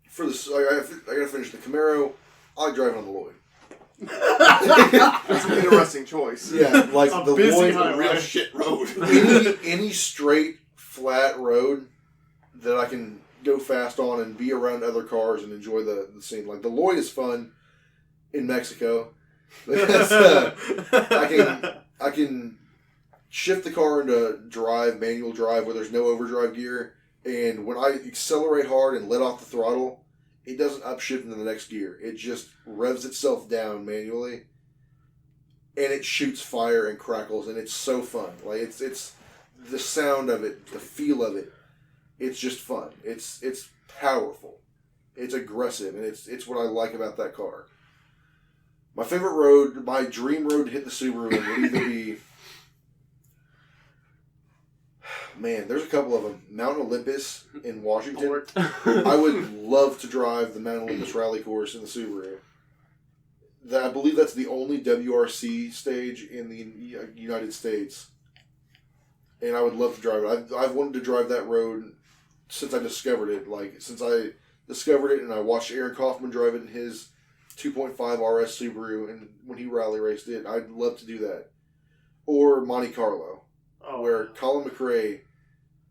for this. I gotta finish the Camaro. I like driving on the Lloyd. That's an interesting choice. Yeah, like A the busy Lloyd, highway. Real shit road. any straight flat road that I can go fast on and be around other cars and enjoy the scene. Like the Lloyd is fun in Mexico. Because, I can shift the car into manual drive where there's no overdrive gear, and when I accelerate hard and let off the throttle, it doesn't upshift into the next gear. It just revs itself down manually, and it shoots fire and crackles, and it's so fun. Like it's the sound of it, the feel of it. It's just fun. It's powerful. It's aggressive, and it's what I like about that car. My favorite road, my dream road to hit the Subaru in would either be... Man, there's a couple of them. Mount Olympus in Washington. I would love to drive the Mount Olympus rally course in the Subaru. I believe that's the only WRC stage in the United States. And I would love to drive it. I've wanted to drive that road since I discovered it. Like, since I discovered it and I watched Aaron Kaufman drive it in his 2.5 RS Subaru, and when he rally raced it, I'd love to do that. Or Monte Carlo, where Colin McRae,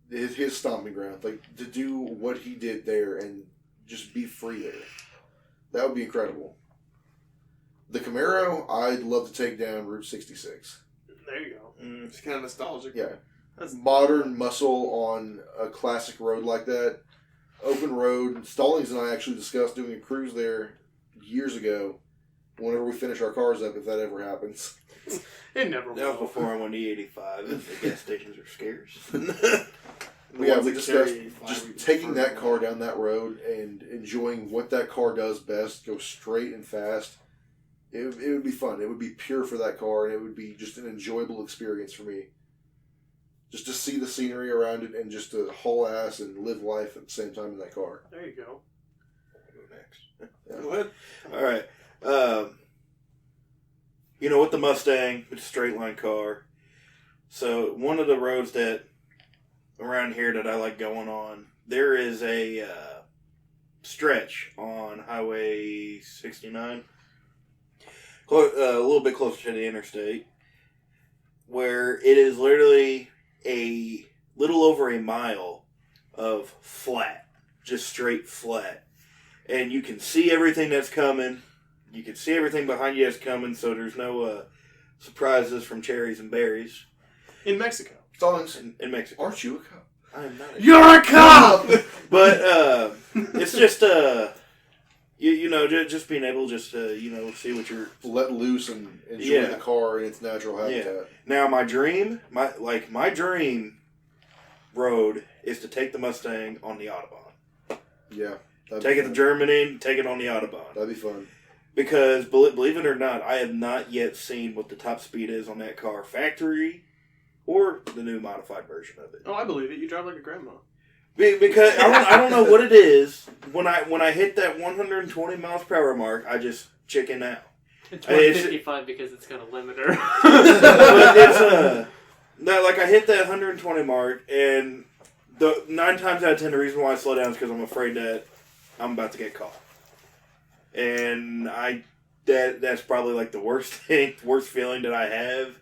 his stomping ground, like to do what he did there and just be free there. That would be incredible. The Camaro, I'd love to take down Route 66. There you go. It's kind of nostalgic. Yeah. That's Modern muscle on a classic road like that. Open road. Stallings and I actually discussed doing a cruise there years ago, whenever we finish our cars up, if that ever happens. It never That was will. before I went E85 and the gas stations are scarce. We discussed just taking that car down that road and enjoying what that car does best, go straight and fast. It would be fun. It would be pure for that car, and it would be just an enjoyable experience for me. Just to see the scenery around it and just to haul ass and live life at the same time in that car. There you go. Go next. Yeah. Go ahead. All right. With the Mustang, it's a straight line car. So one of the roads that around here that I like going on, there is a stretch on Highway 69, a little bit closer to the interstate, where it is literally a little over a mile of flat, just straight flat. And you can see everything that's coming. You can see everything behind you that's coming, so there's no surprises from cherries and berries. In Mexico. Stallings, In Mexico. aren't you a cop? I am not a You're a cop! But it's just just being able just to see what you're Let loose and enjoy the car in its natural habitat. Now my dream road is to take the Mustang on the Autobahn. Yeah. Take it to Germany, take it on the Autobahn. That'd be fun. Because believe it or not, I have not yet seen what the top speed is on that car, factory or the new modified version of it. Oh, I believe it. You drive like a grandma. Because I don't know what it is. When I hit that 120 miles per hour mark, I just chicken out. It's 155 because it's got a limiter. But it's I hit that 120 mark, and the 9 times out of 10 the reason why I slow down is because I'm afraid that I'm about to get caught. And that's probably like the worst feeling that I have.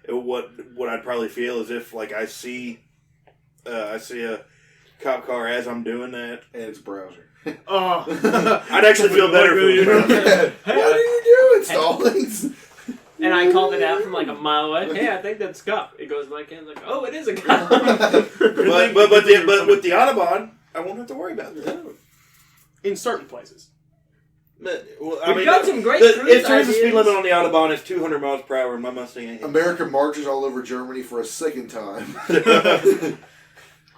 What I'd probably feel is if like I see a cop car as I'm doing that. And it's browser. Oh. I'd actually feel better for the browser. What are you doing, Stallings? And I called it out from like a mile away. Hey, I think that's a cop. It goes my can like, oh, it is a cop. But with the Autobahn, I won't have to worry about that. In certain places. But, well, We've got some great cruise If there's a speed ideas. limit on the Autobahn, it's 200 miles per hour, and my Mustang ain't. America marches all over Germany for a second time.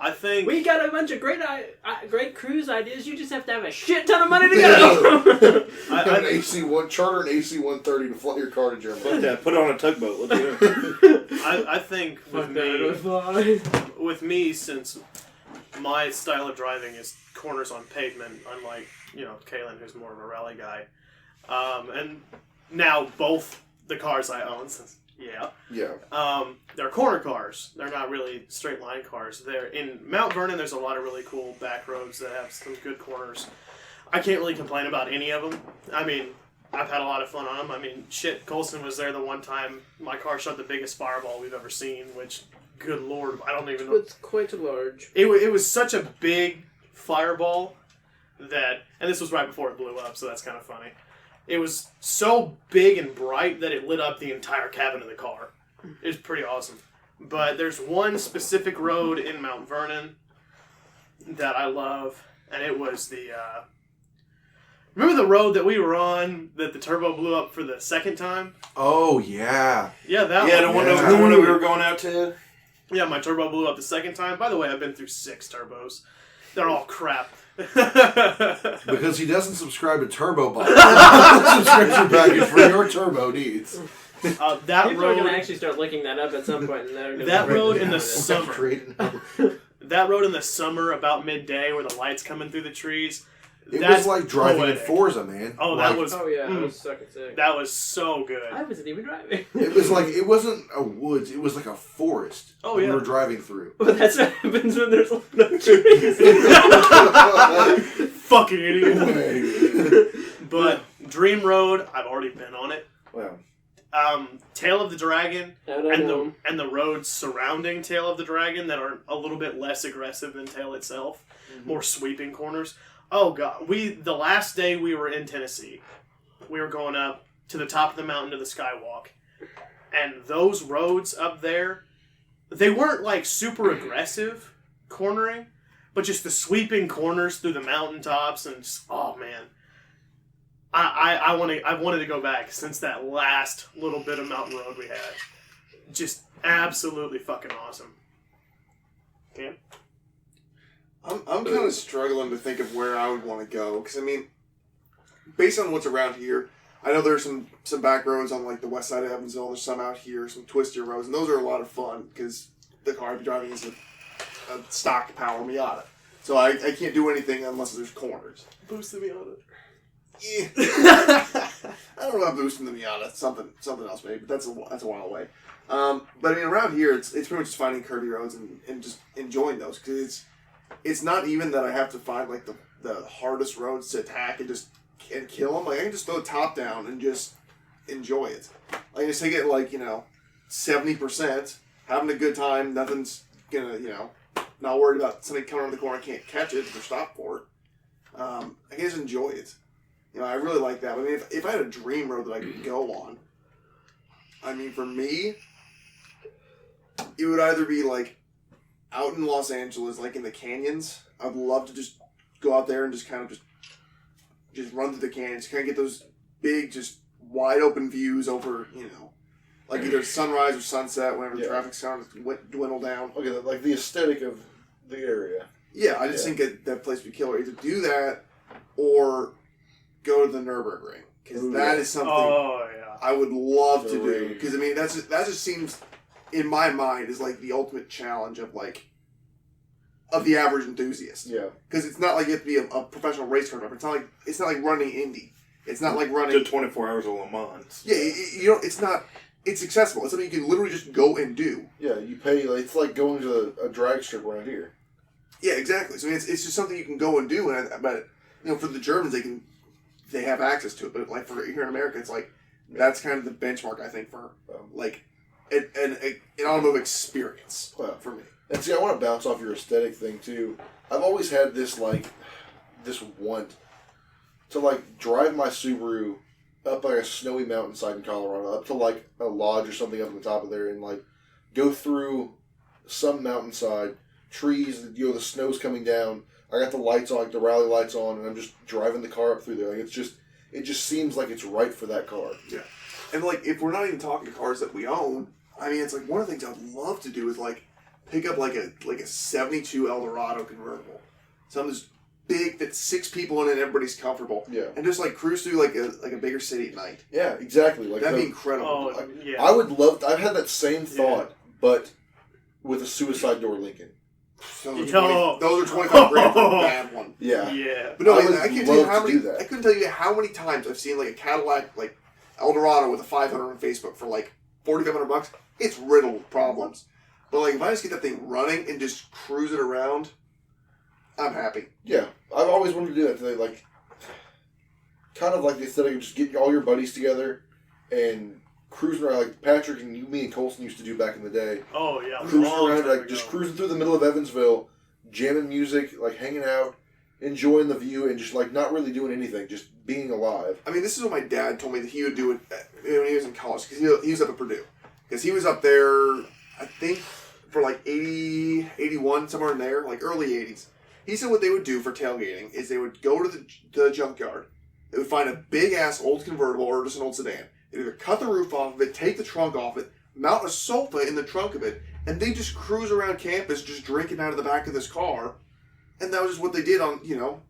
I think We got a bunch of great cruise ideas. You just have to have a shit ton of money to go. An AC-1 charter an AC-130 to fly your car to Germany. Fuck that. Put it on a tugboat. Let's do it. I think with me, since my style of driving is corners on pavement, unlike Kaelin, who's more of a rally guy, and now both the cars I own, since they're corner cars. They're not really straight line cars. They're in Mount Vernon. There's a lot of really cool back roads that have some good corners. I can't really complain about any of them. I mean, I've had a lot of fun on them. I mean, shit, Colson was there the one time my car shot the biggest fireball we've ever seen, which, good lord, I don't even know. It's quite large. It was such a big fireball that, and this was right before it blew up, so that's kind of funny. It was so big and bright that it lit up the entire cabin of the car. It was pretty awesome. But there's one specific road in Mount Vernon that I love, and it was the... remember the road that we were on that the turbo blew up for the second time? Oh, yeah. Yeah, that Yeah, one. the one that we were going out to. Yeah, my turbo blew up the second time. By the way, I've been through 6 turbos. They're all crap. Because he doesn't subscribe to Turbo Bot. Subscription package for your turbo needs. That People road are going to actually start looking that up at some point. And they're gonna That be road written in the down. summer. That road in the summer, about midday, where the light's coming through the trees. It that's was like driving poetic. in Forza, man. Oh, Like, that was. Oh, yeah. Mm. It was sucking sick. That was so good. I wasn't even driving. It was like, it wasn't a woods, it was like a forest. Oh, that yeah. we were driving through. Well, that's what happens when there's no trees. Fucking idiot. But Dream Road, I've already been on it. Wow. Tail of the Dragon I don't know. and the roads surrounding Tail of the Dragon that are a little bit less aggressive than Tail itself, more sweeping corners. Oh god, the last day we were in Tennessee, we were going up to the top of the mountain to the Skywalk, and those roads up there, they weren't like super aggressive cornering, but just the sweeping corners through the mountaintops and just, oh man. I wanted to go back since that last little bit of mountain road we had. Just absolutely fucking awesome. Cam? I'm kind of struggling to think of where I would want to go because I mean, based on what's around here, I know there's some back roads on like the west side of Evansville. There's some out here, some twistier roads, and those are a lot of fun because the car I'd be driving is a stock power Miata, so I can't do anything unless there's corners. Boost the Miata. Yeah. I don't know about boosting the Miata. Something else maybe, but that's a while away. But I mean, around here, it's pretty much just finding curvy roads and just enjoying those because it's not even that I have to find like the hardest roads to attack and kill them. Like I can just throw the top down and just enjoy it. Like just take it like 70%, having a good time. Nothing's gonna not worried about somebody coming around the corner. I can't catch it or stop for it. I can just enjoy it. I really like that. I mean, if I had a dream road that I could go on, I mean, for me, it would either be like out in Los Angeles, like in the canyons. I'd love to just go out there and just kind of just run through the canyons, kind of get those big, just wide open views over, like either sunrise or sunset whenever the traffic's starting to dwindle down. Okay, like the aesthetic of the area. Yeah, I just think that place would be killer. Either do that or go to the Nürburgring because that is something I would love to do. Because I mean, that just seems in my mind is like the ultimate challenge of the average enthusiast. Yeah, because it's not like you have to be a professional race car driver. It's not like running Indy. It's not like running to 24 hours of Le Mans. Yeah, it's not. It's accessible. It's something you can literally just go and do. Yeah, you pay. It's like going to a drag strip around here. Yeah, exactly. So I mean, it's just something you can go and do. But for the Germans, they have access to it. But like for here in America, it's like that's kind of the benchmark I think for like an automotive experience for me. And see, I want to bounce off your aesthetic thing too. I've always had this this want to drive my Subaru up a snowy mountainside in Colorado, up to a lodge or something up on the top of there, and go through some mountainside, trees, the snow's coming down. I got the lights on, the rally lights on, and I'm just driving the car up through there. It just seems like it's right for that car. Yeah. And if we're not even talking cars that we own, I mean, it's one of the things I'd love to do is pick up a 72 Eldorado convertible. Something that's big, that's 6 people in it, everybody's comfortable. Yeah. And just cruise through a bigger city at night. Yeah, exactly. That'd be incredible. Oh, yeah. I would love. I've had that same thought, but with a suicide door Lincoln. Those are 25 grand for a bad one. Yeah. Yeah. But no, I can't tell you how many. do that. I couldn't tell you how many times I've seen a Cadillac Eldorado with a 500 on Facebook for $4,500. It's riddled with problems. But if I just get that thing running and just cruise it around, I'm happy. Yeah, I've always wanted to do that today. Kind of the aesthetic of just getting all your buddies together and cruising around like Patrick and me and Colson used to do back in the day. Oh yeah, cruising around just cruising through the middle of Evansville, jamming music, hanging out, enjoying the view, and just not really doing anything, just being alive. I mean, this is what my dad told me that he would do when he was in college, because he was up at Purdue, because he was up there, I think for 80, 81, somewhere in there, early 80s. He said what they would do for tailgating is they would go to the junkyard. They would find a big-ass old convertible or just an old sedan. They'd either cut the roof off of it, take the trunk off it, mount a sofa in the trunk of it, and they just cruise around campus just drinking out of the back of this car. And that was just what they did and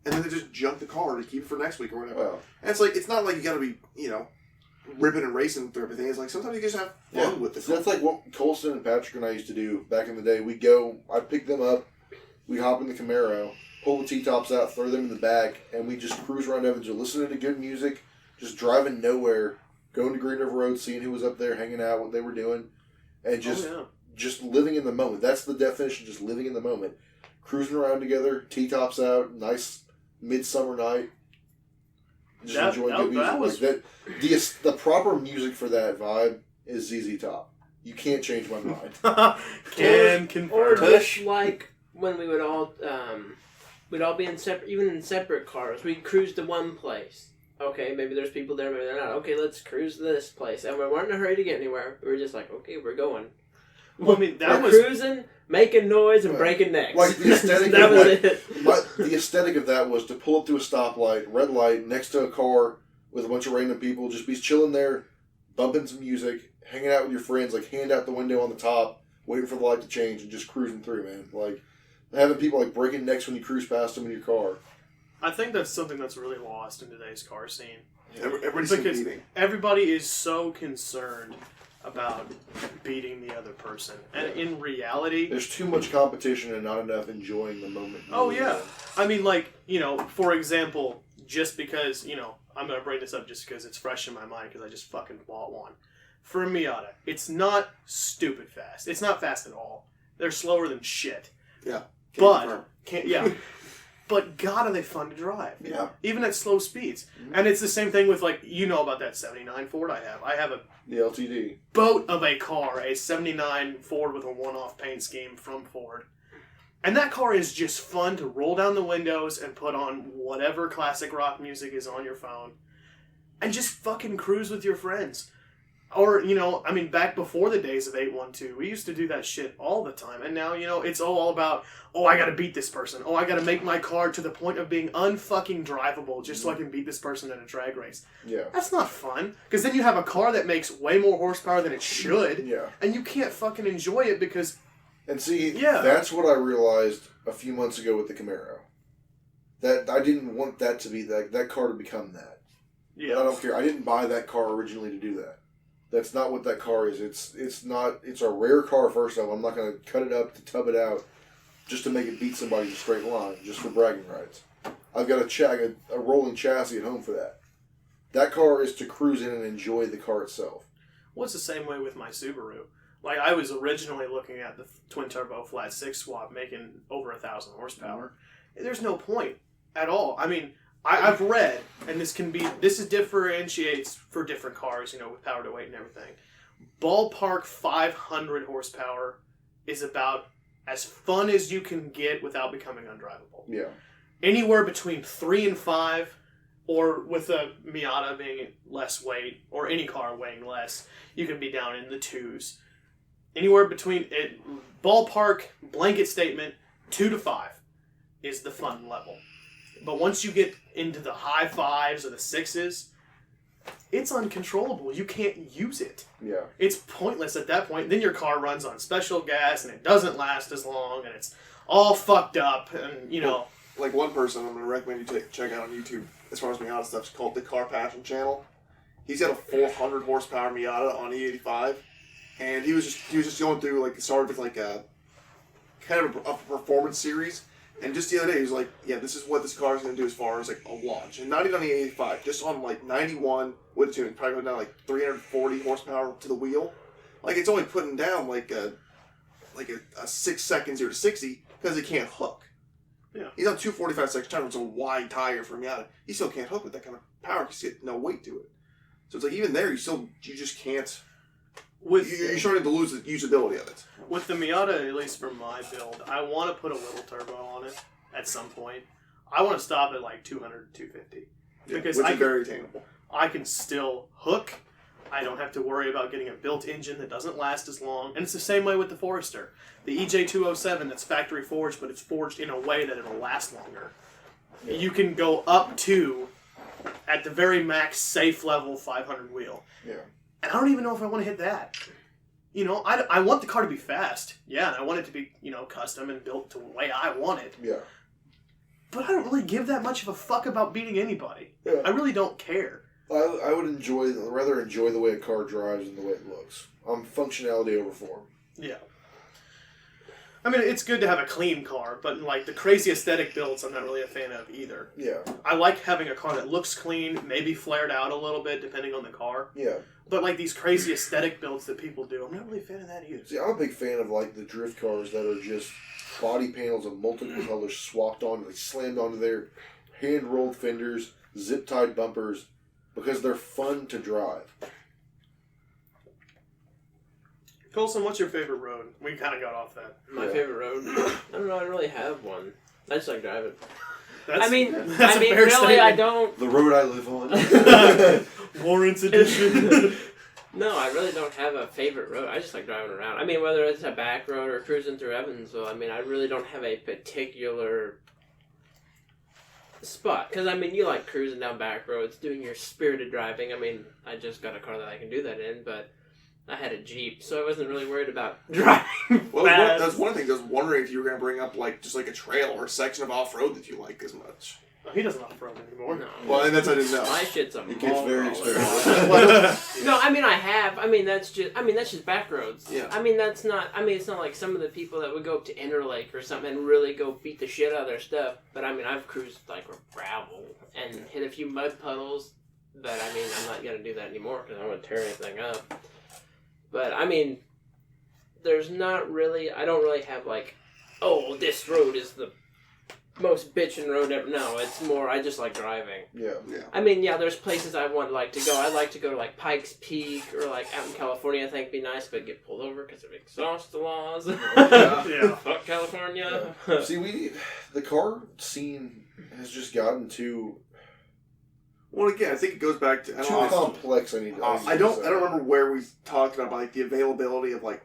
then they just junked the car to keep it for next week or whatever. Wow. And it's not like you gotta be, ripping and racing through everything. It's sometimes you just have fun with it. So that's what Colson and Patrick and I used to do back in the day. I'd pick them up, we'd hop in the Camaro, pull the T-tops out, throw them in the back, and we just cruise around Evansville, listening to good music, just driving nowhere, going to Green River Road, seeing who was up there, hanging out, what they were doing, and just living in the moment. That's the definition, just living in the moment. Cruising around together, T-tops out, nice midsummer night, just enjoying good music. The proper music for that vibe is ZZ Top. You can't change my mind. Can confirm. Or just when we would all we'd all be in separate cars. We'd cruise to one place. Okay, maybe there's people there, maybe they're not. Okay, let's cruise to this place. And we weren't in a hurry to get anywhere. We were just okay, we're going. Well, I mean, we're cruising, making noise, and breaking necks. The aesthetic that was it. The aesthetic of that was to pull up to a stoplight, red light, next to a car with a bunch of random people, just be chilling there, bumping some music, hanging out with your friends, hand out the window on the top, waiting for the light to change, and just cruising through, man. Having people breaking necks when you cruise past them in your car. I think that's something that's really lost in today's car scene. Yeah, everybody's competing. Everybody is so concerned about beating the other person, and in reality, there's too much competition and not enough enjoying the moment. Oh yeah, I mean, for example, just because I'm gonna bring this up just because it's fresh in my mind because I just fucking bought one for a Miata. It's not stupid fast. It's not fast at all. They're slower than shit. Yeah. But God, are they fun to drive? Yeah. Even at slow speeds. Mm-hmm. And it's the same thing with about that 79 Ford I have. I have the LTD boat of a car, a 79 Ford with a one-off paint scheme from Ford. And that car is just fun to roll down the windows and put on whatever classic rock music is on your phone. And just fucking cruise with your friends. Or, back before the days of 812, we used to do that shit all the time. And now, it's all about, I gotta beat this person. I gotta make my car to the point of being unfucking drivable just so I can beat this person in a drag race. Yeah. That's not fun. Because then you have a car that makes way more horsepower than it should. Yeah. And you can't fucking enjoy it because... And see, that's what I realized a few months ago with the Camaro. That I didn't want that to be, that car to become that. Yeah. But I don't care. I didn't buy that car originally to do that. That's not what that car is. It's a rare car, first of all. I'm not going to cut it up to tub it out just to make it beat somebody in a straight line, just for bragging rights. I've got a rolling chassis at home for that. That car is to cruise in and enjoy the car itself. Well, it's the same way with my Subaru. I was originally looking at the twin-turbo flat six swap making over 1,000 horsepower. Mm-hmm. There's no point at all. I mean... I've read, and this differentiates for different cars, with power to weight and everything. Ballpark 500 horsepower is about as fun as you can get without becoming undrivable. Yeah. Anywhere between 3 and 5, or with a Miata being less weight, or any car weighing less, you can be down in the 2s. Anywhere between, ballpark, blanket statement, 2 to 5 is the fun level. But once you get into the high 5s or the 6s, it's uncontrollable. You can't use it. Yeah. It's pointless at that point. Then your car runs on special gas, and it doesn't last as long, and it's all fucked up, and, you know... Like one person I'm going to recommend you check out on YouTube, as far as Miata stuff, is called the Car Passion channel. He's got a 400 horsepower Miata on E85, and he was just going through, like, started with, like, a kind of a performance series, and just the other day he was like, yeah, this is what this car is going to do as far as, like, a launch. And not even on the E85, just on, like, 91 with a tune, probably going down, like, 340 horsepower to the wheel. Like, it's only putting down, like a 6 second 0 to 60, because it can't hook. Yeah. He's on 245 seconds time. It's a wide tire for Miata. He still can't hook with that kind of power because he's got no weight to it. So it's like even there, you just can't. You're starting to lose the usability of it. With the Miata, at least for my build, I want to put a little turbo on it at some point. I want to stop at like 200, 250. Yeah, because which is very attainable. I can still hook. I don't have to worry about getting a built engine that doesn't last as long. And it's the same way with the Forester. The EJ207 that's factory forged, but it's forged in a way that it'll last longer. Yeah. You can go up to, at the very max safe level, 500 wheel. Yeah. And I don't even know if I want to hit that. You know, I want the car to be fast. Yeah, and I want it to be, custom and built to the way I want it. Yeah. But I don't really give that much of a fuck about beating anybody. Yeah. I really don't care. I would rather enjoy the way a car drives than the way it looks. Functionality over form. Yeah. I mean, it's good to have a clean car, but like the crazy aesthetic builds, I'm not really a fan of either. Yeah. I like having a car that looks clean, maybe flared out a little bit depending on the car. Yeah. But like these crazy aesthetic builds that people do, I'm not really a fan of that either. See, I'm a big fan of like the drift cars that are just body panels of multiple colors swapped onto, like slammed onto their hand rolled fenders, zip tied bumpers, because they're fun to drive. Colson, what's your favorite road? We kind of got off that. My favorite road? I don't know. I don't really have one. I just like driving. That's really, statement. I don't. The road I live on. Lawrence edition. No, I really don't have a favorite road. I just like driving around. I mean, whether it's a back road or cruising through Evansville, I mean, I really don't have a particular spot. Because, I mean, you like cruising down back roads, doing your spirited driving. I mean, I just got a car that I can do that in, but I had a Jeep, so I wasn't really worried about driving Well, fast. that's one thing. I was wondering if you were going to bring up, like, just like a trail or a section of off-road that you like as much. He doesn't off-road anymore. No. Well, and that's I didn't know. My shit's a It gets very mongrel. expensive. No, I mean I have. I mean that's just back roads. Yeah. I mean it's not like some of the people that would go up to Interlake or something and really go beat the shit out of their stuff. But I mean I've cruised like gravel and hit a few mud puddles. But I mean I'm not gonna do that anymore because I don't want to tear anything up. But I mean, there's not really. I don't really have like, oh, this road is the most bitchin' road ever. No, it's more. I just like driving. Yeah. I mean, yeah, there's places I would like to go. I'd like to go to like Pikes Peak or like out in California. I think it'd be nice, but get pulled over because of exhaust laws. Yeah. Fuck California. See, the car scene has just gotten too Well, again, I think it goes back to complex. I don't remember where we talked about like the availability of like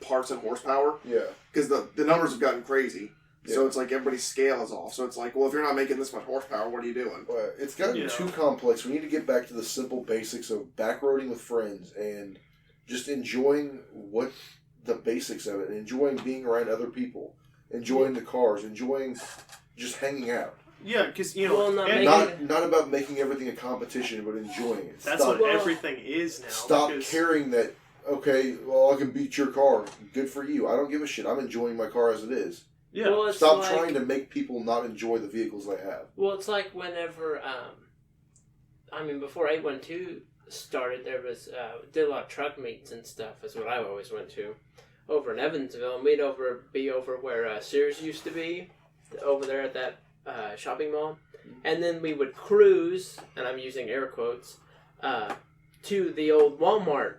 parts and horsepower. Yeah. Because the numbers have gotten crazy. Yeah. So it's like everybody's scale is off. So it's like, well, if you're not making this much horsepower, what are you doing? Well, it's gotten too complex. We need to get back to the simple basics of backroading with friends and just enjoying what the basics of it, enjoying being around other people, enjoying the cars, enjoying just hanging out. Yeah, because Not about making everything a competition, but enjoying it. That's what everything is now. Stop caring that. Okay, well, I can beat your car. Good for you. I don't give a shit. I'm enjoying my car as it is. Yeah. Well, Stop trying to make people not enjoy the vehicles they have. Well, it's like whenever, before A12 started, there was, did a lot of truck meets and stuff, is what I always went to, over in Evansville, and we'd be over where Sears used to be, over there at that shopping mall, and then we would cruise, and I'm using air quotes, to the old Walmart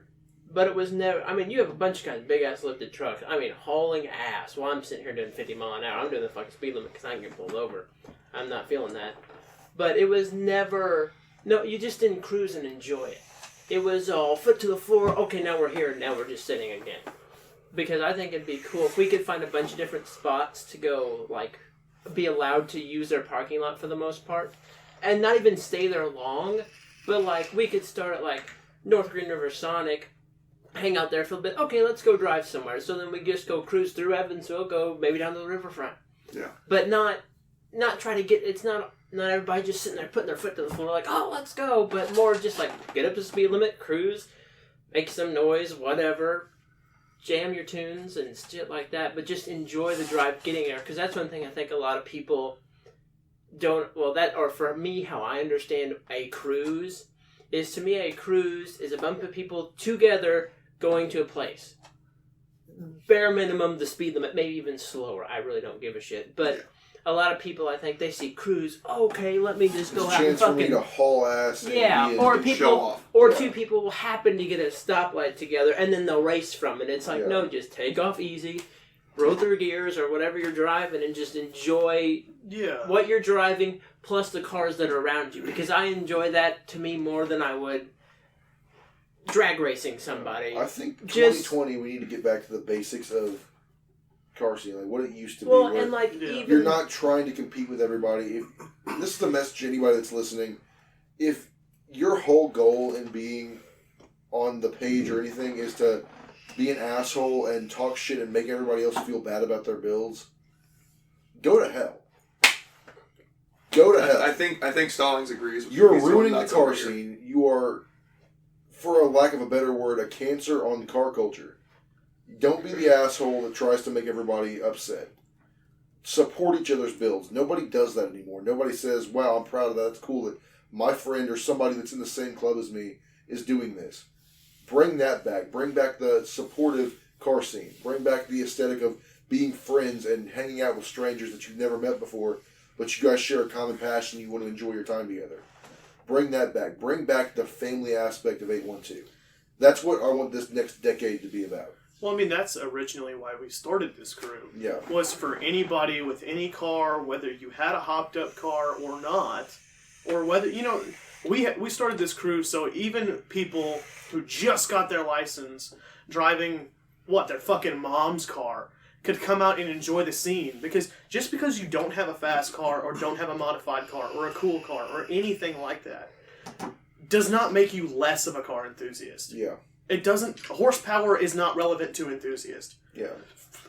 But it was never. I mean, you have a bunch of guys, big ass lifted trucks. I mean, hauling ass. While I'm sitting here doing 50 mile an hour, I'm doing the fucking speed limit because I can get pulled over. I'm not feeling that. But it was never. No, you just didn't cruise and enjoy it. It was all foot to the floor. Okay, now we're here. Now we're just sitting again. Because I think it'd be cool if we could find a bunch of different spots to go, like, be allowed to use their parking lot for the most part, and not even stay there long. But like, we could start at like North Green River Sonic. Hang out there for a bit. Okay, let's go drive somewhere. So then we just go cruise through Evansville, go maybe down to the riverfront. Yeah. But not try to get. It's not everybody just sitting there putting their foot to the floor like, oh, let's go. But more just like get up to speed limit, cruise, make some noise, whatever, jam your tunes and shit like that. But just enjoy the drive getting there, because that's one thing I think a lot of people don't. Well, that or for me, how I understand a cruise is, to me a cruise is a bunch of people together going to a place. Bare minimum, the speed limit, maybe even slower. I really don't give a shit. But a lot of people, I think, they see cruise. Okay, let me just go out and chance for me fucking. to haul ass. Yeah, or show people, off. or Yeah. two people will happen to get a stoplight together, and then they'll race from it. It's like, Yeah. no, just take off easy, roll through gears or whatever you're driving, and just enjoy what you're driving plus the cars that are around you. Because I enjoy that, to me, more than I would drag racing somebody. I think Just- 2020 we need to get back to the basics of car scene, like what it used to be. Well, where and like Yeah. even you're not trying to compete with everybody. If this is the message to anybody that's listening, if your whole goal in being on the page or anything is to be an asshole and talk shit and make everybody else feel bad about their builds, go to hell. Go to hell. I think Stallings agrees with You're he's going ruining the nuts car over here. scene. You are, for a lack of a better word, a cancer on car culture. Don't be the asshole that tries to make everybody upset. Support each other's builds. Nobody does that anymore. Nobody says, wow, I'm proud of that. It's cool that my friend or somebody that's in the same club as me is doing this. Bring that back. Bring back the supportive car scene. Bring back the aesthetic of being friends and hanging out with strangers that you've never met before, but you guys share a common passion and you want to enjoy your time together. Bring that back. Bring back the family aspect of 812. That's what I want this next decade to be about. Well, I mean, that's originally why we started this crew. Yeah. Was for anybody with any car, whether you had a hopped up car or not, or whether, you know, we started this crew so even people who just got their license driving, their fucking mom's car, could come out and enjoy the scene. Because just because you don't have a fast car or don't have a modified car or a cool car or anything like that does not make you less of a car enthusiast. Yeah. It doesn't. Horsepower is not relevant to enthusiast. Yeah.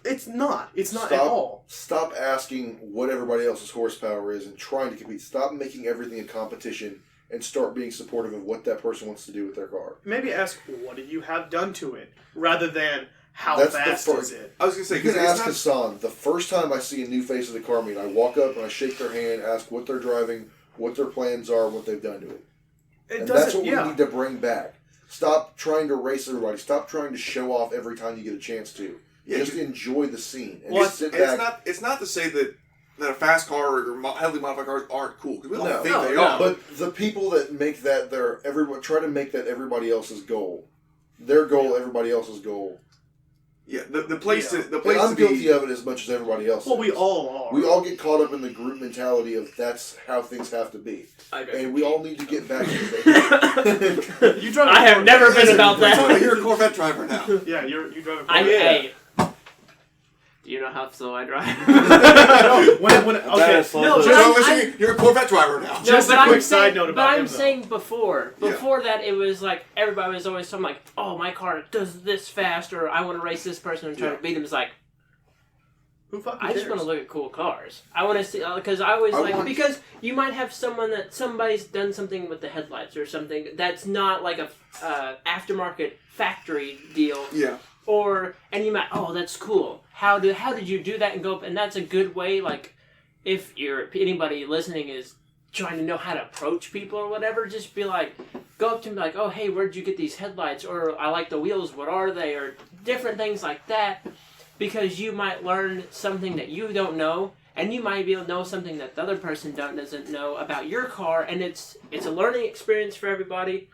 It's not. It's not at all. Stop asking what everybody else's horsepower is and trying to compete. Stop making everything a competition and start being supportive of what that person wants to do with their car. Maybe ask, what do you have done to it? Rather than, how That's the fast first- is it? I was gonna say, You can because ask Hassan, the first time I see a new face of the car meet, I walk up and I shake their hand, ask what they're driving, what their plans are, what they've done to it. It And doesn't. that's what we Yeah. need to bring back. Stop trying to race everybody. Stop trying to show off every time you get a chance to. Yeah, Just enjoy the scene. And Well, just sit it's back. it's not to say that a fast car or heavily modified cars aren't cool, because we don't No. think they No, are. But the people that make that try to make that everybody else's goal. Their goal, everybody else's goal. Yeah, the place Yeah. to the And place I'm to guilty be. of it as much as everybody else. Well, is. we all are. We all get caught up in the group mentality of that's how things have to be. And we all need to get back to the You drive a I have Corvette. never been about that. You're a Corvette driver now. Yeah, you drive a I Corvette. hey. Do you know how slow I drive? No, when, okay. That's No, So but I'm- listen, you're a Corvette driver now. Just but a quick I'm saying, side note about But I'm him, though. saying before Yeah. that, it was like everybody was always talking like, "Oh, my car does this fast," or "I want to race this person and try Yeah. to beat him." It's like, Who fucking I just cares? want to look at cool cars. I want to see, because I always because you might have somebody's done something with the headlights or something that's not like a aftermarket factory deal. Yeah. And you might, oh, that's cool. How did you do that and go up? And that's a good way. Like, if anybody listening is trying to know how to approach people or whatever, just be like, go up to them and be like, oh, hey, where'd you get these headlights? Or I like the wheels. What are they? Or different things like that, because you might learn something that you don't know, and you might be able to know something that the other person doesn't know about your car, and it's a learning experience for everybody,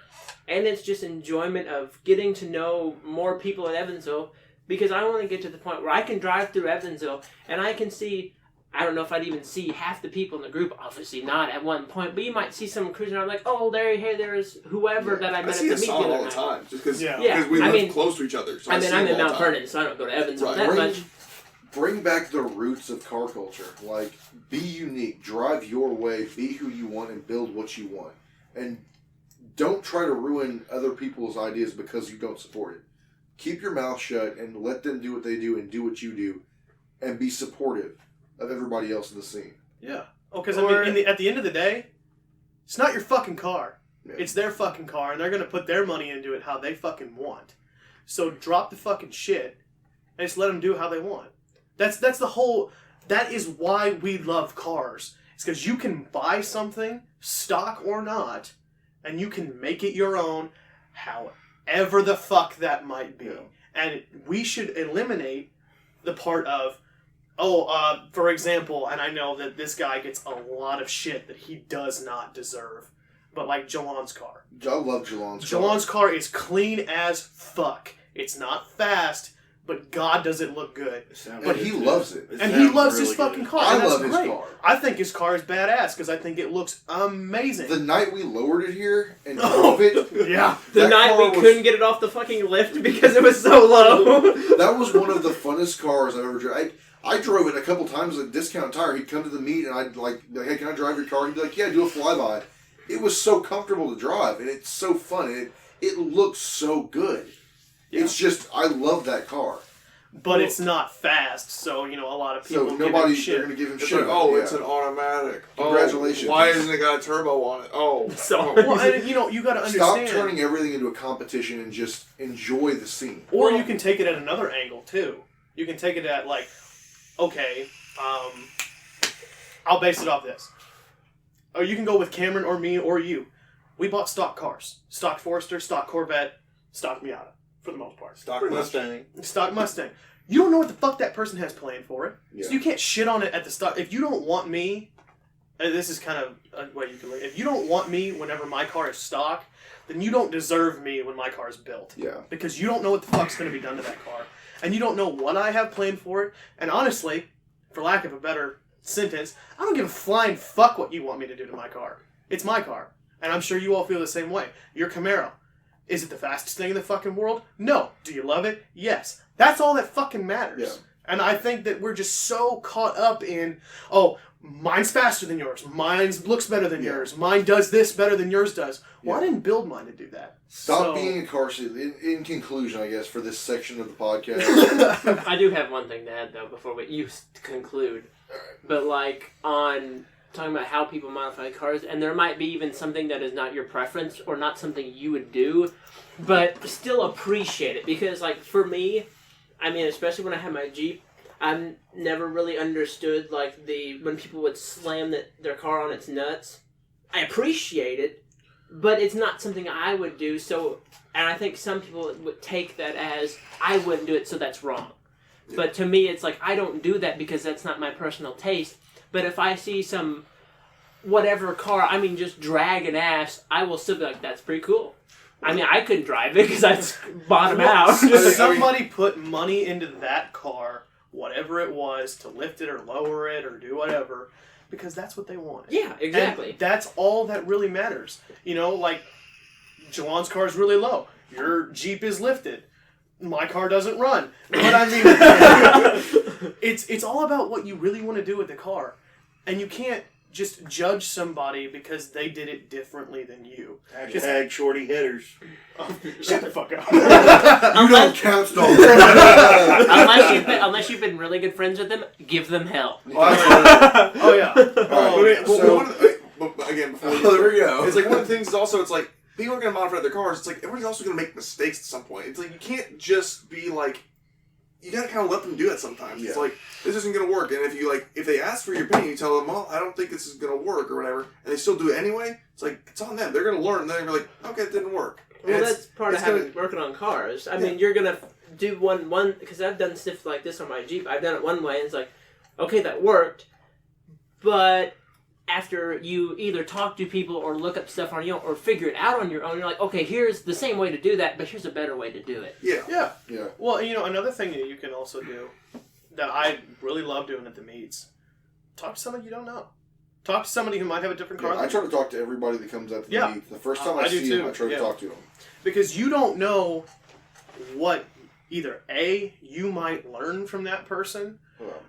and it's just enjoyment of getting to know more people in Evansville, because I want to get to the point where I can drive through Evansville, and I can see, I don't know if I'd even see half the people in the group, obviously not at one point, but you might see someone cruising around like, oh, there's whoever that I met at the meet the other all the night. time, just because Yeah. we I live mean, close to each other. So I'm in all Mount the time. Vernon, so I don't go to Evansville Right. that much. Bring back the roots of car culture. Like, be unique, drive your way, be who you want, and build what you want. And don't try to ruin other people's ideas because you don't support it. Keep your mouth shut and let them do what they do and do what you do, and be supportive of everybody else in the scene. Yeah. Oh, because at the end of the day, it's not your fucking car. Yeah. It's their fucking car, and they're gonna put their money into it how they fucking want. So drop the fucking shit and just let them do how they want. That's the whole. That is why we love cars. It's because you can buy something, stock or not, and you can make it your own, however the fuck that might be. Yeah. And we should eliminate the part of, for example, and I know that this guy gets a lot of shit that he does not deserve, but like Jalon's car. I love Jalon's car. Jalon's car is clean as fuck. It's not fast, but God does it look good. But he loves it. And he loves his fucking car. I and that's love his great. car. I think his car is badass because I think it looks amazing. The night we lowered it here and drove it, Yeah. The that night car we was- couldn't get it off the fucking lift because it was so low. that was one of the funnest cars I've ever driven. I drove it a couple times at Discount Tire. He'd come to the meet and I'd like, hey, can I drive your car? He'd be like, yeah, do a flyby. It was so comfortable to drive and it's so fun and it looks so good. Yeah. It's just, I love that car. But it's not fast, so, a lot of people So give him nobody's shit. going to give him It's shit. like, about it, it's an automatic. Congratulations. Why isn't it got a turbo on it? Oh, So- Well, and, you got to understand. Stop turning everything into a competition and just enjoy the scene. Or you can take it at another angle, too. You can take it at, like, okay, I'll base it off this. Or you can go with Cameron or me or you. We bought stock cars. Stock Forester, stock Corvette, stock Miata, for the most part. Stock Mustang. Stock Mustang. You don't know what the fuck that person has planned for it. Yeah. So you can't shit on it at the start. If you don't want me, this is kind of a way you can look. If you don't want me whenever my car is stock, then you don't deserve me when my car is built. Yeah. Because you don't know what the fuck's going to be done to that car. And you don't know what I have planned for it. And honestly, for lack of a better sentence, I don't give a flying fuck what you want me to do to my car. It's my car. And I'm sure you all feel the same way. Your Camaro. Is it the fastest thing in the fucking world? No. Do you love it? Yes. That's all that fucking matters. Yeah. And I think that we're just so caught up in, mine's faster than yours. Mine looks better than yours. Mine does this better than yours does. Well, I didn't build mine to do that. Stop being a car seat. In conclusion, I guess, for this section of the podcast. I do have one thing to add, though, before you conclude. But, like, on talking about how people modify cars, and there might be even something that is not your preference or not something you would do, but still appreciate it. Because, like, for me, I mean, especially when I had my Jeep, I never really understood, like, when people would slam their car on its nuts. I appreciate it, but it's not something I would do, so, and I think some people would take that as, I wouldn't do it, so that's wrong. Yeah. But to me, it's like, I don't do that because that's not my personal taste. But if I see some whatever car, I mean, just dragging ass, I will still be like, that's pretty cool. I mean, I couldn't drive it because I'd bottom out. Somebody put money into that car, whatever it was, to lift it or lower it or do whatever, because that's what they wanted. Yeah, exactly. And that's all that really matters. Like, Jalon's car is really low. Your Jeep is lifted. My car doesn't run. But I mean, it's all about what you really want to do with the car. And you can't just judge somebody because they did it differently than you. Hashtag shorty hitters. Shut the fuck up. You don't count, Stone. Unless you've been really good friends with them, give them hell. Oh, yeah. Again, before there we go. it's like one of the things is also, it's like, people are going to modify their cars. It's like, everybody's also going to make mistakes at some point. It's like, you can't just be like, you got to kind of let them do it sometimes. Yeah. It's like, this isn't going to work. And if they ask for your opinion, you tell them, well, I don't think this is going to work or whatever, and they still do it anyway, it's like, it's on them. They're going to learn, and then they're like, okay, it didn't work. Well, that's part of working on cars. I mean, you're going to do one, because I've done stuff like this on my Jeep. I've done it one way, and it's like, okay, that worked, but after you either talk to people or look up stuff on your own or figure it out on your own, you're like, okay, here's the same way to do that, but here's a better way to do it. Yeah. Yeah. Well, another thing that you can also do that I really love doing at the meets, talk to somebody you don't know. Talk to somebody who might have a different car. Yeah, I try to talk to everybody that comes out to the meet. The first time I do see too. them, I try to talk to them. Because you don't know what either A, you might learn from that person,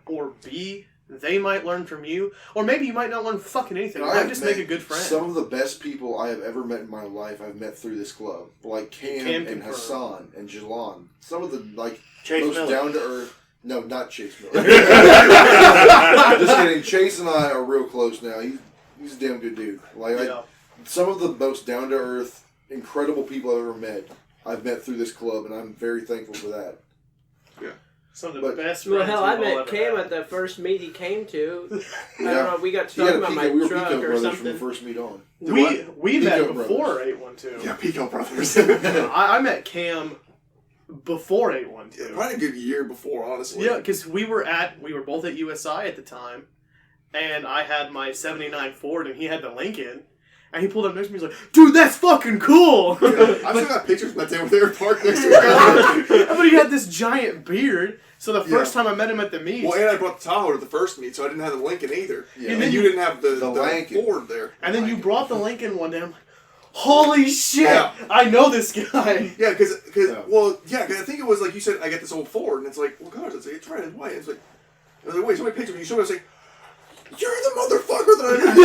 or B, they might learn from you, or maybe you might not learn fucking anything. You might just make a good friend. Some of the best people I have ever met in my life I've met through this club. Like Cam and Hassan and Jalan. Some of the Chase most Miller. down to earth. No, not Chase Miller. Just kidding. Chase and I are real close now. He's a damn good dude. Some of the most down to earth, incredible people I've ever met, I've met through this club, and I'm very thankful for that. Yeah. Some of the best Well, friends hell, I we've all met ever Cam had. at the first meet he came to. I Yeah. don't know, we got to He had talk a about Pico. my We were truck Pico or brothers from something. the first meet on. We met Pico before brothers. 812. Yeah, Pico Brothers. I met Cam before 812. Probably a good year before, honestly. Yeah, because we were both at USI at the time, and I had my '79 Ford, and he had the Lincoln, and he pulled up next to me. He's like, "Dude, that's fucking cool." Yeah, I've still got pictures from that day where they were parked next to each other. But he had this giant beard. So the first time I met him at the meet, Well, and I brought the Tahoe to the first meet, so I didn't have the Lincoln either. Yeah. And then you didn't have the Lincoln. Ford there. and then you brought the Lincoln one day. I'm like, "Holy shit! Yeah. I know this guy." Yeah, because Yeah. I think it was like you said, I got this old Ford, and it's like, well, gosh, it's red and white. It's like, I was like, wait, so many pictures. You showed me, I was like, you're the motherfucker that I knew.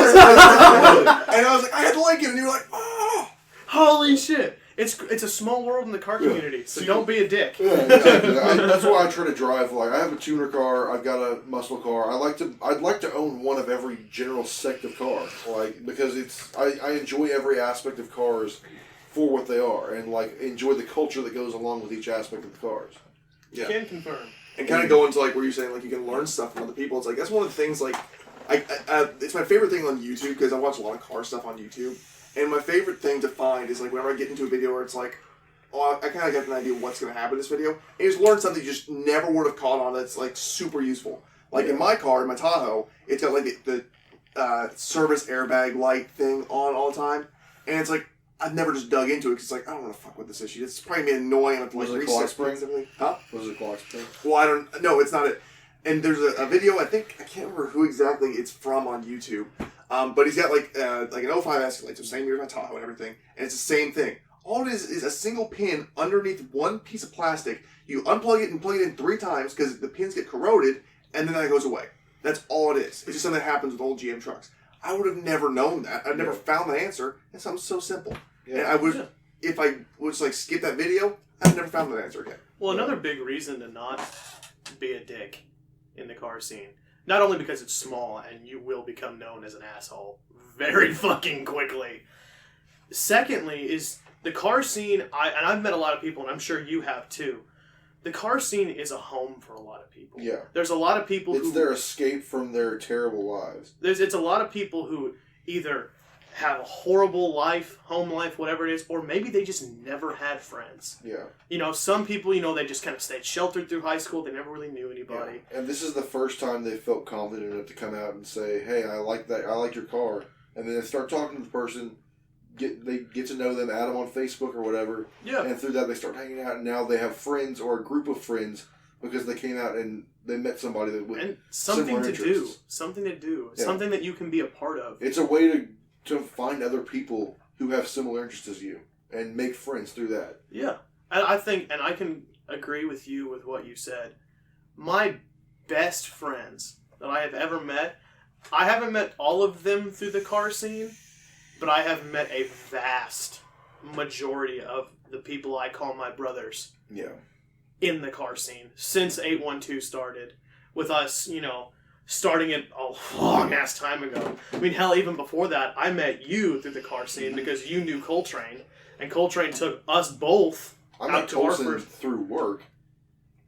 And I was like, I had the Lincoln, and you were like, oh. Holy shit! It's a small world in the car community, so don't be a dick. Yeah, exactly. That's why I try to drive. Like, I have a tuner car. I've got a muscle car. I'd like to own one of every general sect of car. Like, because I enjoy every aspect of cars for what they are, and enjoy the culture that goes along with each aspect of the cars. Yeah. Can confirm. And kind of go into like where you're saying like you can learn stuff from other people. It's like that's one of the things like it's my favorite thing on YouTube because I watch a lot of car stuff on YouTube. And my favorite thing to find is like whenever I get into a video where it's like, oh, I kind of got an idea of what's going to happen in this video, and you just learn something you just never would have caught on that's like super useful. Like in my car, in my Tahoe, it's got like the service airbag light thing on all the time, and it's like I've never just dug into it because it's like I don't want to fuck with this issue. It's probably been annoying. I have to like Was it a reset clock spring? things and everything. Huh? Was it a clock spring? Well, I don't. No, it's not it. And there's a video. I can't remember who exactly it's from on YouTube. But he's got like an 05 Escalade, so same year as my Tahoe and everything, and it's the same thing. All it is a single pin underneath one piece of plastic. You unplug it and plug it in 3 times because the pins get corroded, and then that goes away. That's all it is. It's just something that happens with old GM trucks. I would have never known that. I've never found the answer. It's something so simple. Yeah. And I would, if I was like skip that video, I've never found the answer again. Well, another big reason to not be a dick in the car scene, not only because it's small and you will become known as an asshole very fucking quickly. Secondly, is the car scene, and I've met a lot of people, and I'm sure you have too. The car scene is a home for a lot of people. Yeah. There's a lot of people It's their escape from their terrible lives. It's a lot of people who either have a horrible life, home life, whatever it is, or maybe they just never had friends. Yeah. Some people, they just kind of stayed sheltered through high school. They never really knew anybody. Yeah. And this is the first time they felt confident enough to come out and say, hey, I like that. I like your car. And then they start talking to the person. They get to know them, add them on Facebook or whatever. Yeah. And through that, they start hanging out. And now they have friends or a group of friends because they came out and they met somebody that with And something similar to interests. do. Something to do. Yeah. Something that you can be a part of. It's a way to find other people who have similar interests as you and make friends through that. Yeah. And I think, and I can agree with you with what you said. My best friends that I have ever met, I haven't met all of them through the car scene, but I have met a vast majority of the people I call my brothers Yeah. in the car scene since 812 started. With us, starting it a long ass time ago. I mean, hell, even before that, I met you through the car scene because you knew Coltrane, and Coltrane took us both I out met to our Colson first. through work.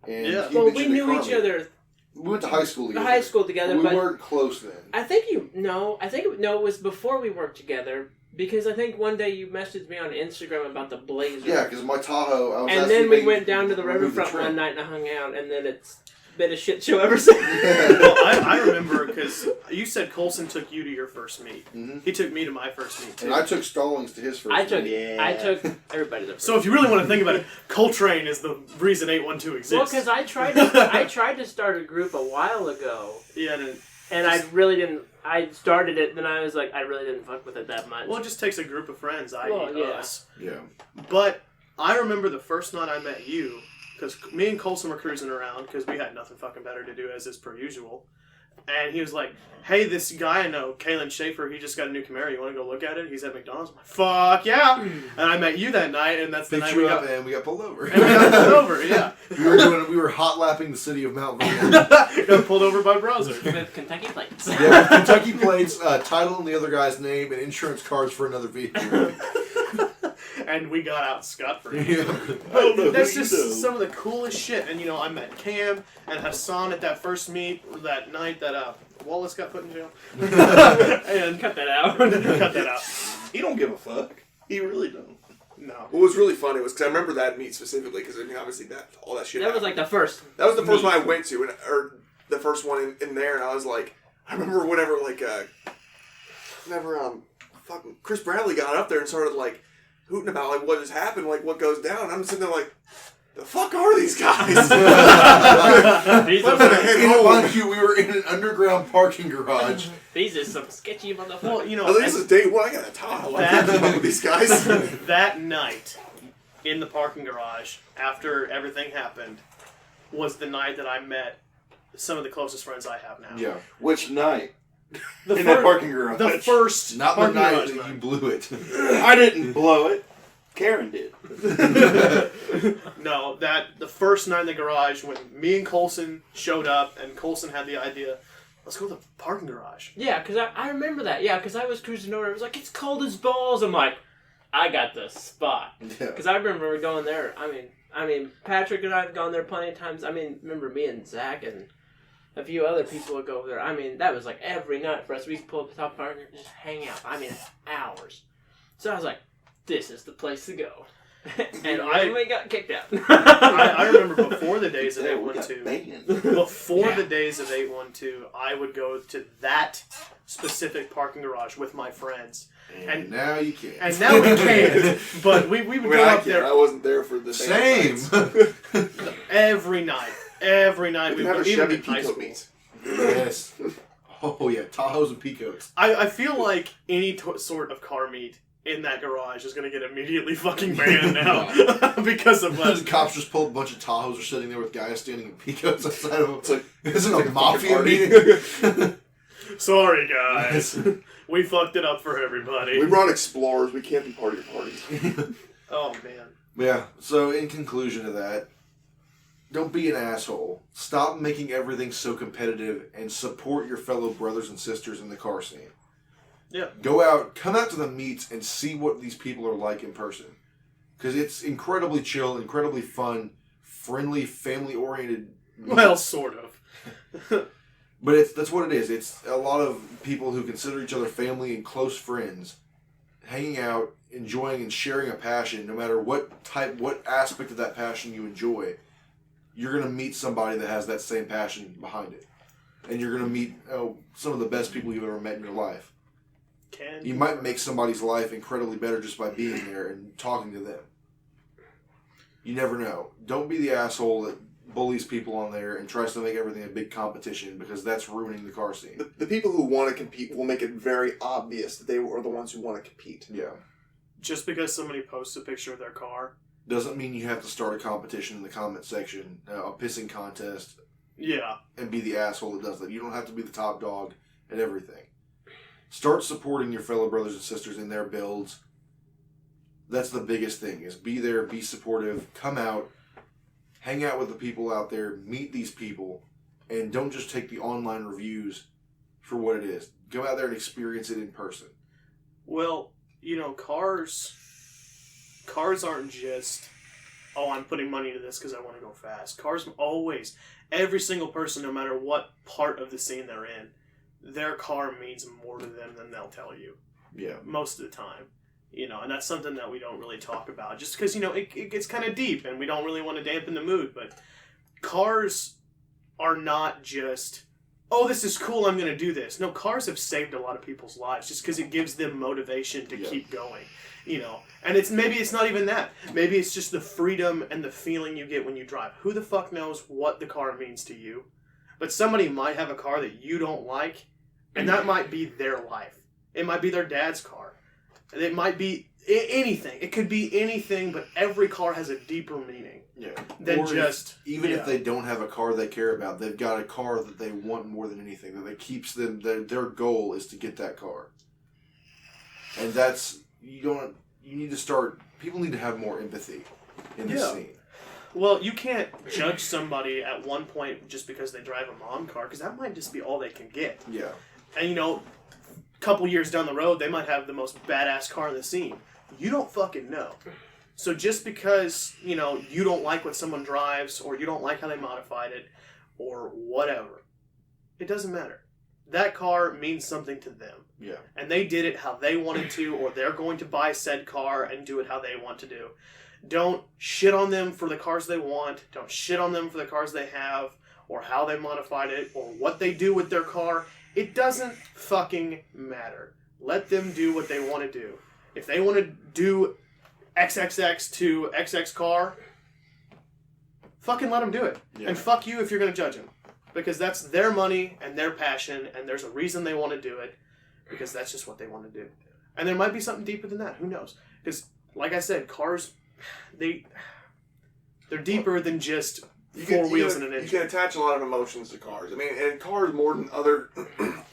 And Yeah. he Well, we mentioned knew the each car meet. other We went to high school together. high school together, We but weren't close then. I think it was before we worked together because I think one day you messaged me on Instagram about the Blazer. Yeah, because my Tahoe, I was And asking then we if they went down to the removed riverfront trim. one night and hung out, and then it's been a shit show ever since. Well, I remember because because you said Colson took you to your first meet. Mhm. He took me to my first meet too. And I took Stallings to his first. I took meet. I took everybody to. So if you really want to think about it, Coltrane is the reason 812 exists. Well, because I tried to start a group a while ago, yeah, and I really didn't. I started it, then I was like, I really didn't fuck with it that much. well, it just takes a group of friends, i.e. Well, yeah. us. Yeah. But I remember the first night I met you, because me and Colson were cruising around, because we had nothing fucking better to do, as is per usual. And he was like, hey, this guy I know, Kaelin Schaefer, he just got a new Camaro. You want to go look at it? He's at McDonald's. I'm like, fuck yeah! And I met you that night, and that's the Picked night you we up got... and we got pulled over. And we got pulled over, yeah. We were hot lapping the city of Mount Vernon. Got pulled over by browser. with Kentucky plates. Yeah, with Kentucky plates, title in the other guy's name, and insurance cards for another vehicle. And we got out scot-free. Yeah. But that's just some of the coolest shit. And, I met Cam and Hassan at that first meet that night that Wallace got put in jail. And Cut that out. cut that out. He don't give a fuck. He really don't. No. What was really funny was because I remember that meet specifically because obviously all that shit. That was like the first. That was the first meet. one I went to, or the first one in there, and I was like, I remember whenever fucking Chris Bradley got up there and started like hooting about like what has happened, like what goes down. I'm sitting there like, the fuck are these guys? These I'm are gonna head In home. mind you, we were in an underground parking garage. these are some sketchy motherfuckers. Well, I was like, this is day one. I got a Tahoe. I'm keeping up with these guys. that night in the parking garage, after everything happened, was the night that I met some of the closest friends I have now. Yeah. Which night? The In that parking garage. The first Not the parking night garage that you blew it. I didn't blow it. Karen did. No, the first night in the garage when me and Colson showed up and Colson had the idea, let's go to the parking garage. Yeah, because I remember that. Yeah, because I was cruising over. It was like, it's cold as balls. I'm like, I got the spot. Yeah. Because I remember going there. I mean, Patrick and I have gone there plenty of times. I mean, remember me and Zach and a few other people would go over there. I mean, that was like every night for us. We'd pull up the top of the parking and just hang out. I mean, hours. So I was like, this is the place to go. And we got kicked out. I remember before the days of Yeah, we got 812. banned. Before the days of 812, I would go to that specific parking garage with my friends. And now you can't. And now we can't. But we would go up I there wasn't there for the Same. every night. Every night. We have a even Chevy in high Pico school. meet. Yes. Oh yeah, Tahoes and Picos. I feel like any sort of car meet in that garage is going to get immediately fucking banned now because of us. The cops just pulled a bunch of Tahoes are sitting there with guys standing in Picos outside of them. It's like This is like a a mafia fucking meeting. Sorry, guys. We fucked it up for everybody. we brought Explorers. We can't be part of your party. Oh, man. Yeah, so in conclusion to that, don't be an asshole. Stop making everything so competitive and support your fellow brothers and sisters in the car scene. Yeah. Come out to the meets and see what these people are like in person. Because it's incredibly chill, incredibly fun, friendly, family-oriented. Well, sort of. But that's what it is. It's a lot of people who consider each other family and close friends, hanging out, enjoying and sharing a passion, no matter what aspect of that passion you enjoy. You're going to meet somebody that has that same passion behind it. And you're going to meet some of the best people you've ever met in your life. You might make somebody's life incredibly better just by being there and talking to them. You never know. Don't be the asshole that bullies people on there and tries to make everything a big competition, because that's ruining the car scene. The people who want to compete will make it very obvious that they are the ones who want to compete. Yeah. Just because somebody posts a picture of their car. Doesn't mean you have to start a competition in the comment section, a pissing contest, Yeah. and be the asshole that does that. You don't have to be the top dog at everything. Start supporting your fellow brothers and sisters in their builds. That's the biggest thing, is be there, be supportive, come out, hang out with the people out there, meet these people, and don't just take the online reviews for what it is. Go out there and experience it in person. Well, cars aren't just, oh, I'm putting money into this because I want to go fast. Cars always, every single person, no matter what part of the scene they're in, their car means more to them than they'll tell you. Yeah. Most of the time. And that's something that we don't really talk about. Just because, it gets kind of deep and we don't really want to dampen the mood. But cars are not just oh, this is cool, I'm going to do this. No, cars have saved a lot of people's lives just because it gives them motivation to keep going. You know, and maybe it's not even that. Maybe it's just the freedom and the feeling you get when you drive. Who the fuck knows what the car means to you? But somebody might have a car that you don't like, and that might be their life. It might be their dad's car. And it might be anything. It could be anything, but every car has a deeper meaning. Yeah. Than Or just... Even if they don't have a car they care about, they've got a car that they want more than anything. That keeps them... Their goal is to get that car. And that's... You need to start... People need to have more empathy in this scene. Well, you can't judge somebody at one point just because they drive a mom car, because that might just be all they can get. Yeah. And, you know, a couple years down the road, they might have the most badass car in the scene. You don't fucking know. So just because, you know, you don't like what someone drives, or you don't like how they modified it, or whatever, it doesn't matter. That car means something to them. Yeah. And they did it how they wanted to, or they're going to buy said car and do it how they want to do. Don't shit on them for the cars they want. Don't shit on them for the cars they have, or how they modified it, or what they do with their car. It doesn't fucking matter. Let them do what they want to do. If they want to do XXX to XX car, fucking let them do it. Yeah. And fuck you if you're going to judge them. Because that's their money and their passion, and there's a reason they want to do it, because that's just what they want to do. And there might be something deeper than that. Who knows? Because, like I said, cars, they're deeper than just four wheels and an engine. You can attach a lot of emotions to cars. I mean, and cars more than other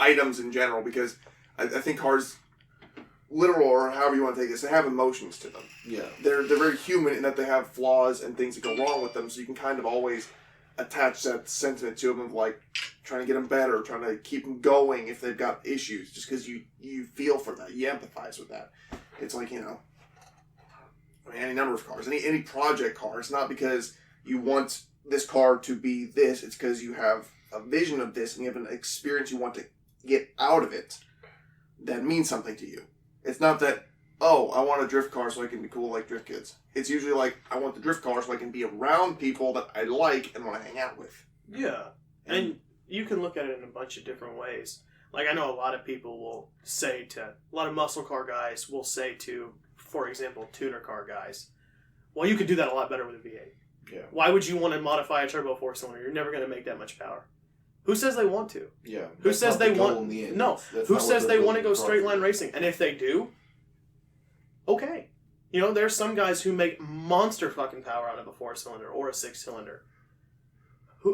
items in general, because I think cars, literal or however you want to take this, they have emotions to them. Yeah. They're very human in that they have flaws and things that go wrong with them, so you can kind of always attach that sentiment to them of, like, trying to get them better, trying to keep them going if they've got issues, just because you feel for that, you empathize with that. It's like, you know, I mean, any number of cars, any project car. It's not because you want this car to be this, it's because you have a vision of this and you have an experience you want to get out of it that means something to you. It's not that, oh, I want a drift car so I can be cool like drift kids. It's usually like, I want the drift car so I can be around people that I like and want to hang out with. Yeah. And you can look at it in a bunch of different ways. Like, I know a lot of people will say to, a lot of muscle car guys will say to, for example, tuner car guys, well, you could do that a lot better with a V8. Yeah. Why would you want to modify a turbo 4-cylinder? You're never going to make that much power. Who says they want to? Yeah. Who says they want... In the end. No. That's Who not says what they they're want to go building the car straight line for. racing? And if they do, okay. You know, there's some guys who make monster fucking power out of a 4-cylinder or a 6-cylinder.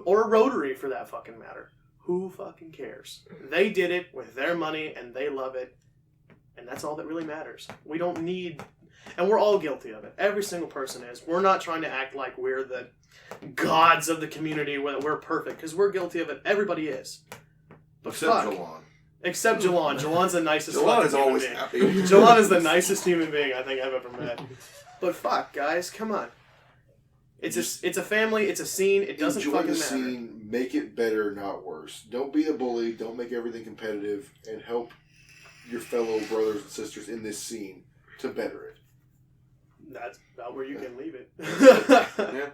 Or a rotary, for that fucking matter. Who fucking cares? They did it with their money, and they love it. And that's all that really matters. We don't need... And we're all guilty of it. Every single person is. We're not trying to act like we're the gods of the community, we're perfect, because we're guilty of it. Everybody is. But Except fuck. Jalon. Except Jalon. Jalon's the nicest Jalon fucking is human always being. happy. Jalon is the nicest human being I think I've ever met. But fuck, guys, come on. It's a family, it's a scene, it doesn't Enjoy fucking the matter. scene, make it better, not worse. Don't be a bully, don't make everything competitive, and help your fellow brothers and sisters in this scene to better it. That's about where you can leave it.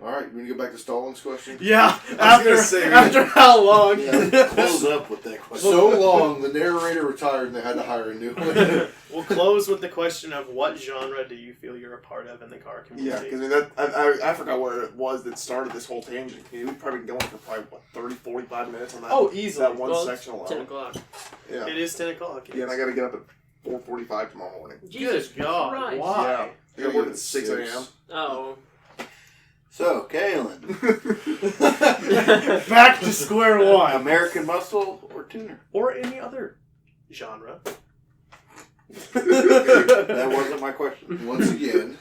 Alright, we go back to Stalin's question? Yeah, I was gonna say, after how long? Yeah. Close up with that question. So long, the narrator retired and they had to hire a new one. We'll close with the question of what genre do you feel you're a part of in the car community? Yeah, because I mean, I forgot where it was that started this whole tangent. We've probably been going for probably, 30, 45 minutes on that. Oh, easily. That one Well, section alone. 10 o'clock. Yeah. It is 10 o'clock. Yeah, and I got to get up at 4:45 tomorrow morning. Jesus Good God, Christ. why? Yeah. I got to work at 6 a.m. Oh. So, Kaelin, Back to square one. American Muscle or Tuner? Or any other genre. That wasn't my question. Once again,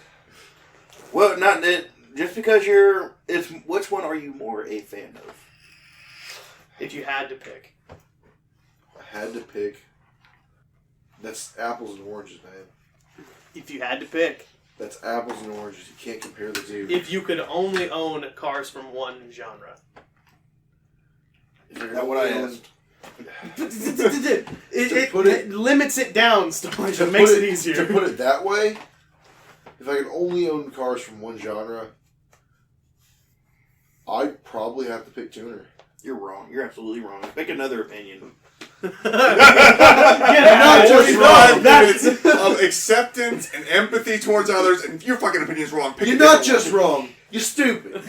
Well, not that. Just because it's which one are you more a fan of? If you had to pick. I had to pick. That's apples and oranges, man. If you had to pick. That's apples and oranges. You can't compare the two. If you could only own cars from one genre. If you're Is that gonna what I own- asked? It limits it down, Stonge. To It makes put it easier. To put it that way, if I could only own cars from one genre, I'd probably have to pick Tuner. You're wrong. You're absolutely wrong. Pick another opinion. Not just wrong. It's of acceptance and empathy towards others, and your fucking opinion is wrong. Pick You're a not different just wrong. You're stupid.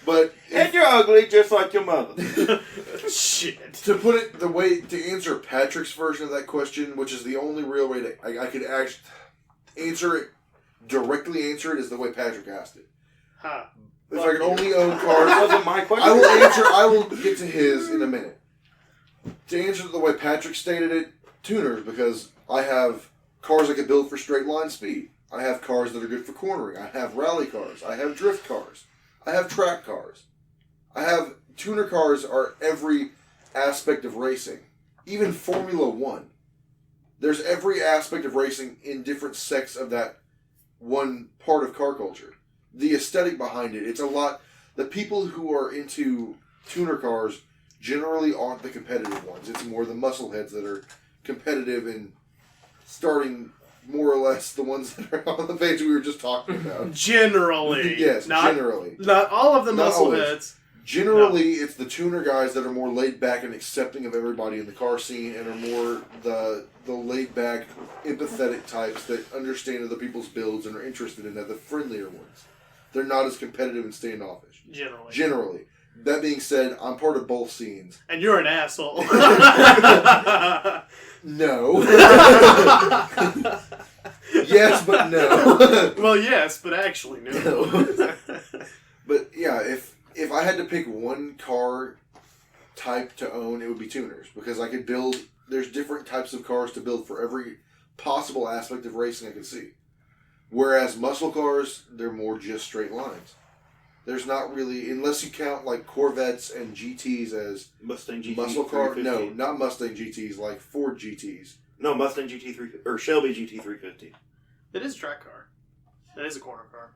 But And you're ugly, just like your mother. Shit. to put it the way to answer Patrick's version of that question, which is the only real way that I could actually directly answer it, is the way Patrick asked it. Huh. If I could only own That cars, wasn't my question. I will get to his in a minute. To answer the way Patrick stated it, tuners, because I have cars I could build for straight line speed. I have cars that are good for cornering. I have rally cars. I have drift cars. I have track cars. I have tuner cars are every aspect of racing. Even Formula One. There's every aspect of racing in different sects of that one part of car culture. The aesthetic behind it, it's a lot. The people who are into tuner cars generally aren't the competitive ones. It's more the muscleheads that are competitive and starting more or less the ones that are on the page we were just talking about. Generally. Yes, not, generally. Not all of the Not always. muscleheads. Generally, it's the tuner guys that are more laid back and accepting of everybody in the car scene and are more the laid back, empathetic types that understand other people's builds and are interested in that, the friendlier ones. They're not as competitive and standoffish. Generally. That being said, I'm part of both scenes. And you're an asshole. No. Yes, but no. Well, yes, but actually no. But yeah, if I had to pick one car type to own, it would be tuners. Because I could build, there's different types of cars to build for every possible aspect of racing I could see. Whereas muscle cars, they're more just straight lines. There's not really, unless you count like Corvettes and GTs as Mustang GT muscle car. 350. No, not Mustang GTs, like Ford GTs. No, Mustang GT 350 or Shelby GT 350. It is a track car. That is a corner car.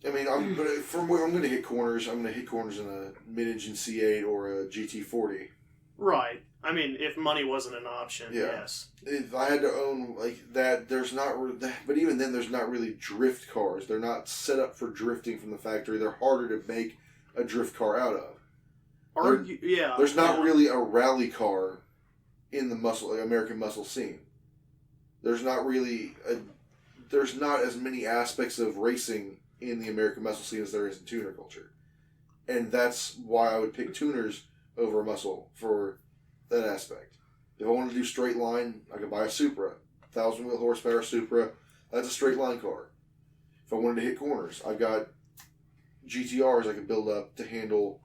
I mean, I'm going to hit corners. I'm going to hit corners in a mid-engine C8 or a GT40. Right. I mean, if money wasn't an option, Yeah. yes. If I had to own like that, there's not. But even then, there's not really drift cars. They're not set up for drifting from the factory. They're harder to make a drift car out of. There's not really a rally car in the American muscle scene. There's not really there's not as many aspects of racing in the American muscle scene as there is in tuner culture, and that's why I would pick tuners over muscle for that aspect. If I wanted to do straight line, I could buy a Supra, 1,000 wheel horsepower Supra. That's a straight line car. If I wanted to hit corners, I've got GTRs I could build up to handle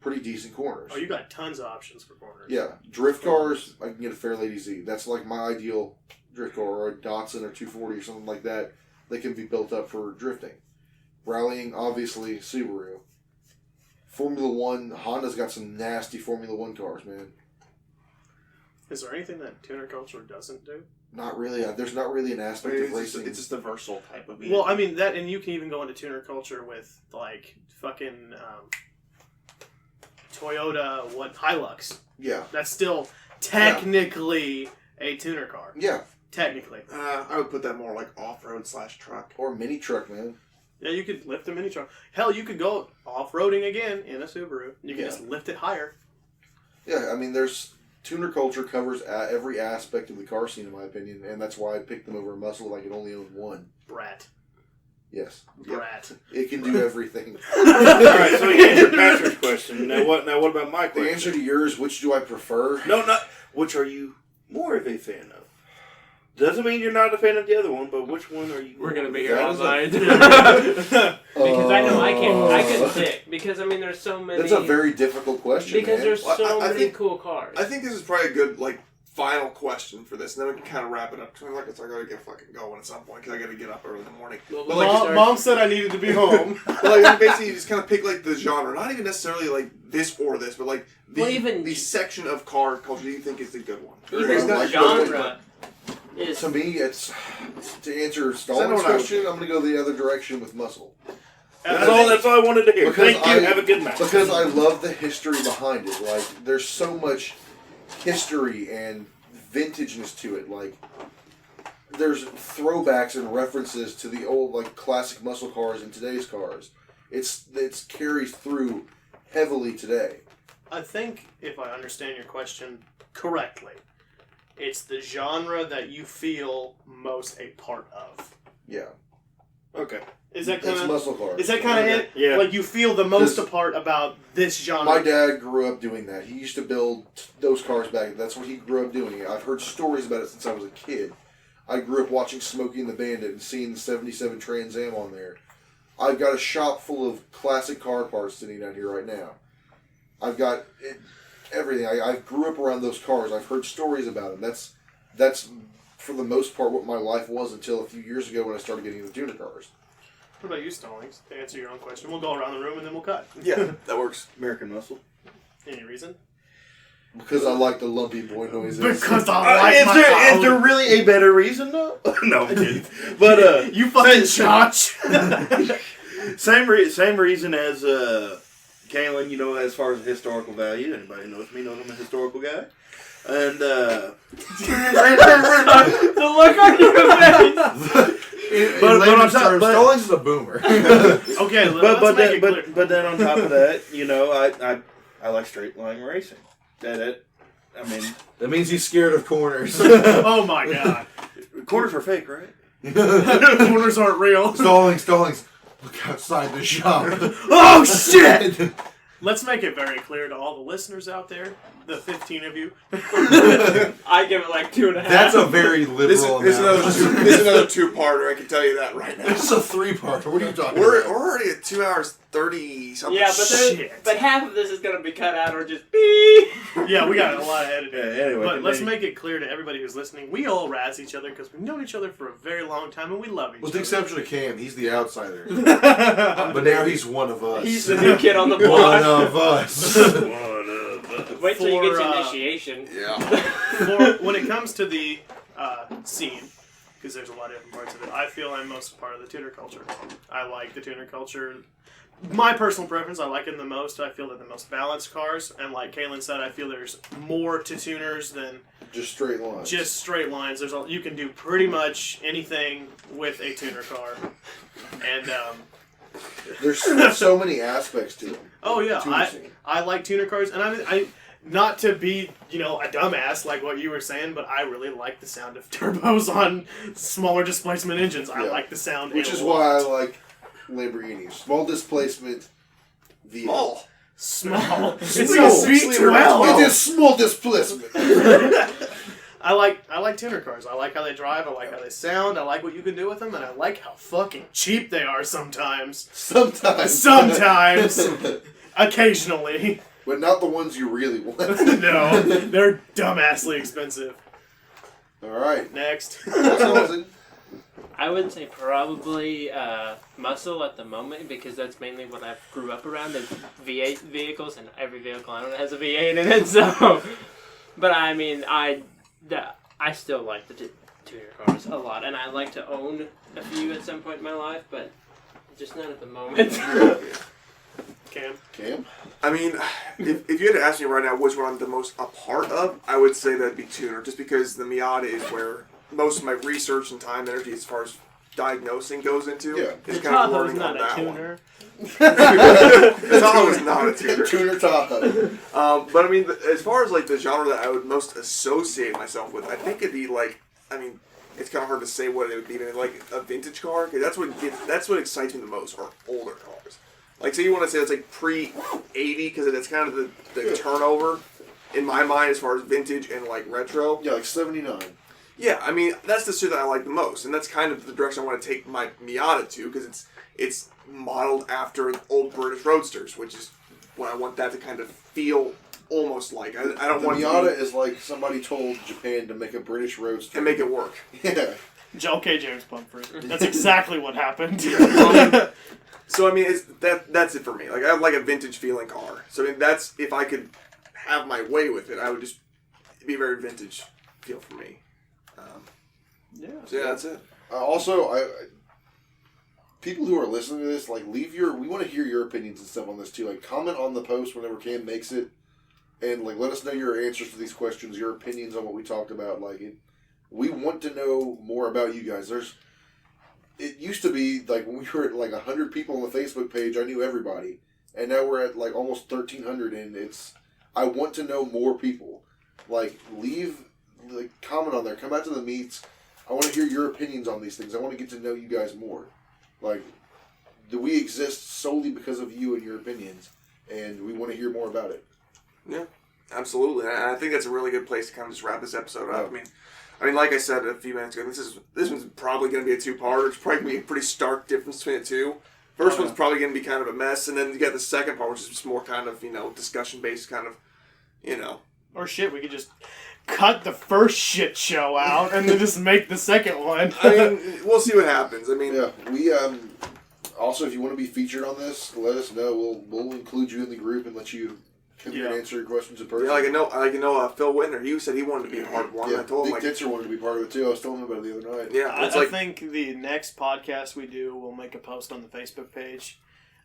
pretty decent corners. Oh, you got tons of options for corners. Yeah, drift cars, I can get a Fairlady Z. That's like my ideal drift car, or a Datsun or 240 or something like that. They can be built up for drifting. Rallying, obviously, Subaru. Formula One, Honda's got some nasty Formula One cars, man. Is there anything that tuner culture doesn't do? Not really. There's not really an aspect of racing. It's just a versatile type of vehicle. Well, I mean, that, and you can even go into tuner culture with, like, fucking Toyota, Hilux. Yeah. That's still technically a tuner car. Yeah. Technically. I would put that more like off-road / truck. Or mini truck, man. Yeah, you could lift a mini truck. Hell, you could go off-roading again in a Subaru. You can just lift it higher. Yeah, I mean, tuner culture covers every aspect of the car scene, in my opinion, and that's why I picked them over muscle if I could only own one. Brat. Yes. Brat. It can do everything. Alright, so you answered Patrick's question. Now what about my question? The answer to yours, which do I prefer? No, not which are you more of a fan of? Doesn't mean you're not a fan of the other one, but which one are you? We're gonna be here That all is night. a- Because I know I can pick. Because I mean, there's so many. That's a very difficult question, Because man. there's Well, so I many think- cool cars. I think this is probably a good, like, final question for this, and then we can kind of wrap it up. Because I gotta get fucking going at some point, because I gotta get up early in the morning. Well, But, like, Mom said I needed to be home. But, like, basically, you just kind of pick, like, the genre. Not even necessarily, like, this or this, but, like, Well, even- the section of car culture you think is the good one. even It's the not genre is. To me, it's to answer that Stalin's what I would question. I'm going to go the other direction with muscle That's all I wanted to hear. Because Thank you. Have a good night. because I love the history behind it. Like, there's so much history and vintageness to it. Like, there's throwbacks and references to the old, like, classic muscle cars and today's cars. It's carries through heavily today. I think, if I understand your question correctly, it's the genre that you feel most a part of. Yeah. Okay. Is that kind It's of muscle cars. Is that kind of it? Yeah. Like you feel the most 'Cause apart about this genre. My dad grew up doing that. He used to build those cars back. That's what he grew up doing. I've heard stories about it since I was a kid. I grew up watching Smokey and the Bandit and seeing the 77 Trans Am on there. I've got a shop full of classic car parts sitting down here right now. I've got everything. I grew up around those cars. I've heard stories about them. That's for the most part what my life was until a few years ago when I started getting into tuner cars. What about you, Stallings? To answer your own question, we'll go around the room and then we'll cut. Yeah, that works. American Muscle. Any reason? Because I like the lumpy boy noises. Because I like is my there collar. really a better reason though? No, I'm kidding. But You fucking chotch. same reason as Kaelin, you know, as far as historical value. Anybody knows me knows I'm a historical guy. And The look on your face. But on top, Stallings is a boomer. Okay, let's make it clear. but then on top of that, you know, I like straight line racing. I mean, That means he's scared of corners. Oh my god. corners are fake, right? Corners aren't real. Stallings, look outside the shop. Oh shit! Let's make it very clear to all the listeners out there, the 15 of you. I give it like 2.5. That's a very liberal This amount. is another two-parter. I can tell you that right now. This is a 3-parter. What are you talking We're about? already at 2 hours 30 something. Yeah, Shit. but half of this is gonna be cut out or just beep. Yeah, we got a lot of editing. Yeah, anyway, But let's continue. make it clear to everybody who's listening, we all razz each other because we've known each other for a very long time and we love each With the other. exception of Cam, he's the outsider. But now he's one of us. He's the new kid on the one block. of us. Wait till you get For, to initiation. Yeah. When it comes to the scene, because there's a lot of different parts of it, I feel I'm most part of the tuner culture. I like the tuner culture. My personal preference, I like it the most. I feel that the most balanced cars, and like Kaelin said, I feel there's more to tuners than Just straight lines. just straight lines. You can do pretty much anything with a tuner car, and There's so many aspects to them. oh yeah, Tuner scene. I like tuner cars, and I not to be a dumbass like what you were saying, but I really like the sound of turbos on smaller displacement engines. I Yeah. like the sound, Which a is lot. why I like Lamborghinis. Small displacement. Oh. Small. It's a Small. V12. It is small displacement. I like tuner cars. I like how they drive. I like how they sound. I like what you can do with them, and I like how fucking cheap they are sometimes. Sometimes. Occasionally. But not the ones you really want. No, they're dumbassly expensive. Alright. Next. I would say probably muscle at the moment because that's mainly what I grew up around, is V8 vehicles, and every vehicle I own has a V8 in it, so... But I mean, I still like the tuner cars a lot, and I like to own a few at some point in my life, but just not at the moment. Cam? I mean, if you had to ask me right now which one I'm the most a part of, I would say that'd be tuner, just because the Miata is where most of my research and time and energy as far as diagnosing goes into. Yeah. It's The kind of Tahoe's learning not on a that tuner. The Tahoe is not a tuner. Tuner Tahoe. But I mean, as far as like the genre that I would most associate myself with, I think it'd be like, I mean, it's kind of hard to say what it would be, but like a vintage car, because that's what excites me the most, are older cars. Like, say you want to say it's like pre-80, because that's kind of the turnover in my mind as far as vintage and like retro. Yeah, like 79. Yeah, I mean, that's the shit that I like the most, and that's kind of the direction I want to take my Miata to, because it's modeled after old British Roadsters, which is what I want that to kind of feel almost like. I don't The want Miata to is like somebody told Japan to make a British roadster. and make it work. Yeah. Okay, James Plumford. That's exactly what happened. So I mean, that's it for me. Like, I like a vintage feeling car. So I mean, that's, if I could have my way with it, I would just be a very vintage feel for me. So yeah, that's it. Also, I people who are listening to this, like, we want to hear your opinions and stuff on this too. Like, comment on the post whenever Cam makes it, and like, let us know your answers to these questions, your opinions on what we talked about. Like, we want to know more about you guys. it used to be like when we were at like 100 people on the Facebook page, I knew everybody, and now we're at like almost 1,300, and I want to know more people. Like, leave, like, comment on there. Come out to the meets. I want to hear your opinions on these things. I want to get to know you guys more. Like, do we exist solely because of you and your opinions, and we want to hear more about it. Yeah, absolutely. And I think that's a really good place to kind of just wrap this episode up. I mean, like I said a few minutes ago, this one's probably going to be a two-parter. There's probably going to be a pretty stark difference between the two. First one's probably going to be kind of a mess, and then you got the second part, which is just more kind of, discussion-based kind of, Or shit, we could just cut the first shit show out and then just make the second one. I mean, we'll see what happens. I mean... Yeah, we, also, if you want to be featured on this, let us know. We'll include you in the group and let you come here and answer your questions in person. Yeah, like I know Phil Whitner, he said he wanted to be a part of one. Yeah, I told him, Big Titzer wanted to be part of it, too. I was telling him about it the other night. Yeah, I think the next podcast we do, we'll make a post on the Facebook page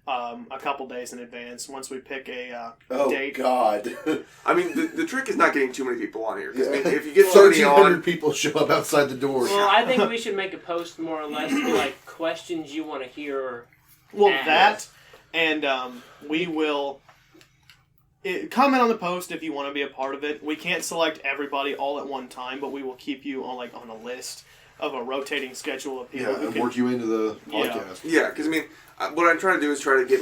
a couple days in advance once we pick a date. Oh, God. I mean, the trick is not getting too many people on here. 'Cause, Yeah. I mean, if you get somebody 1,300 on... people show up outside the door. Well, I think we should make a post more or less like questions you want to hear. Well, asked. that, and we will comment on the post if you want to be a part of it. We can't select everybody all at one time, but we will keep you on a list of a rotating schedule of people who and can work you into the podcast. Yeah, because, I mean, what I'm trying to do is try to get,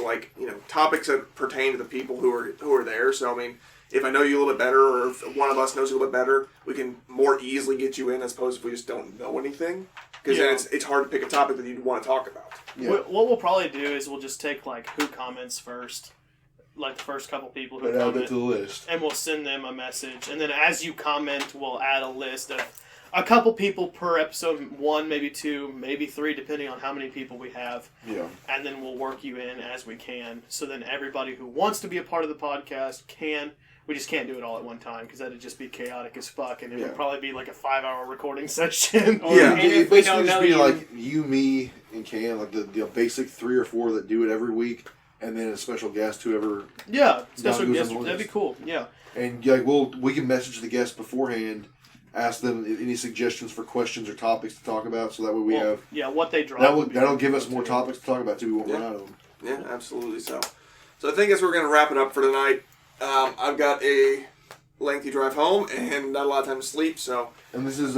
topics that pertain to the people who are there. So, I mean, if I know you a little bit better, or if one of us knows you a little bit better, we can more easily get you in as opposed to if we just don't know anything. Because then it's hard to pick a topic that you'd want to talk about. Yeah. What we'll probably do is we'll just take who comments first, the first couple people who And add that comment, to the list. and we'll send them a message. And then as you comment, we'll add a list of a couple people per episode, 1, maybe 2, maybe 3, depending on how many people we have. Yeah. And then we'll work you in as we can. So then everybody who wants to be a part of the podcast can. We just can't do it all at one time because that'd just be chaotic as fuck, and it would probably be like a 5-hour recording session. Yeah. And It if we basically don't just know be you, like you, me, and Cam, like the basic 3 or 4 that do it every week, and then a special guest, whoever. Yeah, special goes guest. on the That'd be list. cool. Yeah. And we can message the guests beforehand, ask them any suggestions for questions or topics to talk about, so that way we have. Yeah, what they draw. That'll give us more topics to talk about too. We won't run out of them. Yeah, absolutely. So I think as we're going to wrap it up for tonight. I've got a lengthy drive home and not a lot of time to sleep, so... And this is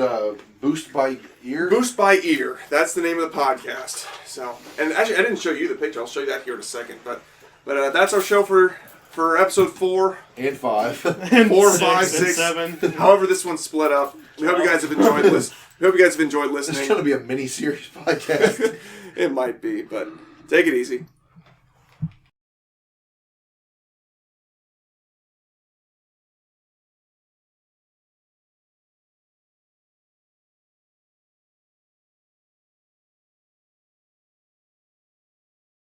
Boost by Ear? Boost by Ear. That's the name of the podcast. So, and actually, I didn't show you the picture. I'll show you that here in a second. But that's our show for episode 4. And 5. and 4, 6, 5, and 6. 7. However this one's split up. We hope you guys have enjoyed listening. This is listening. going to be a mini-series podcast. It might be, but take it easy.